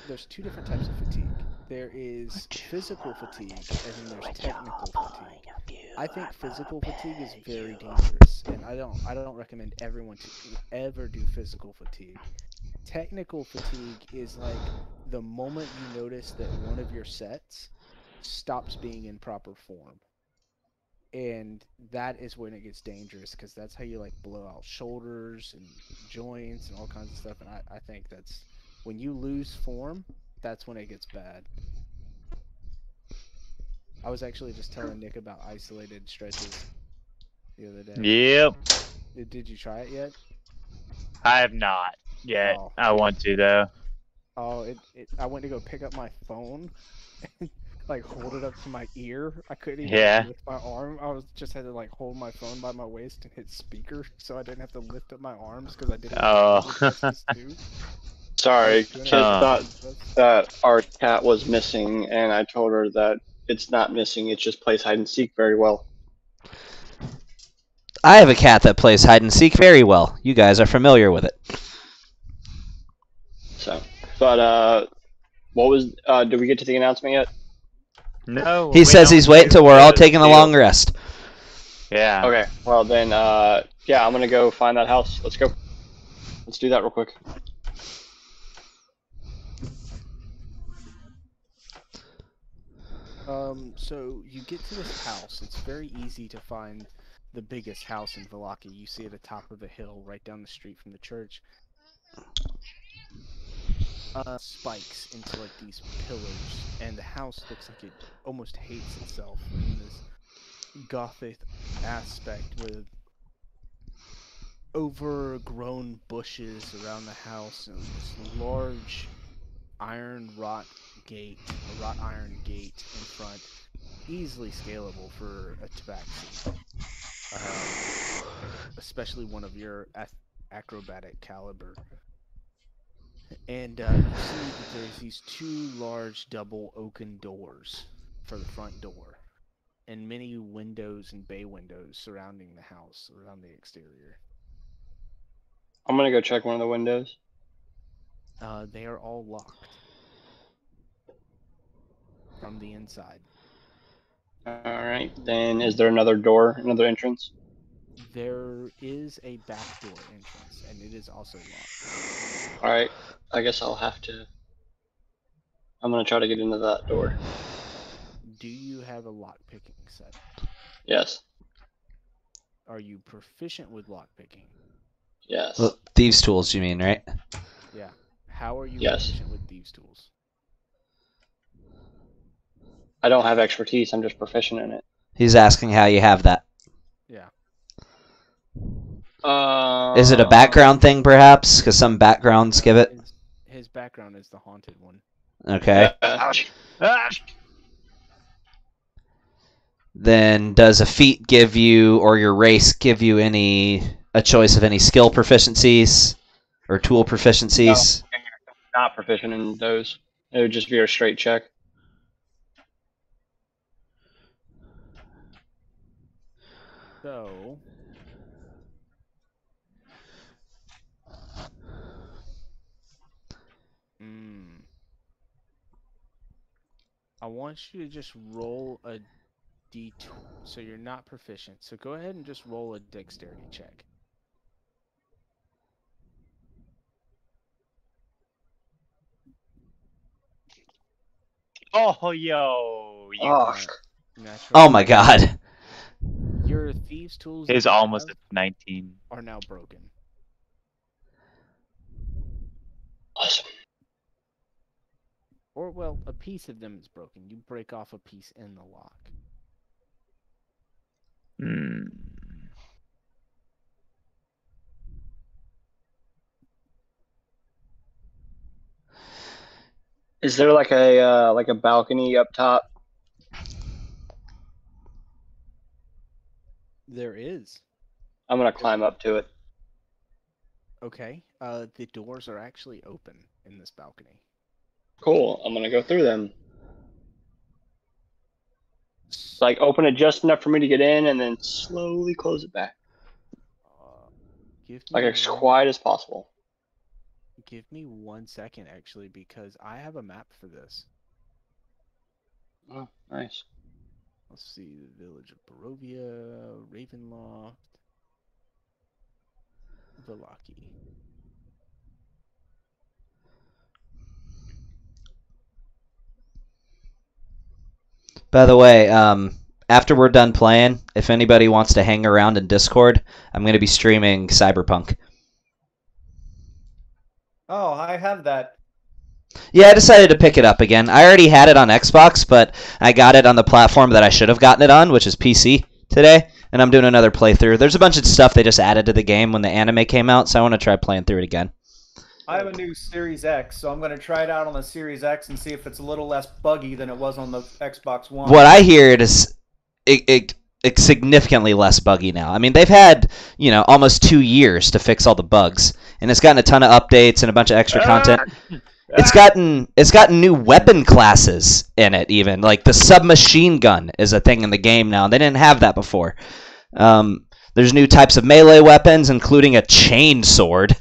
there's two different types of fatigue. There is physical fatigue and then there's technical fatigue. I think physical fatigue is very dangerous, and I don't recommend everyone to ever do physical fatigue. Technical fatigue is like the moment you notice that one of your sets stops being in proper form. And that is when it gets dangerous, because that's how you like blow out shoulders and joints and all kinds of stuff. And I think that's when you lose form, that's when it gets bad. I was actually just telling Nick about isolated stretches the other day. Yep. Did you try it yet? I have not yet. Oh. I want to though. Oh, I went to go pick up my phone and like hold it up to my ear. I couldn't even lift my arm. Just had to like hold my phone by my waist and hit speaker, so I didn't have to lift up my arms because I didn't know what I was supposed to do. Sorry, kid thought that our cat was missing, and I told her that it's not missing, it just plays hide and seek very well. I have a cat that plays hide and seek very well. You guys are familiar with it. So, but what was? Did we get to the announcement yet? No. He says he's waiting until we're all taking a long rest. Yeah. Okay. Well then, yeah, I'm gonna go find that house. Let's go. Let's do that real quick. So you get to this house. It's very easy to find the biggest house in Vallaki. You see at the top of the hill, right down the street from the church. Spikes into like these pillars, and the house looks like it almost hates itself in this gothic aspect with overgrown bushes around the house and this large wrought iron gate in front, easily scalable for a tabaxi, especially one of your acrobatic caliber. And you see that there's these two large double oaken doors for the front door, and many windows and bay windows surrounding the house, around the exterior. I'm gonna go check one of the windows. They are all locked from the inside. Alright, then is there another door, another entrance? There is a back door entrance, and it is also locked. Alright, I guess I'll have to... I'm gonna try to get into that door. Do you have a lockpicking set? Yes. Are you proficient with lockpicking? Yes. Well, thieves' tools, you mean, right? Yeah. How are you Yes. proficient with thieves' tools? I don't have expertise. I'm just proficient in it. He's asking how you have that. Yeah. Is it a background thing, perhaps? Because some backgrounds give it. His background is the haunted one. Okay. Ah! Then does a feat give you, or your race give you a choice of any skill proficiencies or tool proficiencies? No, not proficient in those. It would just be a straight check. So. I want you to just roll a d20. So you're not proficient. So go ahead and just roll a dexterity check. Oh, yo. You Oh, Natural. Oh my god. Your thieves' tools is that you almost have at 19. are now broken. awesome. Or, well, a piece of them is broken. You break off a piece in the lock. Hmm. Is there like a balcony up top? There is. I'm gonna climb up to it. Okay. The doors are actually open in this balcony. Cool. I'm gonna go through them. Like open it just enough for me to get in, and then slowly close it back, Give me like as one- quiet as possible. Give me 1 second, actually, because I have a map for this. Oh, nice. Let's see, the village of Barovia, Ravenloft, Vallaki. By the way, after we're done playing, if anybody wants to hang around in Discord, I'm going to be streaming Cyberpunk. Oh, I have that. Yeah, I decided to pick it up again. I already had it on Xbox, but I got it on the platform that I should have gotten it on, which is PC today, and I'm doing another playthrough. There's a bunch of stuff they just added to the game when the anime came out, so I want to try playing through it again. I have a new Series X, so I'm going to try it out on the Series X and see if it's a little less buggy than it was on the Xbox One. What I hear it's significantly less buggy now. I mean, they've had, almost 2 years to fix all the bugs, and it's gotten a ton of updates and a bunch of extra content. It's gotten new weapon classes in it, even. Like the submachine gun is a thing in the game now. They didn't have that before. There's new types of melee weapons, including a chain sword,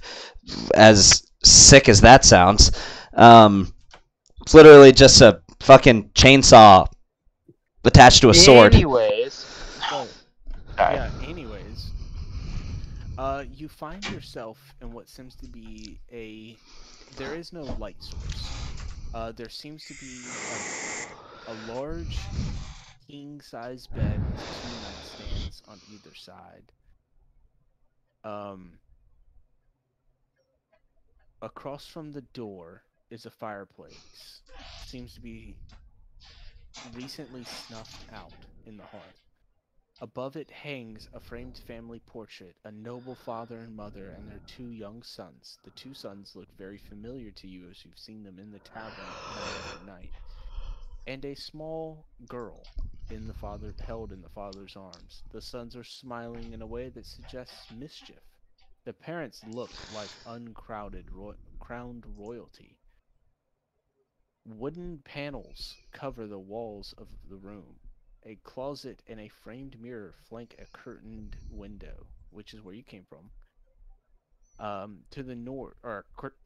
as sick as that sounds. It's literally just a fucking chainsaw attached to a sword. Anyways. Anyways. You find yourself in what seems to be there is no light source. There seems to be a large king-size bed with 2 nightstands on either side. Across from the door is a fireplace. Seems to be recently snuffed out in the hearth. Above it hangs a framed family portrait, a noble father and mother and their 2 young sons. The 2 sons look very familiar to you as you've seen them in the tavern night after night. And a small girl held in the father's arms. The sons are smiling in a way that suggests mischief. The parents look like crowned royalty. Wooden panels cover the walls of the room. A closet and a framed mirror flank a curtained window, which is where you came from. To the north,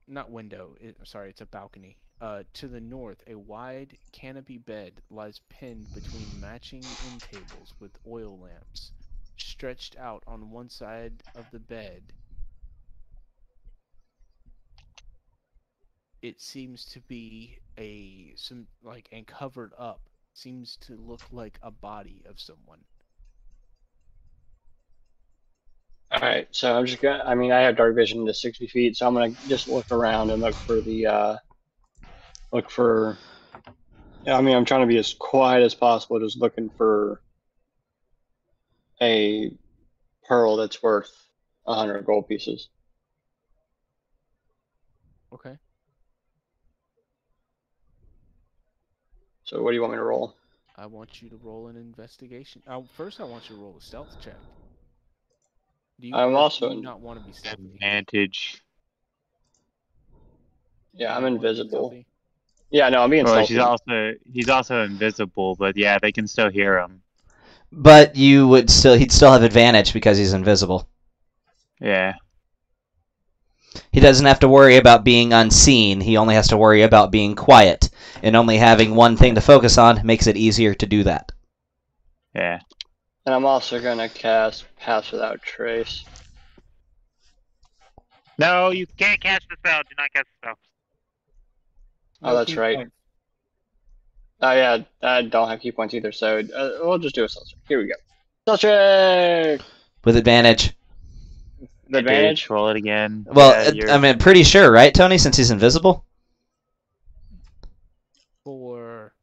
not window, it's a balcony. To the north, a wide canopy bed lies pinned between matching end tables with oil lamps. Stretched out on one side of the bed, it seems to be and covered up, seems to look like a body of someone. All right, so I'm just gonna. I mean, I have dark vision to 60 feet, so I'm gonna just look around and look for the look for. I mean, I'm trying to be as quiet as possible, just looking for a pearl that's worth 100 gold pieces. Okay. So, what do you want me to roll? I want you to roll an investigation. First, I want you to roll a stealth check. Do you, I'm or also do you in- not want to be stealthy? Advantage. Yeah, Do I'm you wanna be invisible. stealthy? Yeah, no, I'm being Well, stealthy. he's also invisible, but yeah, they can still hear him. But he'd still have advantage because he's invisible. Yeah. He doesn't have to worry about being unseen. He only has to worry about being quiet. And only having one thing to focus on makes it easier to do that. Yeah. And I'm also gonna cast Pass Without Trace. No, you can't cast the spell. Do not cast the spell. Oh, that's key right. points. Oh yeah, I don't have key points either, so we'll just do a stealth check. Here we go. Stealth check! With advantage. The advantage? Roll it again. Well, Yeah, I mean, pretty sure, right, Tony, since he's invisible? For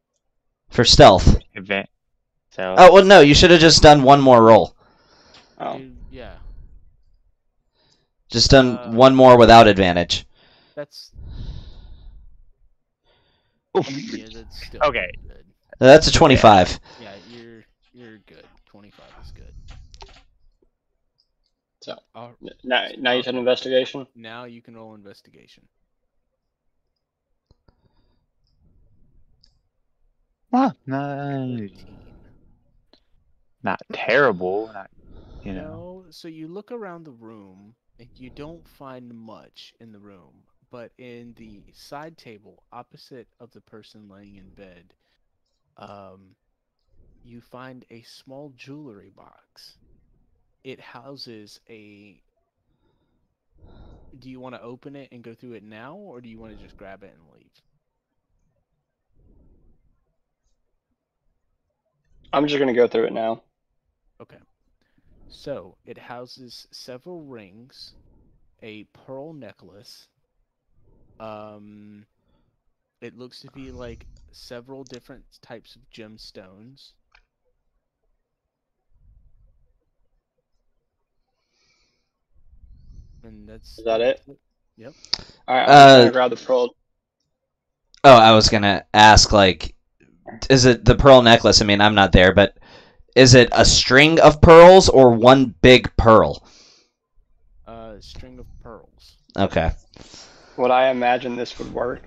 For stealth. So. Oh, well, no, you should have just done one more roll. Oh. yeah, Just done one more without advantage. that's yeah, that's still Okay. good. That's a 25. Yeah, you're good. 25 is good. So, All- now you said investigation? Now you can roll investigation. No. Not terrible. Not, you know. No, so you look around the room and you don't find much in the room, but in the side table opposite of the person laying in bed, you find a small jewelry box. It houses a. Do you want to open it and go through it now, or do you want to just grab it and leave? I'm just gonna go through it now. Okay. So it houses several rings, a pearl necklace. It looks to be like several different types of gemstones. And that's. Is that it? Yep. Alright, I'm gonna grab the pearl. Oh, I was gonna ask, like, is it the pearl necklace? I mean, I'm not there, but is it a string of pearls or one big pearl? String of pearls. Okay. Would I imagine this would work?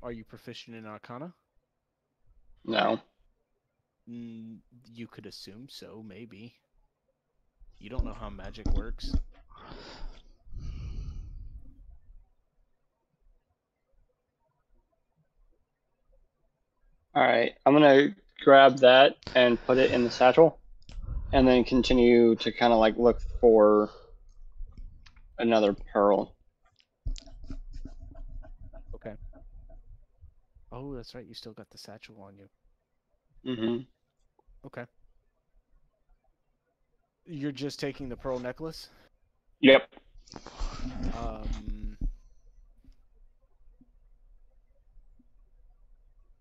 Are you proficient in Arcana? No. You could assume so, maybe. You don't know how magic works. Alright, I'm gonna grab that and put it in the satchel, and then continue to kind of like look for another pearl. Okay. Oh, that's right. You still got the satchel on you. Mm-hmm. Okay. You're just taking the pearl necklace? Yep.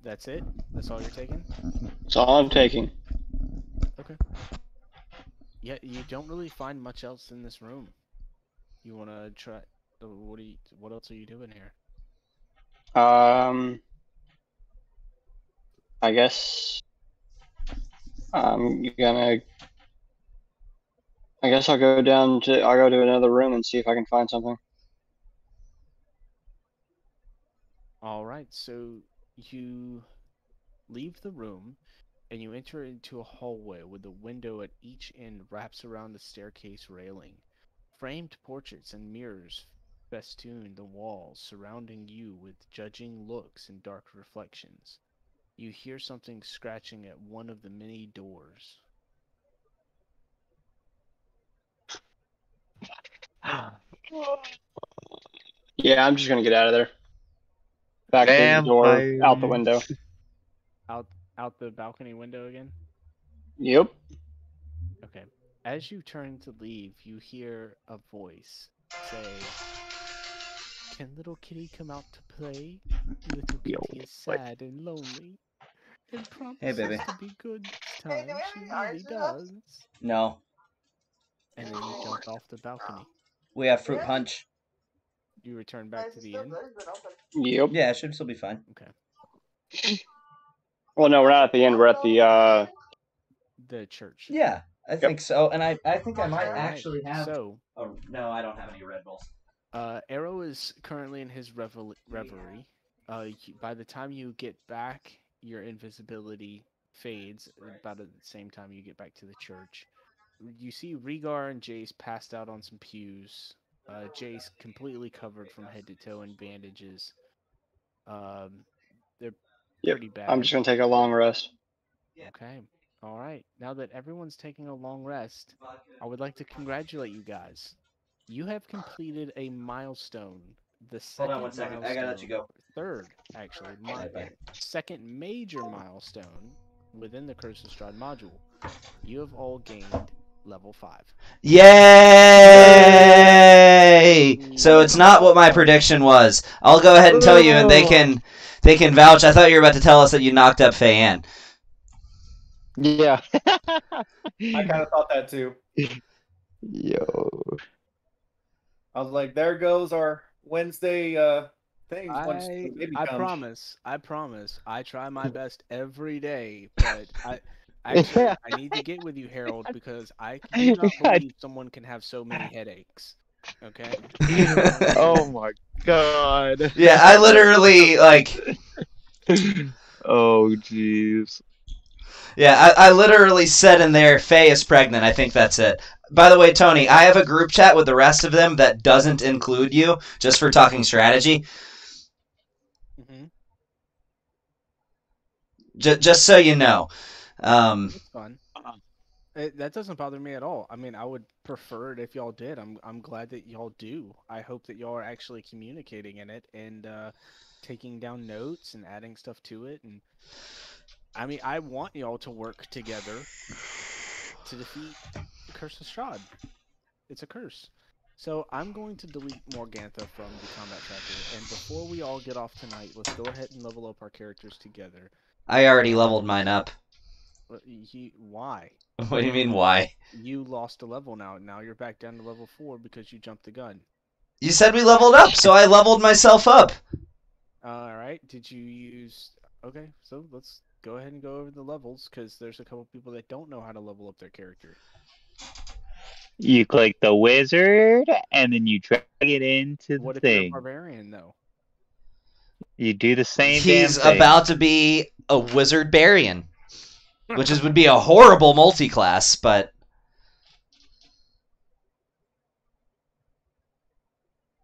That's it? That's all you're taking? That's all I'm taking. Okay. Yeah, you don't really find much else in this room. You wanna try? What else are you doing here? I guess I'm gonna. I guess I'll go to another room and see if I can find something. All right, so you leave the room and you enter into a hallway with a window at each end wraps around the staircase railing. Framed portraits and mirrors festoon the walls, surrounding you with judging looks and dark reflections. You hear something scratching at one of the many doors. Yeah, I'm just gonna get out of there. Back to the door, out the window. Out the balcony window again? Yep. Okay. As you turn to leave, you hear a voice say, "Can little kitty come out to play? Little kitty is sad and lonely, and promises baby. to be good this time. She really does." No, And then you jump off the balcony. we have fruit punch. You return back to the inn. Yep. Yeah, it should still be fine. Okay. Well, no, we're not at the end. We're at The church. Yeah, I think so. And I think I might All right, actually have. So, Oh, no, I don't have any Red Bulls. Arrow is currently in his reverie. By the time you get back, your invisibility fades about at the same time you get back to the church. You see Rhaegar and Jace passed out on some pews. Jace completely covered from head to toe in bandages. They're Yep. pretty bad. I'm just gonna take a long rest. Okay. All right. Now that everyone's taking a long rest, I would like to congratulate you guys. You have completed a milestone. The second Hold on 1 second. I gotta let you go. Third, actually. Second major milestone within the Curse of Strahd module. You have all gained level 5. Yay! So it's not what my prediction was. I'll go ahead and tell you, and they can vouch. I thought you were about to tell us that you knocked up Feyan. Yeah. I kind of thought that too. Yo. I was like, there goes our Wednesday things. once the baby I comes. promise. I try my best every day, but I need to get with you, Harold, because I do not believe someone can have so many headaches. Okay? Oh my god. Yeah, I literally, like... Oh, jeez. Yeah, I literally said in there, Faye is pregnant. I think that's it. By the way, Tony, I have a group chat with the rest of them that doesn't include you, just for talking strategy. Mm-hmm. Just so you know. It's fun. That doesn't bother me at all. I mean, I would prefer it if y'all did. I'm glad that y'all do. I hope that y'all are actually communicating in it and taking down notes and adding stuff to it. And I mean, I want y'all to work together to defeat the Curse of Strahd. It's a curse. So I'm going to delete Morgantha from the combat tracker. And before we all get off tonight, let's go ahead and level up our characters together. I already leveled mine up. Why? What do you mean, why? You lost a level now. Now you're back down to level 4 because you jumped the gun. You said we leveled up, so I leveled myself up. Alright, did you use... Okay, so let's go ahead and go over the levels, because there's a couple people that don't know how to level up their character. You click the wizard, and then you drag it into the What if you're a thing. barbarian, though? You do the same He's damn thing. about to be a wizard barian, which would be a horrible multi-class, but...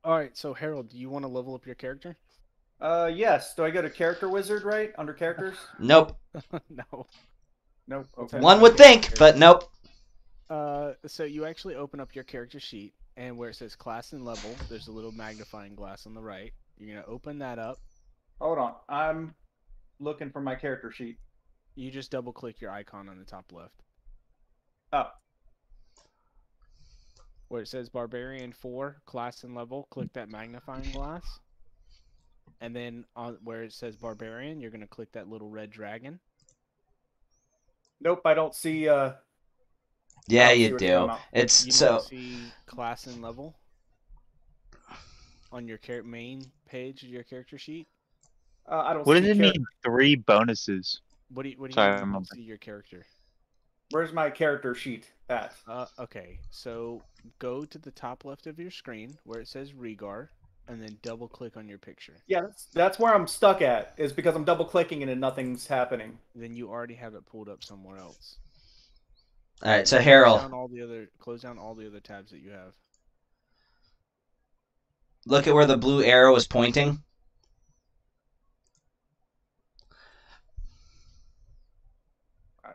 Alright, so Harold, do you want to level up your character? Yes. Do I go to character wizard, right? Under characters? Nope. No. Nope. Okay. One would think, but nope. So you actually open up your character sheet, and where it says class and level, there's a little magnifying glass on the right. You're going to open that up. Hold on. I'm looking for my character sheet. You just double click your icon on the top left. Oh. Where it says Barbarian 4, class and level, click that magnifying glass. And then on where it says Barbarian, you're going to click that little red dragon. Nope, I don't see... Yeah, see you what do. you're talking about. It's You so... don't see class and level on your main page of your character sheet. I don't What see does it character. mean? 3 bonuses. What do you Sorry, mean you I'm don't up. see your character? Where's my character sheet at? Okay, so go to the top left of your screen where it says Rhaegar, and then double click on your picture. Yeah, that's where I'm stuck at, is because I'm double clicking and nothing's happening. Then you already have it pulled up somewhere else. Alright, so Harold, Close down all the other tabs that you have. look at where the blue arrow is pointing.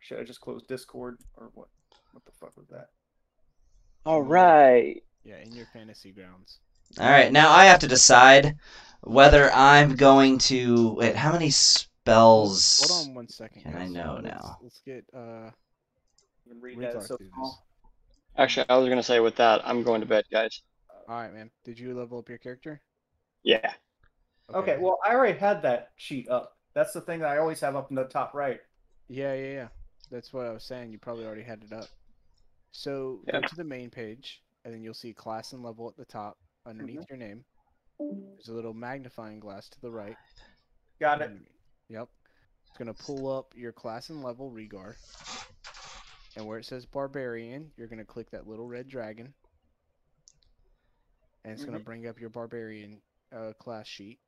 Should I just close Discord, or what? What the fuck was that? All right. Yeah, in your fantasy grounds. Alright, now I have to decide whether I'm going to... Wait, how many spells... Hold on 1 second. Can I guys. know Let's- now? Let's get You can read Rhaegar that so through this. small. Actually, I was gonna say with that, I'm going to bed, guys. All right, man. Did you level up your character? Yeah. Okay, well, I already had that sheet up. That's the thing that I always have up in the top right. Yeah. That's what I was saying. You probably already had it up. So go to the main page, and then you'll see class and level at the top underneath your name. There's a little magnifying glass to the right. Got it. Yep. It's going to pull up your class and level Regar. And where it says Barbarian, you're going to click that little red dragon. And it's going to bring up your Barbarian class sheet.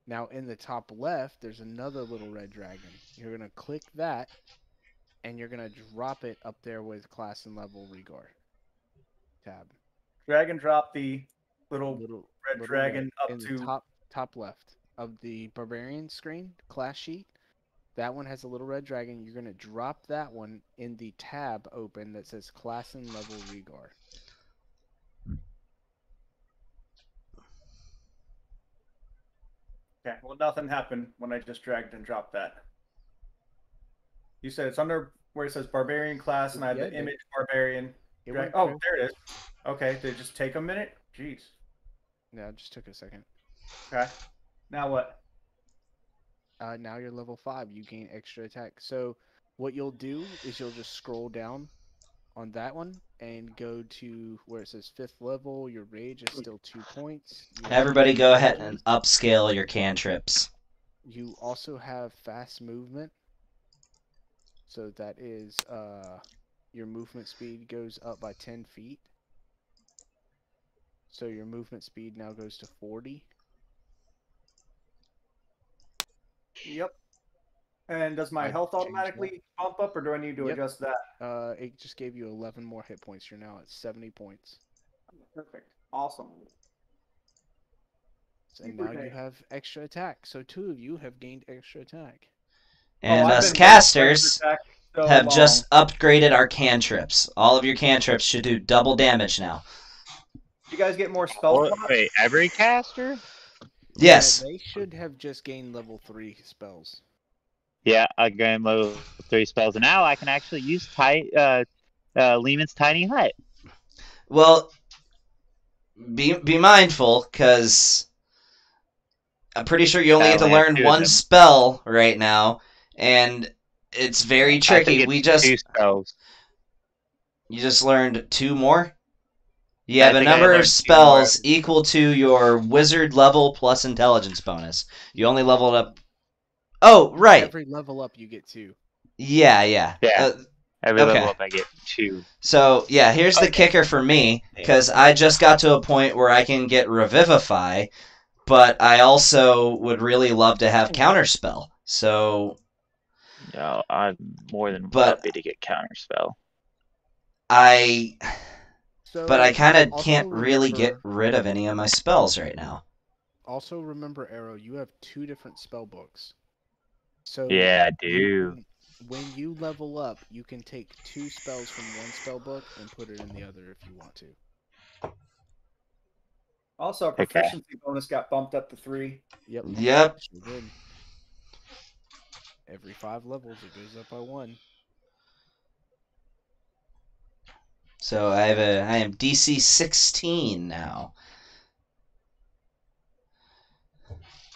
Now in the top left, there's another little red dragon. You're going to click that, and you're going to drop it up there with class and level Regar tab. Drag and drop the little red little dragon up in to the top left of the Barbarian screen class sheet. That one has a little red dragon. You're going to drop that one in the tab open that says class and level Regar. Okay, well, nothing happened when I just dragged and dropped that. You said it's under where it says Barbarian class, and I have the image Barbarian. Oh, there it is. Okay, did it just take a minute? Jeez. Yeah, it just took a second. Okay. Now what? Now you're level 5. You gain extra attack. So what you'll do is you'll just scroll down on that one and go to where it says 5th level. Your rage is still 2 points. Everybody go ahead and upscale your cantrips. You also have fast movement. So that is your movement speed goes up by 10 feet. So your movement speed now goes to 40. Yep. And does my health automatically bump up, or do I need to adjust that? It just gave you 11 more hit points. You're now at 70 points. Perfect. Awesome. And now you have extra attack. So 2 of you have gained extra attack. And us casters have just upgraded our cantrips. All of your cantrips should do double damage now. You guys get more spell slots? Wait, every caster? Yes. Yeah, they should have just gained level 3 spells. Yeah, I gained level 3 spells, and now I can actually use Lehman's Tiny Hut. Well, be mindful, because I'm pretty sure you only get to learn one spell right now, and it's very tricky. It's 2 spells. You just learned 2 more? You have a number of spells equal to your wizard level plus intelligence bonus. You only leveled up. Oh, right. Every level up you get 2. Yeah. Every level up I get 2. So, yeah, here's the kicker for me, because I just got to a point where I can get Revivify, but I also would really love to have Counterspell. So... No, I'm more than happy to get Counterspell. But I kind of can't really get rid of any of my spells right now. Also remember, Arrow, you have 2 different spell books. So yeah, I do. When you level up, you can take 2 spells from one spell book and put it in the other if you want to. Also, our proficiency bonus got bumped up to 3. Yep. Sure did. Every 5 levels, it goes up by 1. So I am DC 16 now.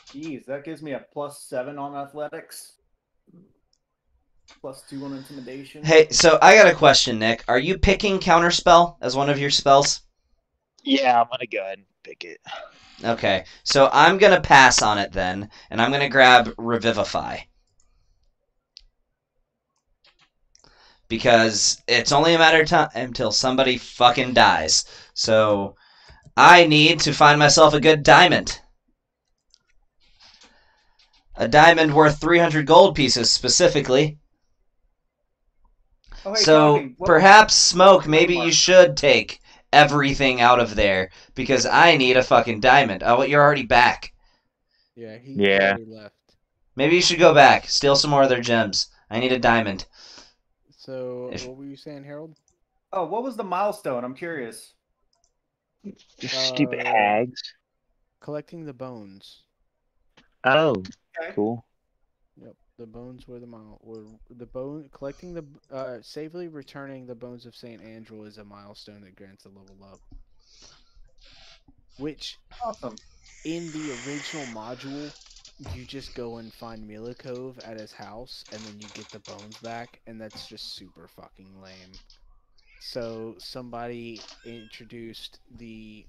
Jeez, that gives me a +7 on athletics. +2 on intimidation. Hey, so I got a question, Nick. Are you picking Counterspell as one of your spells? Yeah, I'm gonna go ahead and pick it. Okay, so I'm gonna pass on it then, and I'm gonna grab Revivify. Because it's only a matter of time until somebody fucking dies. So I need to find myself a good diamond. A diamond worth 300 gold pieces, specifically. Oh, hey, So Tommy, perhaps, Smoke, maybe you should take everything out of there, because I need a fucking diamond. Oh, you're already back. Yeah, he already left. Maybe you should go back, steal some more of their gems. I need a diamond. So, what were you saying, Harold? Oh, what was the milestone? I'm curious. Stupid hags. Collecting the bones. Oh, Okay. cool. Yep. The bones were collecting safely returning the bones of Saint Andrew is a milestone that grants a level up. Which, Awesome. in the original module, you just go and find Milikov at his house, and then you get the bones back, and that's just super fucking lame. So somebody introduced there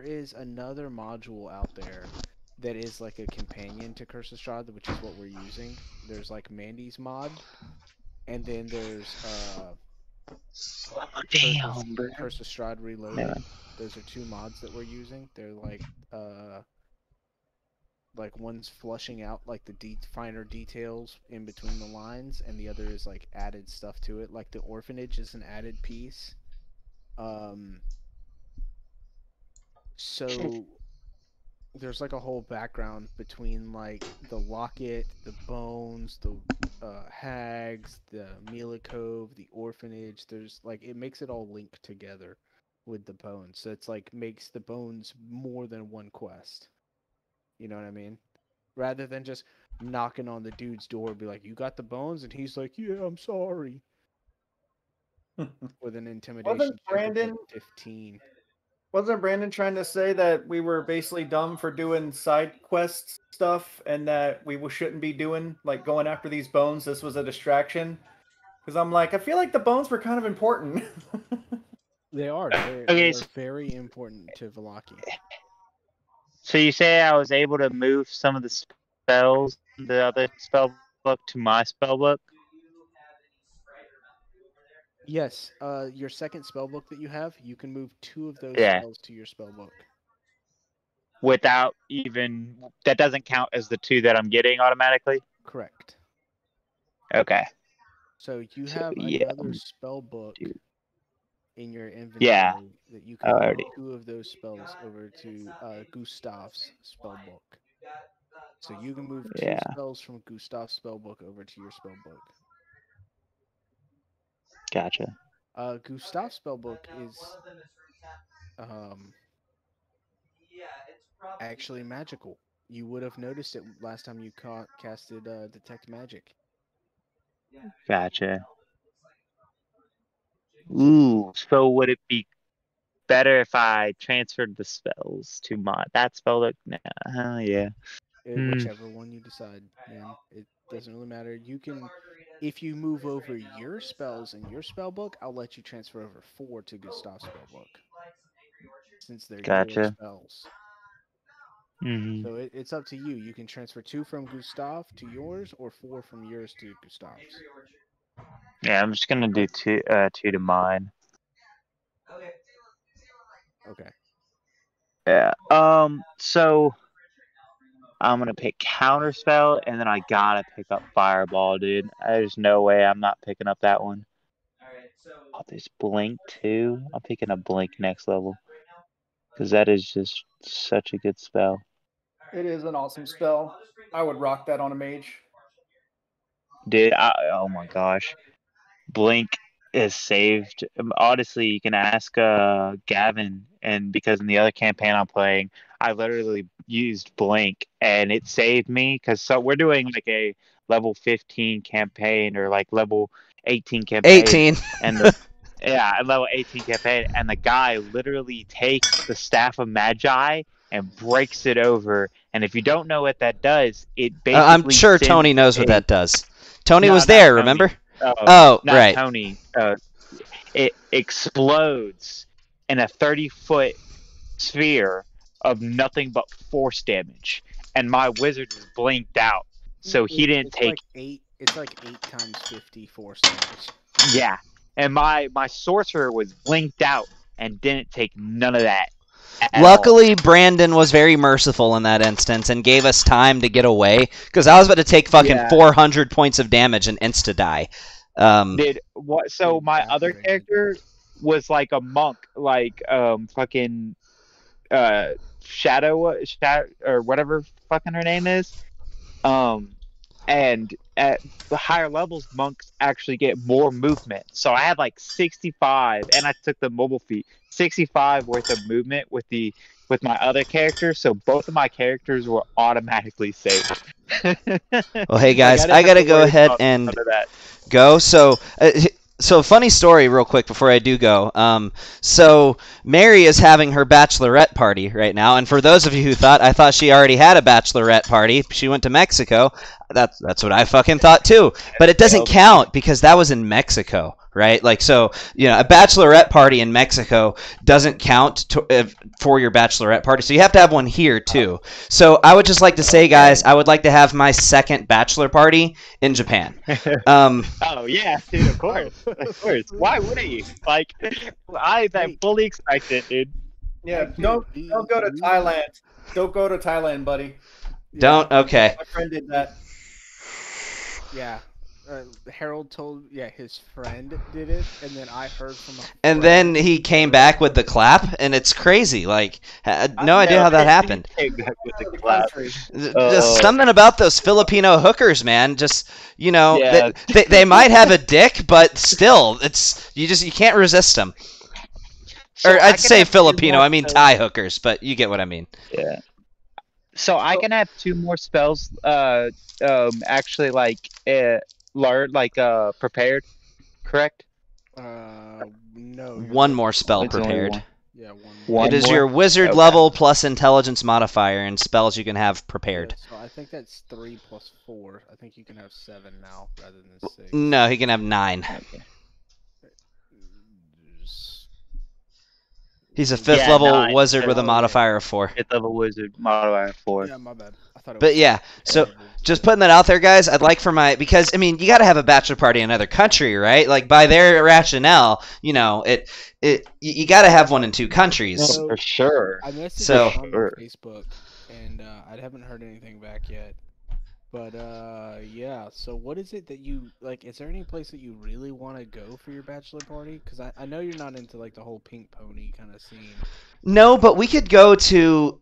is another module out there that is like a companion to Curse of Strahd, which is what we're using. There's like Mandy's mod, and then there's Curse of Strahd Reloaded. Yeah. Those are two mods that we're using. They're like one's flushing out like the finer details in between the lines, and the other is like added stuff to it. Like the orphanage is an added piece. So there's like a whole background between like the locket, the bones, the hags, the Milikov, the orphanage. There's like it makes it all link together with the bones. So it's like makes the bones more than one quest. You know what I mean? Rather than just knocking on the dude's door and be like, "You got the bones?" and he's like, "Yeah, I'm sorry." With an intimidation Wasn't check of, like, Brandon 15. Wasn't Brandon trying to say that we were basically dumb for doing side quest stuff and that we shouldn't be doing, like, going after these bones? This was a distraction? Because I'm like, I feel like the bones were kind of important. They are. They Okay, are so- very important to Vallaki. So you say I was able to move some of the spells, the other spell book to my spell book? Yes, your second spellbook that you have, you can move 2 of those Yeah. spells to your spellbook. Without even that doesn't count as the 2 that I'm getting automatically? Correct. Okay. So you So, have yeah, another spellbook dude. in your inventory Yeah, that you I can move already- 2 of those spells over to Gustav's spellbook. So you can move 2 Yeah. spells from Gustav's spellbook over to your spellbook. Gotcha. Gustav's spellbook is actually magical. You would have noticed it last time you casted Detect Magic. Gotcha. Ooh, so would it be better if I transferred the spells to that spell book? Nah, yeah. Whichever one you decide, man. It doesn't really matter. You can, if you move over your spells in your spellbook, I'll let you transfer over 4 to Gustav's spellbook. Since they're your Gotcha. spells. Mm-hmm. So it's up to you. You can transfer 2 from Gustav to yours, or 4 from yours to Gustav's. Yeah, I'm just gonna do 2 to mine. Okay. Yeah. So I'm gonna pick Counterspell, and then I gotta pick up Fireball, dude. There's no way I'm not picking up that one. Oh, there's Blink too. I'm picking up Blink next level, because that is just such a good spell. It is an awesome spell. I would rock that on a mage. Dude, oh my gosh. Blink is saved. Honestly, you can ask Gavin, and because in the other campaign I'm playing, I literally used Blink, and it saved me, because we're doing like a level 15 campaign, or like level 18 campaign. 18. And the a level 18 campaign, and the guy literally takes the Staff of Magi and breaks it over. And if you don't know what that does, it basically I'm sure sends Tony knows what a- that does. Tony No, was not there, Tony. remember? Not right. Tony. It explodes in a 30-foot sphere of nothing but force damage, and my wizard was blinked out, so he didn't It's take. like 8. It's like 8 times 50 force damage. Yeah, and my sorcerer was blinked out and didn't take none of that. at Luckily, Brandon was very merciful in that instance and gave us time to get away, because I was about to take fucking Yeah. 400 points of damage and insta-die. Did what? So my other character was like a monk, like fucking Shadow or whatever fucking her name is. And at the higher levels, monks actually get more movement. So I had like 65, and I took the mobile feat, 65 worth of movement with the with my other character, so both of my characters were automatically saved. Well, hey guys, Like, I gotta didn't have to go worry ahead about and none of that. go. So funny story, real quick, before I do go. So Mary is having her bachelorette party right now, and for those of you who thought I thought she already had a bachelorette party, she went to Mexico. That's what I fucking thought too. But it doesn't count because that was in Mexico, right? Like, so a bachelorette party in Mexico doesn't count for your bachelorette party. So you have to have one here too. So I would just like to say, guys, I would like to have my second bachelor party in Japan. Oh yeah, dude, of course, of course. Why wouldn't you? Like, I fully expect it, dude. Yeah, don't go to Thailand. Don't go to Thailand, buddy. Don't. Okay. My friend did that. Yeah. Harold told, his friend did it, and then I heard from a And friend. then he came back with the clap, and it's crazy. Like, had no idea how that happened. Came back with the clap. Just something about those Filipino hookers, man. Just Yeah. they might have a dick, but still, you can't resist them. So Or I I'd can say have two Filipino, more I mean spells. Thai hookers, but you get what I mean. Yeah. So I can have 2 more spells. Actually, prepared. Correct. No. One more spell It's only prepared. one. Yeah, one. One It is more? your wizard Okay. level plus intelligence modifier and spells you can have prepared. So I think that's 3 plus 4. I think you can have 7 now rather than 6. No, he can have 9. Okay. He's a 5th Yeah, level 9. wizard with a Oh, yeah. modifier of 4. 5th level wizard modifier 4. Yeah, my bad. I thought it But was yeah, so whatever. just putting that out there, guys. I'd like for because I mean, you got to have a bachelor party in another country, right? Like by their rationale, you got to have one in 2 countries. So- For sure. I messaged So- Sean on Sure. Facebook, and I haven't heard anything back yet. But yeah. So what is it that you like? Is there any place that you really want to go for your bachelor party? Because I know you're not into like the whole pink pony kind of scene. No, but we could go to.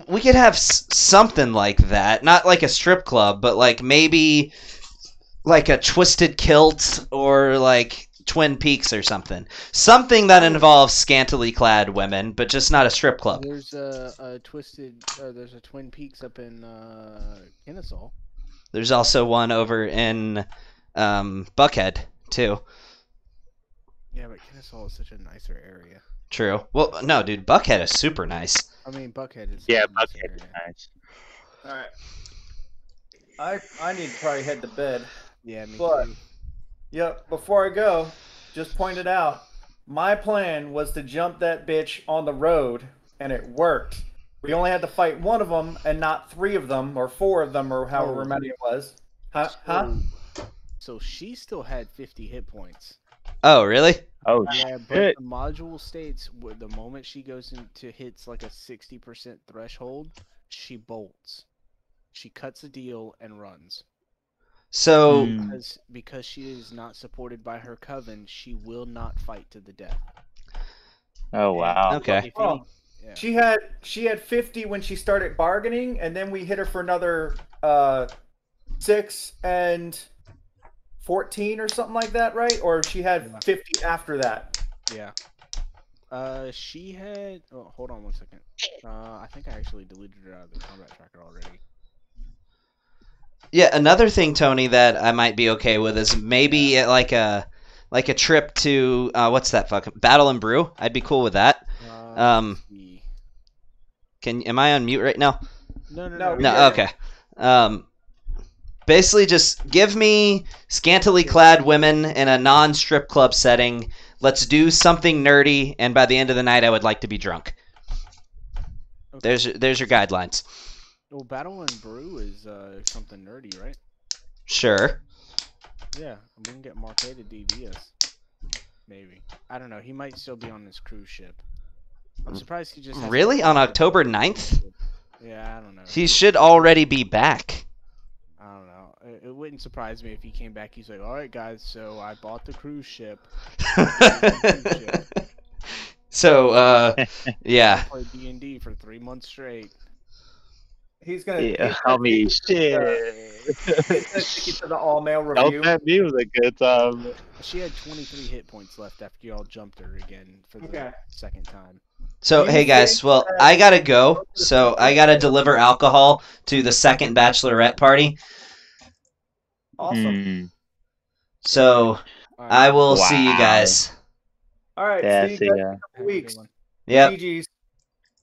We could have something like that. Not like a strip club, but like maybe like a Twisted Kilt or like Twin Peaks or something. Something that involves scantily clad women, but just not a strip club. There's a there's a Twin Peaks up in Kennesaw. There's also one over in Buckhead, too. Yeah, but Kennesaw is such a nicer area. True. Well, no, dude, Buckhead is super nice. I mean, Buckhead is. Yeah, a nice Buckhead is area. nice. All right. I need to probably head to bed. Yeah, me But- too. Yep. Before I go, just pointed out, my plan was to jump that bitch on the road, and it worked. We only had to fight one of them, and not 3 of them, or 4 of them, or however many it was. Huh? So she still had 50 hit points. Oh, really? Oh Yeah, but shit. the module states the moment she goes into hits like a 60% threshold, she bolts. She cuts the deal and runs. So, Hmm. Because she is not supported by her coven, she will not fight to the death. Oh wow. okay. If Oh. yeah. She had 50 when she started bargaining, and then we hit her for another 6 and 14 or something like that, right? Or she had 50 after that. Yeah. She had. Oh, hold on one second. I think I actually deleted her out of the combat tracker already. Yeah, another thing, Tony, that I might be okay with is maybe like a trip to what's that fucking Battle and Brew. I'd be cool with that. Let's see. Am I on mute right now? No. No, No, Yeah. okay. Basically, just give me scantily clad women in a non-strip club setting. Let's do something nerdy, and by the end of the night, I would like to be drunk. Okay. There's your guidelines. Well, Battle and Brew is something nerdy, right? Sure. Yeah, we can get Marquet to DD us. Maybe. I don't know. He might still be on this cruise ship. I'm surprised he just hasn't- Really? On October 9th? Yeah, I don't know. He should already be back. I don't know. It wouldn't surprise me if he came back. He's like, "All right, guys. So I bought the cruise ship. So, yeah. Played D&D for 3 months straight." He's gonna. Yeah, I mean, shit. He's gonna take you to the all-male Don't review. that me was a good time. She had 23 hit points left after y'all jumped her again for the Okay. second time. So, You hey guys, think well, that- I gotta go. So, I gotta deliver alcohol to the second bachelorette party. Awesome. Hmm. So, Alright, I will see you Wow. guys. All right. Yeah, see you see guys ya. in a have couple a good weeks. one. Yep. GG's.